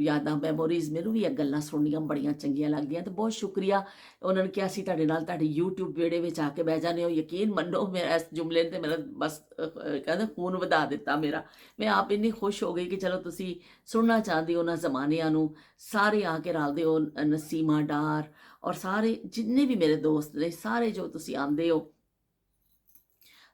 ਯਾਦਾਂ ਮੈਮੋਰੀਜ਼ ਮੈਨੂੰ ਵੀ ਇਹ ਗੱਲਾਂ ਸੁਣਨੀਆਂ ਬੜੀਆਂ ਚੰਗੀਆਂ ਲੱਗਦੀਆਂ, ਤੇ ਬਹੁਤ ਸ਼ੁਕਰੀਆ। ਉਹਨਾਂ ਨੇ ਕਿਹਾ ਅਸੀਂ ਤੁਹਾਡੇ ਨਾਲ ਤੁਹਾਡੇ YouTube ਵਿਹੜੇ ਵਿੱਚ ਆ ਕੇ ਬਹਿ ਜਾਂਦੇ ਹੋ। ਯਕੀਨ ਮੰਨੋ ਮੇਰਾ ਇਸ ਜੁਮਲੇ ਨੇ ਤੇ ਮੇਰਾ ਬਸ ਕਹਿੰਦੇ ਖੂਨ ਵਧਾ ਦਿੱਤਾ ਮੇਰਾ। ਮੈਂ ਆਪ ਇੰਨੀ ਖੁਸ਼ ਹੋ ਗਈ ਕਿ ਚਲੋ ਤੁਸੀਂ ਸੁਣਨਾ ਚਾਹੁੰਦੇ ਹੋ ਉਹਨਾਂ ਜ਼ਮਾਨਿਆਂ ਨੂੰ, ਸਾਰੇ ਆ ਕੇ ਰਲਦੇ ਹੋ, ਨਸੀਮਾ ਡਾਰ ਔਰ ਸਾਰੇ ਜਿੰਨੇ ਵੀ ਮੇਰੇ ਦੋਸਤ ਨੇ, ਸਾਰੇ ਜੋ ਤੁਸੀਂ ਆਉਂਦੇ ਹੋ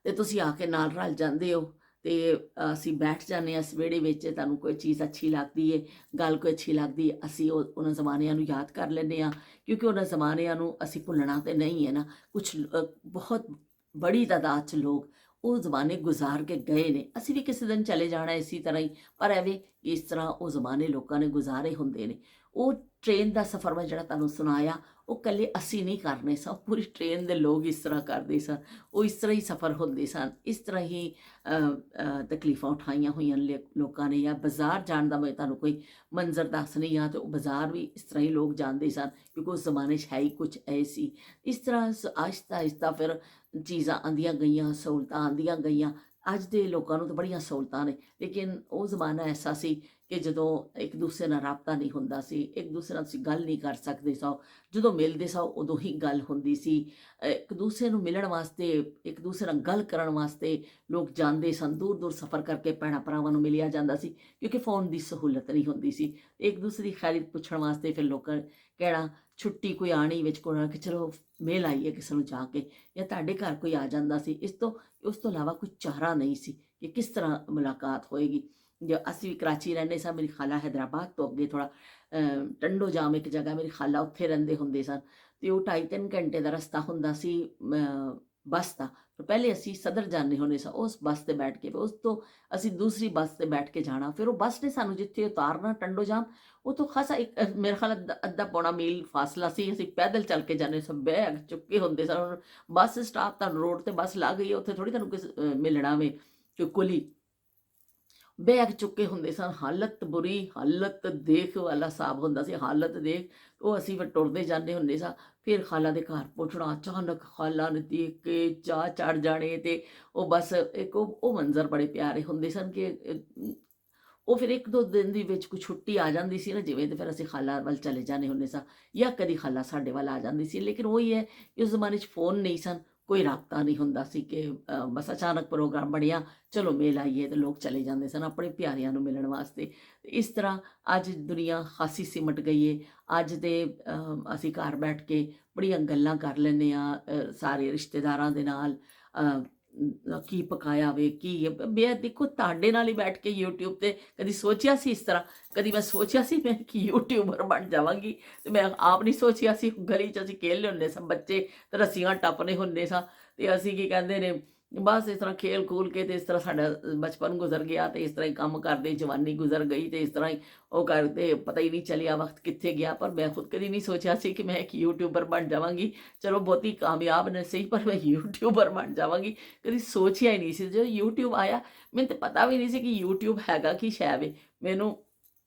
ਤੇ ਤੁਸੀਂ ਆ ਕੇ ਨਾਲ ਰਲ ਜਾਂਦੇ ਹੋ। ਤੇ ਅਸੀਂ ਬੈਠ ਜਾਂਦੇ ਹਾਂ ਇਸ ਵਿਹੜੇ ਵਿੱਚ, ਤੁਹਾਨੂੰ ਕੋਈ ਚੀਜ਼ ਅੱਛੀ ਲੱਗਦੀ ਹੈ, ਗੱਲ ਕੋਈ ਅੱਛੀ ਲੱਗਦੀ ਹੈ, ਅਸੀਂ ਉਹਨਾਂ ਜ਼ਮਾਨਿਆਂ ਨੂੰ ਯਾਦ ਕਰ ਲੈਂਦੇ ਹਾਂ, ਕਿਉਂਕਿ ਉਹਨਾਂ ਜ਼ਮਾਨਿਆਂ ਨੂੰ ਅਸੀਂ ਭੁੱਲਣਾ ਤੇ ਨਹੀਂ ਹੈ ਨਾ। ਕੁਛ ਬਹੁਤ ਬੜੀ ਤਾਦਾਦ 'ਚ ਲੋਕ ਉਹ ਜ਼ਮਾਨੇ ਗੁਜ਼ਾਰ ਕੇ ਗਏ ਨੇ, ਅਸੀਂ ਵੀ ਕਿਸੇ ਦਿਨ ਚਲੇ ਜਾਣਾ ਇਸੀ ਤਰ੍ਹਾਂ ਹੀ। ਪਰ ਐਵੇਂ ਇਸ ਤਰ੍ਹਾਂ ਉਹ ਜ਼ਮਾਨੇ ਲੋਕਾਂ ਨੇ ਗੁਜ਼ਾਰੇ ਹੁੰਦੇ ਨੇ। ਉਹ ਟ੍ਰੇਨ ਦਾ ਸਫ਼ਰ ਮੈਂ ਜਿਹੜਾ ਤੁਹਾਨੂੰ ਸੁਣਾਇਆ, ਉਹ ਇਕੱਲੇ ਅਸੀਂ ਨਹੀਂ ਕਰਨੇ ਸਨ, ਪੂਰੀ ਟ੍ਰੇਨ ਦੇ ਲੋਕ ਇਸ ਤਰ੍ਹਾਂ ਕਰਦੇ ਸਨ। ਉਹ ਇਸ ਤਰ੍ਹਾਂ ਹੀ ਸਫ਼ਰ ਹੁੰਦੇ ਸਨ, ਇਸ ਤਰ੍ਹਾਂ ਹੀ ਤਕਲੀਫਾਂ ਉਠਾਈਆਂ ਹੋਈਆਂ ਲੋਕਾਂ ਨੇ। ਜਾਂ ਬਾਜ਼ਾਰ ਜਾਣ ਦਾ ਮੈਂ ਤੁਹਾਨੂੰ ਕੋਈ ਮੰਜ਼ਰ ਦੱਸਣੀ ਆ, ਤੇ ਉਹ ਬਾਜ਼ਾਰ ਵੀ ਇਸ ਤਰ੍ਹਾਂ ਹੀ ਲੋਕ ਜਾਂਦੇ ਸਨ, ਕਿਉਂਕਿ ਉਸ ਜ਼ਮਾਨੇ 'ਚ ਹੈ ਹੀ ਕੁਛ ਐ ਸੀ। ਇਸ ਤਰ੍ਹਾਂ ਆਹਿਸਤਾ ਆਹਿਸਤਾ ਫਿਰ ਚੀਜ਼ਾਂ ਆਉਂਦੀਆਂ ਗਈਆਂ, ਸਹੂਲਤਾਂ ਆਉਂਦੀਆਂ ਗਈਆਂ। ਅੱਜ ਦੇ ਲੋਕਾਂ ਨੂੰ ਤਾਂ ਬੜੀਆਂ ਸਹੂਲਤਾਂ ਨੇ, ਲੇਕਿਨ ਉਹ ਜ਼ਮਾਨਾ ਐਸਾ ਸੀ ਕਿ ਜਦੋਂ ਇੱਕ ਦੂਸਰੇ ਨਾਲ ਰਾਬਤਾ ਨਹੀਂ ਹੁੰਦਾ ਸੀ, ਇੱਕ ਦੂਸਰੇ ਨਾਲ ਤੁਸੀਂ ਗੱਲ ਨਹੀਂ ਕਰ ਸਕਦੇ ਸੋ, ਜਦੋਂ ਮਿਲਦੇ ਸੋ ਉਦੋਂ ਹੀ ਗੱਲ ਹੁੰਦੀ ਸੀ। ਇੱਕ ਦੂਸਰੇ ਨੂੰ ਮਿਲਣ ਵਾਸਤੇ, ਇੱਕ ਦੂਸਰੇ ਨਾਲ ਗੱਲ ਕਰਨ ਵਾਸਤੇ ਲੋਕ ਜਾਂਦੇ ਸਨ, ਦੂਰ ਦੂਰ ਸਫ਼ਰ ਕਰਕੇ ਭੈਣਾਂ ਭਰਾਵਾਂ ਨੂੰ ਮਿਲਿਆ ਜਾਂਦਾ ਸੀ, ਕਿਉਂਕਿ ਫ਼ੋਨ ਦੀ ਸਹੂਲਤ ਨਹੀਂ ਹੁੰਦੀ ਸੀ। ਇੱਕ ਦੂਸਰੇ ਦੀ ਖੈਰੀਅਤ ਪੁੱਛਣ ਵਾਸਤੇ ਫਿਰ ਲੋਕਾਂ ਕਹਿਣਾ ਛੁੱਟੀ ਕੋਈ ਆਣੀ ਵਿੱਚ ਕੋਣਾ ਕਿ ਚਲੋ ਮਿਲ ਆਈਏ ਕਿਸੇ ਨੂੰ ਜਾ ਕੇ, ਜਾਂ ਤੁਹਾਡੇ ਘਰ ਕੋਈ ਆ ਜਾਂਦਾ ਸੀ। ਉਸ ਤੋਂ ਇਲਾਵਾ ਕੋਈ ਚਾਰਾ ਨਹੀਂ ਸੀ ਕਿ ਕਿਸ ਤਰ੍ਹਾਂ ਮੁਲਾਕਾਤ ਹੋਏਗੀ। ਜੋ ਅਸੀਂ ਵੀ ਕਰਾਚੀ ਰਹਿੰਦੇ ਸਾਂ, ਮੇਰੀ ਖਾਲਾ ਹੈਦਰਾਬਾਦ ਤੋਂ ਅੱਗੇ ਥੋੜ੍ਹਾ ਟੰਡੋ ਜਾਮ ਇੱਕ ਜਗ੍ਹਾ, ਮੇਰੀ ਖਾਲਾ ਉੱਥੇ ਰਹਿੰਦੇ ਹੁੰਦੇ ਸਨ, ਤੇ ਉਹ 2.5-3 ਘੰਟੇ ਦਾ ਰਸਤਾ ਹੁੰਦਾ ਸੀ ਬੱਸ ਦਾ। ਪਹਿਲੇ ਅਸੀਂ ਸਦਰ ਜਾਂਦੇ ਹੁੰਦੇ ਸਾਂ, ਉਸ ਬੱਸ 'ਤੇ ਬੈਠ ਕੇ, ਉਸ ਤੋਂ ਅਸੀਂ ਦੂਸਰੀ ਬੱਸ 'ਤੇ ਬੈਠ ਕੇ ਜਾਣਾ। ਫਿਰ ਉਹ ਬੱਸ ਨੇ ਸਾਨੂੰ ਜਿੱਥੇ ਉਤਾਰਨਾ ਟੰਡੋ ਜਾਮ, ਉਹ ਤੋਂ ਖਾਸਾ ਇੱਕ ਮੇਰੇ ਖਿਆਲ ਅੱਧਾ ਪੌਣਾ ਮੀਲ ਫਾਸਲਾ ਸੀ, ਅਸੀਂ ਪੈਦਲ ਚੱਲ ਕੇ ਜਾਂਦੇ ਸਾਂ, ਬੈਗ ਚੁੱਕੇ ਹੁੰਦੇ ਸਨ। ਬੱਸ ਸਟਾਪ, ਤੁਹਾਨੂੰ ਰੋਡ 'ਤੇ ਬੱਸ ਲੱਗ ਗਈ, ਉੱਥੇ ਥੋੜ੍ਹੀ ਤੁਹਾਨੂੰ ਕਿਸੇ ਮਿਲਣਾ ਵੇ ਕਿ ਕੁਲੀ ਬੈਗ ਚੁੱਕੇ ਹੁੰਦੇ ਸਨ। ਹਾਲਤ ਬੁਰੀ, ਹਾਲਤ ਦੇਖ ਵਾਲਾ ਹਿਸਾਬ ਹੁੰਦਾ ਸੀ, ਹਾਲਤ ਦੇਖ। ਉਹ ਅਸੀਂ ਫਿਰ ਟੁਰਦੇ ਜਾਂਦੇ ਹੁੰਦੇ ਸਾਂ। ਫਿਰ ਖਾਲਾ ਦੇ ਘਰ ਪਹੁੰਚਣਾ, ਅਚਾਨਕ ਖਾਲਾ ਨੇ ਦੇਖ ਕੇ ਚਾਹ ਚੜ ਜਾਣੇ, ਤੇ ਉਹ ਬਸ ਇੱਕ ਉਹ ਮੰਜ਼ਰ ਬੜੇ ਪਿਆਰੇ ਹੁੰਦੇ ਸਨ ਕਿ ਉਹ ਫਿਰ 1-2 ਦਿਨ ਦੀ ਵਿੱਚ ਕੋਈ ਛੁੱਟੀ ਆ ਜਾਂਦੀ ਸੀ ਨਾ ਜਿਵੇਂ, ਤੇ ਫਿਰ ਅਸੀਂ ਖਾਲਾ ਵੱਲ ਚਲੇ ਜਾਂਦੇ ਹੁੰਦੇ ਸਾਂ, ਜਾਂ ਕਦੀ ਖਾਲਾ ਸਾਡੇ ਵੱਲ ਆ ਜਾਂਦੀ ਸੀ। ਲੇਕਿਨ ਉਹੀ ਹੈ ਕਿ ਉਸ ਜ਼ਮਾਨੇ 'ਚ ਫ਼ੋਨ ਨਹੀਂ ਸਨ, ਕੋਈ ਰਾਬਤਾ ਨਹੀਂ ਹੁੰਦਾ ਸੀ ਕਿ ਬਸ ਅਚਾਨਕ ਪ੍ਰੋਗਰਾਮ ਬਣਿਆ ਚਲੋ ਮਿਲ ਆਈਏ, ਤੇ ਲੋਕ ਚਲੇ ਜਾਂਦੇ ਸਨ ਆਪਣੇ ਪਿਆਰਿਆਂ ਨੂੰ ਮਿਲਣ ਵਾਸਤੇ। ਇਸ ਤਰ੍ਹਾਂ ਅੱਜ ਦੁਨੀਆ ਖਾਸੀ ਸਿਮਟ ਗਈ ਏ। ਅੱਜ ਦੇ ਅਸੀਂ ਘਰ ਬੈਠ ਕੇ ਬੜੀਆਂ ਗੱਲਾਂ ਕਰ ਲੈਂਦੇ ਹਾਂ ਸਾਰੇ ਰਿਸ਼ਤੇਦਾਰਾਂ ਦੇ ਨਾਲ। ਕੀ ਪਕਾਇਆ ਵੇ, ਕੀ ਹੈ। ਮੈਂ ਦੇਖੋ ਤੁਹਾਡੇ ਨਾਲ ਹੀ ਬੈਠ ਕੇ YouTube 'ਤੇ ਕਦੀ ਸੋਚਿਆ ਸੀ ਇਸ ਤਰ੍ਹਾਂ, ਕਦੀ ਮੈਂ ਸੋਚਿਆ ਸੀ ਮੈਂ ਕਿ ਯੂਟਿਊਬਰ ਬਣ ਜਾਵਾਂਗੀ। ਤੇ ਮੈਂ ਆਪ ਨਹੀਂ ਸੋਚਿਆ ਸੀ। ਗਲੀ 'ਚ ਅਸੀਂ ਖੇਲਦੇ ਹੁੰਦੇ ਸਾਂ, ਬੱਚੇ ਤੇ ਰੱਸੀਆਂ ਟੱਪਦੇ ਹੁੰਦੇ ਸਾਂ, ਤੇ ਅਸੀਂ ਕੀ ਕਹਿੰਦੇ ਨੇ ਬਸ ਇਸ ਤਰ੍ਹਾਂ ਖੇਲ ਖੂਲ ਕੇ, ਤੇ ਇਸ ਤਰ੍ਹਾਂ ਸਾਡਾ ਬਚਪਨ ਗੁਜ਼ਰ ਗਿਆ, ਤੇ ਇਸ ਤਰ੍ਹਾਂ ਹੀ ਕੰਮ ਕਰਦੇ ਜਵਾਨੀ ਗੁਜ਼ਰ ਗਈ, ਤੇ ਇਸ ਤਰ੍ਹਾਂ ਹੀ ਉਹ ਕਰਦੇ ਪਤਾ ਹੀ ਨਹੀਂ ਚੱਲਿਆ ਵਕਤ ਕਿੱਥੇ ਗਿਆ। ਪਰ ਮੈਂ ਖੁਦ ਕਦੀ ਨਹੀਂ ਸੋਚਿਆ ਸੀ ਕਿ ਮੈਂ ਇੱਕ ਯੂਟਿਊਬਰ ਬਣ ਜਾਵਾਂਗੀ। ਚਲੋ ਬਹੁਤੀ ਕਾਮਯਾਬ ਨਹੀਂ ਸਹੀ, ਪਰ ਮੈਂ ਯੂਟਿਊਬਰ ਬਣ ਜਾਵਾਂਗੀ ਕਦੀ ਸੋਚਿਆ ਹੀ ਨਹੀਂ ਸੀ। ਜਦੋਂ YouTube ਆਇਆ ਮੈਨੂੰ ਤਾਂ ਪਤਾ ਵੀ ਨਹੀਂ ਸੀ ਕਿ YouTube ਹੈਗਾ ਕੀ ਸ਼ੈ ਵੇ। ਮੈਨੂੰ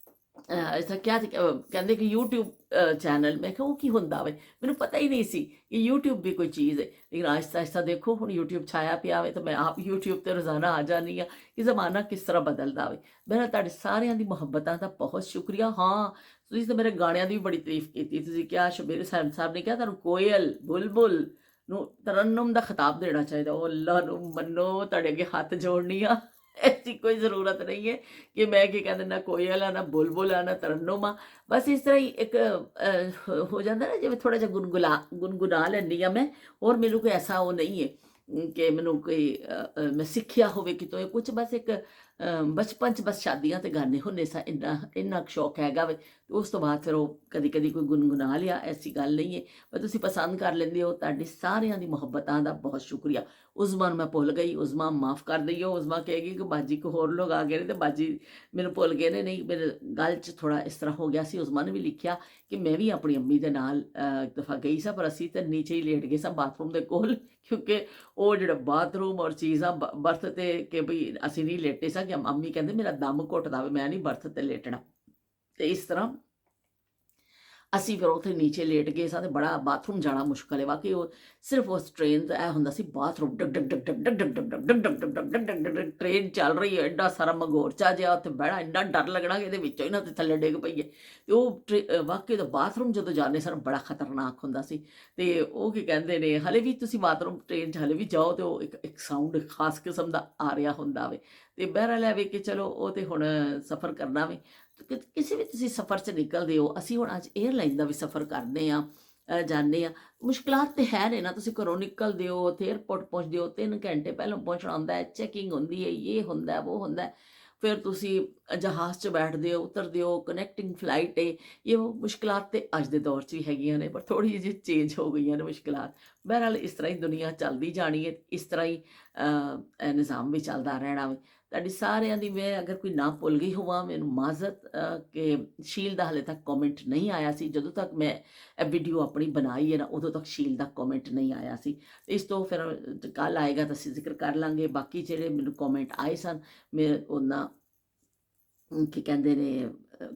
ਐਸਾ ਕਿਹਾ ਸੀ ਕਹਿੰਦੇ ਕਿ YouTube ਚੈਨਲ, ਮੈਂ ਕਿਹਾ ਉਹ ਕੀ ਹੁੰਦਾ ਵੇ, ਮੈਨੂੰ ਪਤਾ ਹੀ ਨਹੀਂ ਸੀ ਕਿ YouTube ਵੀ ਕੋਈ ਚੀਜ਼ ਹੈ। ਲੇਕਿਨ ਆਹਿਸਤਾ ਆਹਿਸਤਾ ਦੇਖੋ ਹੁਣ YouTube ਛਾਇਆ ਪਿਆ ਵੇ, ਤਾਂ ਮੈਂ ਆਪ YouTube 'ਤੇ ਰੋਜ਼ਾਨਾ ਆ ਜਾਂਦੀ ਹਾਂ ਕਿ ਜ਼ਮਾਨਾ ਕਿਸ ਤਰ੍ਹਾਂ ਬਦਲਦਾ ਵੇ। ਮੇਰਾ ਤੁਹਾਡੇ ਸਾਰਿਆਂ ਦੀ ਮੁਹੱਬਤਾਂ ਦਾ ਬਹੁਤ ਸ਼ੁਕਰੀਆ। ਹਾਂ, ਤੁਸੀਂ ਤਾਂ ਮੇਰੇ ਗਾਣਿਆਂ ਦੀ ਵੀ ਬੜੀ ਤਾਰੀਫ ਕੀਤੀ। ਤੁਸੀਂ ਕਿਹਾ ਸ਼ਬੀਰ ਸਾਹਿਬ ਨੇ ਕਿਹਾ ਤੁਹਾਨੂੰ ਕੋਇਲ ਬੁਲਬੁਲ ਨੂੰ ਤਰੰਨੁਮ ਦਾ ਖਿਤਾਬ ਦੇਣਾ ਚਾਹੀਦਾ। ਉਹ ਅੱਲਾ ਨੂੰ ਮੰਨੋ, ਤੁਹਾਡੇ ਅੱਗੇ ਹੱਥ ਜੋੜਨੀ ਆ। ਐਸੀ ਕੋਈ ਜ਼ਰੂਰਤ ਨਹੀਂ ਹੈ ਕਿ ਮੈਂ ਕੀ ਕਹਿੰਦੇ ਨਾ ਕੋਇਲ ਆ, ਨਾ ਬੁਲਬੁਲ ਆ, ਨਾ ਤਰੰਨੁਮ ਆ। ਬਸ ਇਸ ਤਰ੍ਹਾਂ ਹੀ ਇੱਕ ਹੋ ਜਾਂਦਾ ਨਾ ਜਿਵੇਂ ਥੋੜ੍ਹਾ ਜਿਹਾ ਗੁਨਗੁਣਾ ਲੈਂਦੀ ਹਾਂ ਮੈਂ। ਹੋਰ ਮੈਨੂੰ ਕੋਈ ਐਸਾ ਉਹ ਨਹੀਂ ਹੈ ਕਿ ਮੈਨੂੰ ਕੋਈ ਮੈਂ ਸਿੱਖਿਆ ਹੋਵੇ ਕਿਤੋਂ ਕੁਛ, ਬਸ ਇੱਕ ਬਚਪਨ 'ਚ ਬਸ ਸ਼ਾਦੀਆਂ ਤੇ ਗਾਣੇ ਹੁੰਦੇ ਸਾਂ, ਇੰਨਾ ਕੁ ਸ਼ੌਕ ਹੈਗਾ ਵੇ। ਤੇ ਉਸ ਤੋਂ ਬਾਅਦ ਫਿਰ ਉਹ ਕਦੀ ਕਦੀ ਕੋਈ ਗੁਣਗੁਣਾ ਲਿਆ, ਐਸੀ ਗੱਲ ਨਹੀਂ ਹੈ। ਪਰ ਤੁਸੀਂ ਪਸੰਦ ਕਰ ਲੈਂਦੇ ਹੋ, ਤੁਹਾਡੀ ਸਾਰਿਆਂ ਦੀ ਮੁਹੱਬਤਾਂ ਦਾ ਬਹੁਤ ਸ਼ੁਕਰੀਆ। ਉਜ਼ਮਾ ਨੂੰ ਮੈਂ ਭੁੱਲ ਗਈ, ਉਜ਼ਮਾ ਮਾफ़ ਕਰ ਦਈਓ। ਉਜ਼ਮਾ ਕਹੇਗੀ ਕਿ ਬਾਜੀ ਕੋ ਹੋਰ ਲੋਕ ਆ ਗਏ ਨੇ ਤੇ ਬਾਜੀ ਮੈਨੂੰ ਭੁੱਲ ਗਏ ਨੇ। ਨਹੀਂ, ਮੇਰੇ ਗੱਲ 'ਚ ਥੋੜ੍ਹਾ ਇਸ ਤਰ੍ਹਾਂ ਹੋ ਗਿਆ ਸੀ। ਉਜ਼ਮਾ ਨੇ ਵੀ ਲਿਖਿਆ ਕਿ ਮੈਂ ਵੀ ਆਪਣੀ ਅੰਮੀ ਦੇ ਨਾਲ ਇੱਕ ਦਫਾ ਗਈ ਸਾਂ, ਪਰ ਅਸੀਂ ਤਾਂ ਨੀਚੇ ਹੀ ਲੇਟ ਗਏ ਸਾਂ ਬਾਥਰੂਮ ਦੇ ਕੋਲ, ਕਿਉਂਕਿ ਉਹ ਜਿਹੜਾ ਬਾਥਰੂਮ ਔਰ ਚੀਜ਼ਾਂ ਬਰਥ 'ਤੇ ਕਿ ਬਈ ਅਸੀਂ ਨਹੀਂ ਲੇਟੇ ਸਾਂ ਕਿ ਅੰਮੀ ਕਹਿੰਦੇ ਮੇਰਾ ਦਮ ਘੁੱਟਦਾ ਵੇ, ਮੈਂ ਨਹੀਂ ਬਰਥ 'ਤੇ ਲੇਟਣਾ। ਤੇ ਇਸ ਤਰ੍ਹਾਂ ਅਸੀਂ ਫਿਰ ਉੱਥੇ ਨੀਚੇ ਲੇਟ ਗਏ ਸਾਂ ਤੇ ਬੜਾ ਬਾਥਰੂਮ ਜਾਣਾ ਮੁਸ਼ਕਲ ਹੈ ਵਾਕਈ। ਉਹ ਸਿਰਫ ਉਸ ਟ੍ਰੇਨ 'ਚ ਇਹ ਹੁੰਦਾ ਸੀ, ਬਾਥਰੂਮ ਡਗ ਡਗ ਡਗ ਡਗ ਡਗ ਡਗ ਡਗ ਡਗ ਡਗ ਡਗ ਡਗ ਡਗ ਡਗ ਡਗ ਟ੍ਰੇਨ ਚੱਲ ਰਹੀ ਹੈ, ਐਡਾ ਸਾਰਾ ਮਗੋਰਚਾ ਜਿਹਾ ਉੱਥੇ ਬਹਿਣਾ, ਇੰਨਾ ਡਰ ਲੱਗਣਾ ਕਿ ਇਹਦੇ ਵਿੱਚੋਂ ਹੀ ਨਾ ਤੇ ਥੱਲੇ ਡਿੱਗ ਪਈਏ। ਤੇ ਉਹ ਵਾਕਈ ਦਾ ਬਾਥਰੂਮ ਜਦੋਂ ਜਾਂਦੇ ਸਨ ਬੜਾ ਖਤਰਨਾਕ ਹੁੰਦਾ ਸੀ। ਤੇ ਉਹ ਕੀ ਕਹਿੰਦੇ ਨੇ, ਹਲੇ ਵੀ ਤੁਸੀਂ ਬਾਥਰੂਮ ਟ੍ਰੇਨ 'ਚ ਹਲੇ ਵੀ ਜਾਓ ਤੇ ਉਹ ਇੱਕ ਸਾਊਂਡ ਖਾਸ ਕਿਸਮ ਦਾ ਆ ਰਿਹਾ ਹੁੰਦਾ ਵੇ। ਤੇ ਬਹਿਰਹਾਲ ਇਹ ਵੇ ਕਿ ਚਲੋ ਉਹ ਤੇ ਹੁਣ ਸਫ਼ਰ ਕਰਨਾ ਵੇ। ਕਿਸੇ ਵੀ ਤੁਸੀਂ ਸਫ਼ਰ 'ਚ ਨਿਕਲਦੇ ਹੋ, ਅਸੀਂ ਹੁਣ ਅੱਜ ਏਅਰਲਾਈਨ ਦਾ ਵੀ ਸਫ਼ਰ ਕਰਦੇ ਹਾਂ, ਜਾਂਦੇ ਹਾਂ। ਮੁਸ਼ਕਲਾਤ ਤੇ ਹੈ ਨੇ ਨਾ, ਤੁਸੀਂ ਘਰੋਂ ਨਿਕਲਦੇ ਹੋ, ਉੱਥੇ ਏਅਰਪੋਰਟ ਪਹੁੰਚਦੇ ਹੋ, 3 ਘੰਟੇ ਪਹਿਲਾਂ ਪਹੁੰਚਣਾ ਹੁੰਦਾ ਹੈ, ਚੈਕਿੰਗ ਹੁੰਦੀ ਹੈ, ਇਹ ਹੁੰਦਾ ਉਹ ਹੁੰਦਾ। ਫਿਰ ਤੁਸੀਂ ਜਹਾਜ਼ 'ਚ ਬੈਠਦੇ ਹੋ, ਉਤਰਦੇ ਹੋ, ਕਨੈਕਟਿੰਗ ਫਲਾਈਟ ਹੈ, ਇਹ ਉਹ ਮੁਸ਼ਕਲਾਤ ਤੇ ਅੱਜ ਦੇ ਦੌਰ 'ਚ ਵੀ ਹੈਗੀਆਂ ਨੇ, ਪਰ ਥੋੜ੍ਹੀ ਜਿਹੀ ਚੇਂਜ ਹੋ ਗਈਆਂ ਨੇ ਮੁਸ਼ਕਲਾਤ। ਬਹਰਹਾਲ ਇਸ ਤਰ੍ਹਾਂ ਹੀ ਦੁਨੀਆ ਚੱਲਦੀ ਜਾਣੀ ਹੈ, ਇਸ ਤਰ੍ਹਾਂ ਹੀ ਨਿਜ਼ਾਮ ਵੀ ਚੱਲਦਾ ਰਹਿਣਾ ਵੇ। ਤੁਹਾਡੀ ਸਾਰਿਆਂ ਦੀ ਮੈਂ ਅਗਰ ਕੋਈ ਨਾ ਭੁੱਲ ਗਈ ਹੋਵਾਂ, ਮੈਨੂੰ ਮਾਜ਼ਰਤ ਕਿ ਸ਼ੀਲ ਦਾ ਹਾਲੇ ਤੱਕ ਕਮੈਂਟ ਨਹੀਂ ਆਇਆ ਸੀ। ਜਦੋਂ ਤੱਕ ਮੈਂ ਇਹ ਵੀਡੀਓ ਆਪਣੀ ਬਣਾਈ ਹੈ ਨਾ, ਉਦੋਂ ਤੱਕ ਸ਼ੀਲ ਦਾ ਕਮੈਂਟ ਨਹੀਂ ਆਇਆ ਸੀ। ਇਸ ਤੋਂ ਫਿਰ ਕੱਲ੍ਹ ਆਏਗਾ ਤਾਂ ਅਸੀਂ ਜ਼ਿਕਰ ਕਰ ਲਾਂਗੇ। ਬਾਕੀ ਜਿਹੜੇ ਮੈਨੂੰ ਕਮੈਂਟ ਆਏ ਸਨ, ਮੈਂ ਉਹਨਾਂ ਕੀ ਕਹਿੰਦੇ ਨੇ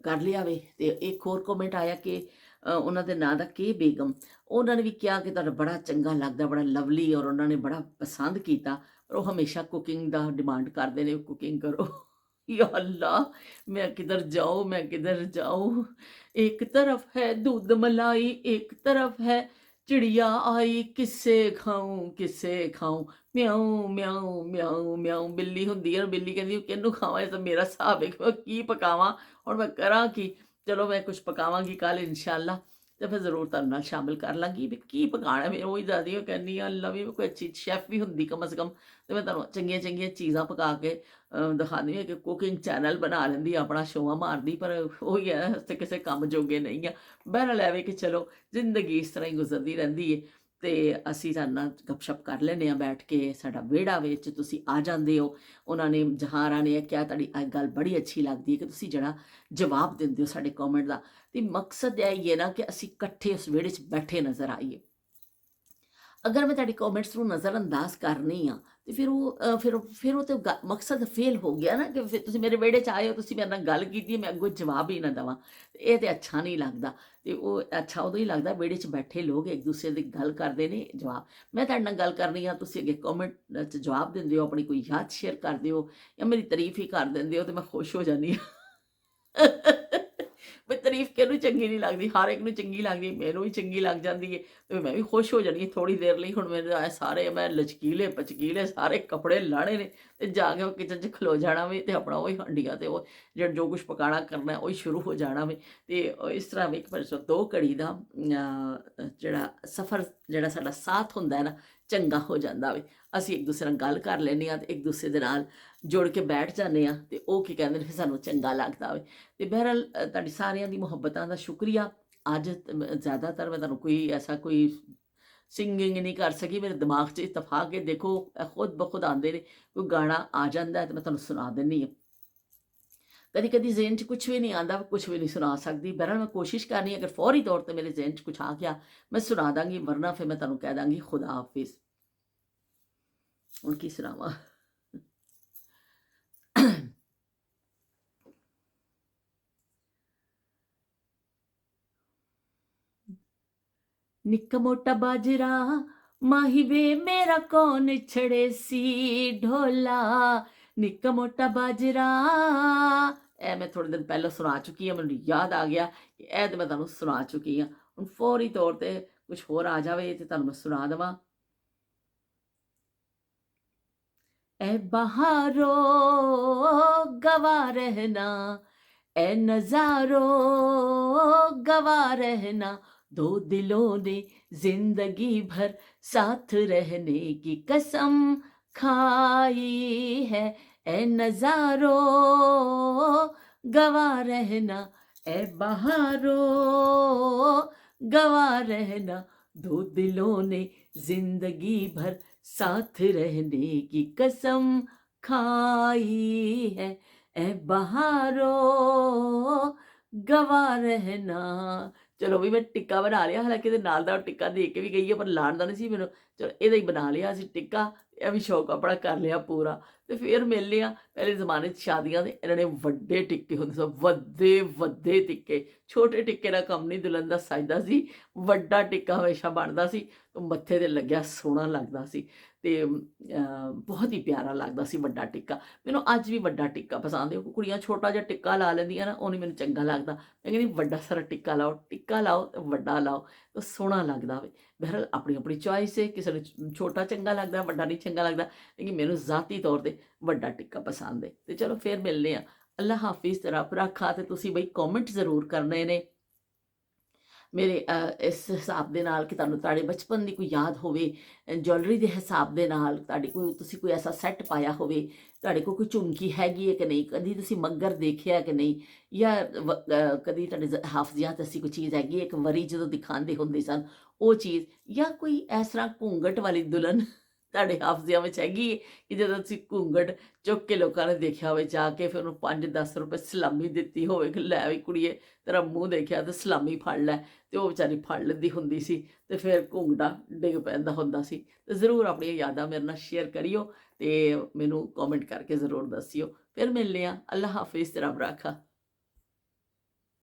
ਕਰ ਲਿਆ ਵੇ। ਤੇ ਇੱਕ ਹੋਰ ਕਮੈਂਟ ਆਇਆ ਕਿ ਉਹਨਾਂ ਦੇ ਨਾਂ ਦਾ ਕੇ ਬੇਗਮ, ਉਹਨਾਂ ਨੇ ਵੀ ਕਿਹਾ ਕਿ ਤੁਹਾਡਾ ਬੜਾ ਚੰਗਾ ਲੱਗਦਾ, ਬੜਾ ਲਵਲੀ, ਔਰ ਉਹਨਾਂ ਨੇ ਬੜਾ ਪਸੰਦ ਕੀਤਾ। ਪਰ ਉਹ ਹਮੇਸ਼ਾ ਕੁਕਿੰਗ ਦਾ ਡਿਮਾਂਡ ਕਰਦੇ ਨੇ, ਕੁਕਿੰਗ ਕਰੋ। ਯਾ ਅੱਲਾ, ਮੈਂ ਕਿਧਰ ਜਾऊँ, मैं किधर जाऊँ। एक तरफ है दूध मलाई, एक तरफ है चिड़िया आई, किससे खाऊं किससे खाऊं। म्याऊं म्याऊं म्याऊं म्याऊं बिल्ली ਹੁੰਦੀ ਹੈ, ਬਿੱਲੀ ਕਹਿੰਦੀ ਕਿਹਨੂੰ ਖਾਵਾਂ, ਇਹ ਤਾਂ ਮੇਰਾ ਹਿਸਾਬ ਹੈ ਕਿ ਮੈਂ ਕੀ ਪਕਾਵਾਂ, ਹੁਣ ਮੈਂ ਕਰਾਂ ਕੀ। ਚਲੋ ਮੈਂ ਕੁਝ ਪਕਾਵਾਂਗੀ ਕੱਲ੍ਹ ਇਨਸ਼ਾਅੱਲਾ, ਤੇ ਫਿਰ ਜ਼ਰੂਰ ਤੁਹਾਡੇ ਨਾਲ ਸ਼ਾਮਿਲ ਕਰ ਲਾਂਗੀ ਵੀ ਕੀ ਪਕਾਉਣਾ। ਮੈਂ ਉਹੀ ਦੱਸਦੀ ਹਾਂ, ਕਹਿੰਦੀ ਹਾਂ ਅੱਲਾ ਵੀ ਕੋਈ ਅੱਛੀ ਸ਼ੈਫ ਵੀ ਹੁੰਦੀ ਕਮ ਸੇ ਕਮ, ਤੇ ਮੈਂ ਤੁਹਾਨੂੰ ਚੰਗੀਆਂ ਚੰਗੀਆਂ ਚੀਜ਼ਾਂ ਪਕਾ ਕੇ ਦਿਖਾਉਂਦੀ ਹਾਂ। ਕਿ ਕੁਕਿੰਗ ਚੈਨਲ ਬਣਾ ਲੈਂਦੀ, ਆਪਣਾ ਸ਼ੋਆਂ ਮਾਰਦੀ, ਪਰ ਉਹੀ ਹੈ ਤੇ ਕਿਸੇ ਕੰਮ ਜੋਗੇ ਨਹੀਂ ਆ। ਬਹਰਹਾਲ ਐਵੇਂ ਕਿ ਚਲੋ ਜ਼ਿੰਦਗੀ ਇਸ ਤਰ੍ਹਾਂ ਹੀ ਗੁਜ਼ਰਦੀ ਰਹਿੰਦੀ ਹੈ। ਤੇ ਅਸੀਂ ਤੁਹਾਡੇ ਨਾਲ ਗੱਪਸ਼ਪ ਕਰ ਲੈਂਦੇ ਹਾਂ ਬੈਠ ਕੇ, ਸਾਡਾ ਵਿਹੜਾ ਵਿੱਚ ਤੁਸੀਂ ਆ ਜਾਂਦੇ ਹੋ। ਉਹਨਾਂ ਨੇ ਜਹਾਂਰਾ ਨੇ ਕਿਹਾ ਤੁਹਾਡੀ ਇਹ ਗੱਲ ਬੜੀ ਅੱਛੀ ਲੱਗਦੀ ਹੈ ਕਿ ਤੁਸੀਂ ਜਿਹੜਾ ਜਵਾਬ ਦਿੰਦੇ ਹੋ ਸਾਡੇ ਕਮੈਂਟ ਦਾ। ਤੇ ਮਕਸਦ ਇਹ ਹੀ ਹੈ ਨਾ ਕਿ ਅਸੀਂ ਇਕੱਠੇ ਉਸ ਵਿਹੜੇ 'ਚ ਬੈਠੇ ਨਜ਼ਰ ਆਈਏ। ਅਗਰ ਮੈਂ ਤੁਹਾਡੀ ਕਮੈਂਟਸ ਨੂੰ ਨਜ਼ਰ ਅੰਦਾਜ਼ ਕਰਨੀ ਆ ਤੇ ਫਿਰ ਉਹ ਤੇ ਮਕਸਦ ਫੇਲ ਹੋ ਗਿਆ ਨਾ, ਕਿ ਫਿਰ ਤੁਸੀਂ ਮੇਰੇ ਵਿਹੜੇ 'ਚ ਆਏ ਹੋ, ਤੁਸੀਂ ਮੇਰੇ ਨਾਲ ਗੱਲ ਕੀਤੀ, ਮੈਂ ਅੱਗੋਂ ਜਵਾਬ ਹੀ ਨਾ ਦੇਵਾਂ, ਇਹ ਤੇ ਅੱਛਾ ਨਹੀਂ ਲੱਗਦਾ। ਤੇ ਉਹ ਅੱਛਾ ਉਦੋਂ ਹੀ ਲੱਗਦਾ ਵਿਹੜੇ 'ਚ ਬੈਠੇ ਲੋਕ ਇੱਕ ਦੂਸਰੇ ਦੀ ਗੱਲ ਕਰਦੇ ਨੇ, ਜਵਾਬ ਮੈਂ ਤੁਹਾਡੇ ਨਾਲ ਗੱਲ ਕਰਨੀ ਆ, ਤੁਸੀਂ ਅੱਗੇ ਕਮੈਂਟ 'ਚ ਜਵਾਬ ਦਿੰਦੇ ਹੋ, ਆਪਣੀ ਕੋਈ ਯਾਦ ਸ਼ੇਅਰ ਕਰਦੇ ਹੋ ਜਾਂ ਮੇਰੀ ਤਾਰੀਫ ਹੀ ਕਰ ਦਿੰਦੇ ਹੋ, ਤੇ ਮੈਂ ਖੁਸ਼ ਹੋ ਜਾਂਦੀ ਹਾਂ। ਵੀ ਤਾਰੀਫ ਕਿਹਨੂੰ ਚੰਗੀ ਨਹੀਂ ਲੱਗਦੀ, ਹਰ ਇੱਕ ਨੂੰ ਚੰਗੀ ਲੱਗਦੀ, ਮੈਨੂੰ ਵੀ ਚੰਗੀ ਲੱਗ ਜਾਂਦੀ ਹੈ, ਤੇ ਮੈਂ ਵੀ ਖੁਸ਼ ਹੋ ਜਾਣੀ ਥੋੜ੍ਹੀ ਦੇਰ ਲਈ। ਹੁਣ ਮੇਰੇ ਆਏ ਸਾਰੇ ਮੈਂ ਲਚਕੀਲੇ ਪਚਕੀਲੇ ਸਾਰੇ ਕੱਪੜੇ ਲਾਣੇ ਨੇ, ਤੇ ਜਾ ਕੇ ਉਹ ਕਿਚਨ 'ਚ ਖਲੋ ਜਾਣਾ ਵੀ, ਤੇ ਆਪਣਾ ਉਹੀ ਹੰਡੀਆਂ ਤੇ ਉਹ ਜੋ ਕੁਛ ਪਕਾਉਣਾ ਕਰਨਾ ਉਹੀ ਸ਼ੁਰੂ ਹੋ ਜਾਣਾ ਵੀ। ਤੇ ਇਸ ਤਰ੍ਹਾਂ ਵੀ ਇੱਕ ਪਰਸੋਂ 2 ਘੜੀ ਦਾ ਜਿਹੜਾ ਸਫ਼ਰ, ਜਿਹੜਾ ਸਾਡਾ ਸਾਥ ਹੁੰਦਾ ਹੈ ਨਾ, ਚੰਗਾ ਹੋ ਜਾਂਦਾ ਵੇ। ਅਸੀਂ ਇੱਕ ਦੂਸਰੇ ਨਾਲ ਗੱਲ ਕਰ ਲੈਂਦੇ ਹਾਂ, ਤੇ ਇੱਕ ਦੂਸਰੇ ਦੇ ਨਾਲ ਜੁੜ ਕੇ ਬੈਠ ਜਾਂਦੇ ਹਾਂ, ਤੇ ਉਹ ਕੀ ਕਹਿੰਦੇ ਨੇ ਫਿਰ ਸਾਨੂੰ ਚੰਗਾ ਲੱਗਦਾ ਵੇ। ਤੇ ਬਹਰਹਾਲ ਤੁਹਾਡੀ ਸਾਰਿਆਂ ਦੀ ਮੁਹੱਬਤਾਂ ਦਾ ਸ਼ੁਕਰੀਆ। ਅੱਜ ਜ਼ਿਆਦਾਤਰ ਮੈਂ ਤੁਹਾਨੂੰ ਕੋਈ ਐਸਾ ਕੋਈ ਸਿੰਗਿੰਗ ਨਹੀਂ ਕਰ ਸਕੀ, ਮੇਰੇ ਦਿਮਾਗ 'ਚ ਇਤਫਾਕ ਹੈ, ਦੇਖੋ ਖੁਦ ਬ ਖੁਦ ਆਉਂਦੇ ਨੇ, ਕੋਈ ਗਾਣਾ ਆ ਜਾਂਦਾ ਹੈ ਤੇ ਮੈਂ ਤੁਹਾਨੂੰ ਸੁਣਾ ਦਿੰਦੀ ਹਾਂ। ਕਦੀ ਕਦੀ ਜ਼ੇਨ 'ਚ ਕੁਛ ਵੀ ਨਹੀਂ ਆਉਂਦਾ, ਕੁਛ ਵੀ ਨਹੀਂ ਸੁਣਾ ਸਕਦੀ। ਬਹਰਹਾਲ ਮੈਂ ਕੋਸ਼ਿਸ਼ ਕਰਨੀ, ਅਗਰ ਫੌਰੀ ਤੌਰ 'ਤੇ ਮੇਰੇ ਜ਼ੇਨ 'ਚ ਕੁਛ ਆ ਗਿਆ ਮੈਂ ਸੁਣਾ ਦਾਂਗੀ, ਵਰਨਾ ਫਿਰ ਮੈਂ ਤੁਹਾਨੂੰ ਕਹਿ ਦਾਂਗੀ ਖੁਦਾ ਹਾਫਿਜ਼। ਹੁਣ ਕੀ ਸੁਣਾਵਾਂ। ਨਿੱਕਾ ਮੋਟਾ ਬਾਜਰਾ ਮਾਹੀ ਵੇ ਮੇਰਾ ਕੌਣ ਛੜੇ ਸੀ ਢੋਲਾ, ਨਿੱਕਾ ਮੋਟਾ ਬਾਜਰਾ। ਇਹ ਮੈਂ ਥੋੜੇ ਦਿਨ ਪਹਿਲਾਂ ਸੁਣਾ ਚੁੱਕੀ ਹਾਂ, ਮੈਨੂੰ ਯਾਦ ਆ ਗਿਆ ਕਿ ਇਹ ਤੇ ਮੈਂ ਤੁਹਾਨੂੰ ਸੁਣਾ ਚੁੱਕੀ ਹਾਂ। ਹੁਣ ਫੌਰੀ ਤੌਰ 'ਤੇ ਕੁਛ ਹੋਰ ਆ ਜਾਵੇ ਤੇ ਤੁਹਾਨੂੰ ਮੈਂ ਸੁਣਾ ਦੇਵਾਂ। ए बहारो गवा रहना, ए नजारो गवा रहना, दो दिलों ने जिंदगी भर साथ रहने की कसम खाई है। ए नजारो गवा रहना, ए बहारो गवा रहना, दो दिलों ने जिंदगी भर साथ रहने की कसम खाई है, ए बहारो गवा रहना। ਚਲੋ ਵੀ ਮੈਂ ਟਿੱਕਾ ਬਣਾ ਲਿਆ, ਹਾਲਾਂਕਿ ਇਹਦੇ ਨਾਲ ਦਾ ਉਹ ਟਿੱਕਾ ਦੇ ਕੇ ਵੀ ਗਈ ਹੈ, ਪਰ ਲਾਣ ਦਾ ਨਹੀਂ ਸੀ ਮੈਨੂੰ। ਚਲੋ ਇਹਦਾ ਹੀ ਬਣਾ ਲਿਆ ਅਸੀਂ ਟਿੱਕਾ, ਇਹ ਵੀ ਸ਼ੌਕ ਆਪਣਾ ਕਰ ਲਿਆ ਪੂਰਾ। ਤੇ ਫਿਰ ਮਿਲ ਲਿਆ। ਪਹਿਲੇ ਜ਼ਮਾਨੇ 'ਚ ਸ਼ਾਦੀਆਂ ਦੇ ਇਹਨਾਂ ਨੇ ਵੱਡੇ ਟਿੱਕੇ ਹੁੰਦੇ ਸਨ, ਵੱਡੇ ਵੱਡੇ ਟਿੱਕੇ। ਛੋਟੇ ਟਿੱਕੇ ਦਾ ਕੰਮ ਨਹੀਂ ਦੁਲਹਨ ਦਾ ਸਜਦਾ ਸੀ, ਵੱਡਾ ਟਿੱਕਾ ਹਮੇਸ਼ਾ ਬਣਦਾ ਸੀ, ਮੱਥੇ 'ਤੇ ਲੱਗਿਆ ਸੋਹਣਾ ਲੱਗਦਾ ਸੀ ਤੇ ਬਹੁਤ ਹੀ ਪਿਆਰਾ ਲੱਗਦਾ ਸੀ ਵੱਡਾ ਟਿੱਕਾ। ਮੈਨੂੰ ਅੱਜ ਵੀ ਵੱਡਾ ਟਿੱਕਾ ਪਸੰਦ ਹੈ। ਕੁੜੀਆਂ ਛੋਟਾ ਜਿਹਾ ਟਿੱਕਾ ਲਾ ਲੈਂਦੀਆਂ ਨਾ, ਉਹ ਨਹੀਂ ਮੈਨੂੰ ਚੰਗਾ ਲੱਗਦਾ। ਮੈਂ ਕਹਿੰਦੀ ਵੱਡਾ ਸਾਰਾ ਟਿੱਕਾ ਲਾਓ, ਟਿੱਕਾ ਲਾਓ ਤੇ ਵੱਡਾ ਲਾਓ ਤਾਂ ਸੋਹਣਾ ਲੱਗਦਾ ਹੋਵੇ। ਬਹਿਰਹਾਲ ਆਪਣੀ ਆਪਣੀ ਚੋਇਸ ਹੈ, ਕਿਸੇ ਨੂੰ ਛੋਟਾ ਚੰਗਾ ਲੱਗਦਾ, ਵੱਡਾ ਨਹੀਂ ਚੰਗਾ ਲੱਗਦਾ, ਲੇਕਿਨ ਮੈਨੂੰ ਜ਼ਾਤੀ ਤੌਰ 'ਤੇ ਵੱਡਾ ਟਿੱਕਾ ਪਸੰਦ ਹੈ। ਤੇ ਚਲੋ ਫਿਰ ਮਿਲਦੇ ਹਾਂ। ਅੱਲਾ ਹਾਫਿਜ਼, ਤੇ ਰੱਬ ਰਾਖਾ। ਤੇ ਤੁਸੀਂ ਬਈ ਕੌਮੈਂਟ ਜ਼ਰੂਰ ਕਰਨੇ ਨੇ ਮੇਰੇ ਇਸ ਹਿਸਾਬ ਦੇ ਨਾਲ ਕਿ ਤੁਹਾਨੂੰ ਤੁਹਾਡੇ ਬਚਪਨ ਦੀ ਕੋਈ ਯਾਦ ਹੋਵੇ, ਜੁਐਲਰੀ ਦੇ ਹਿਸਾਬ ਦੇ ਨਾਲ ਤੁਹਾਡੀ ਤੁਸੀਂ ਕੋਈ ਐਸਾ ਸੈੱਟ ਪਾਇਆ ਹੋਵੇ, ਤੁਹਾਡੇ ਕੋਲ ਕੋਈ ਝੁਮਕੀ ਹੈਗੀ ਹੈ ਕਿ ਨਹੀਂ, ਕਦੀ ਤੁਸੀਂ ਮੱਗਰ ਦੇਖਿਆ ਕਿ ਨਹੀਂ, ਜਾਂ ਕਦੀ ਤੁਹਾਡੇ ਹਾਫਜ਼ਿਆਂ 'ਚ ਐਸੀ ਕੋਈ ਚੀਜ਼ ਹੈਗੀ, ਇੱਕ ਵਰੀ ਜਦੋਂ ਦਿਖਾਉਂਦੇ ਹੁੰਦੇ ਸਨ ਉਹ ਚੀਜ਼, ਜਾਂ ਕੋਈ ਇਸ ਤਰ੍ਹਾਂ ਘੂੰਘਟ ਵਾਲੀ ਦੁਲਹਨ ਤੁਹਾਡੇ ਹਾਫਜ਼ਿਆਂ ਵਿੱਚ ਹੈਗੀ ਹੈ ਕਿ ਜਦੋਂ ਤੁਸੀਂ ਘੂੰਘਟ ਚੁੱਕ ਕੇ ਲੋਕਾਂ ਨੇ ਦੇਖਿਆ ਹੋਵੇ, ਜਾ ਕੇ ਫਿਰ ਉਹਨੂੰ 5-10 ਰੁਪਏ ਸਲਾਮੀ ਦਿੱਤੀ ਹੋਵੇ ਕਿ ਲੈ ਵੀ ਕੁੜੀਏ ਤੇਰਾ ਮੂੰਹ ਦੇਖਿਆ ਤੇ ਸਲਾਮੀ ਫੜ ਲੈ, ਤੇ ਉਹ ਵਿਚਾਰੀ ਫੜ ਲੈਂਦੀ ਹੁੰਦੀ ਸੀ ਤੇ ਫਿਰ ਘੂੰਘਟਾ ਡਿੱਗ ਪੈਂਦਾ ਹੁੰਦਾ ਸੀ। ਤੇ ਜ਼ਰੂਰ ਆਪਣੀਆਂ ਯਾਦਾਂ ਮੇਰੇ ਨਾਲ ਸ਼ੇਅਰ ਕਰਿਓ ਤੇ ਮੈਨੂੰ ਕਮੈਂਟ ਕਰਕੇ ਜ਼ਰੂਰ ਦੱਸਿਓ। ਫਿਰ ਮਿਲਦੇ ਹਾਂ। ਅੱਲਾ ਹਾਫਿਜ਼, ਤੇ ਰੱਬ ਰਾਖਾ।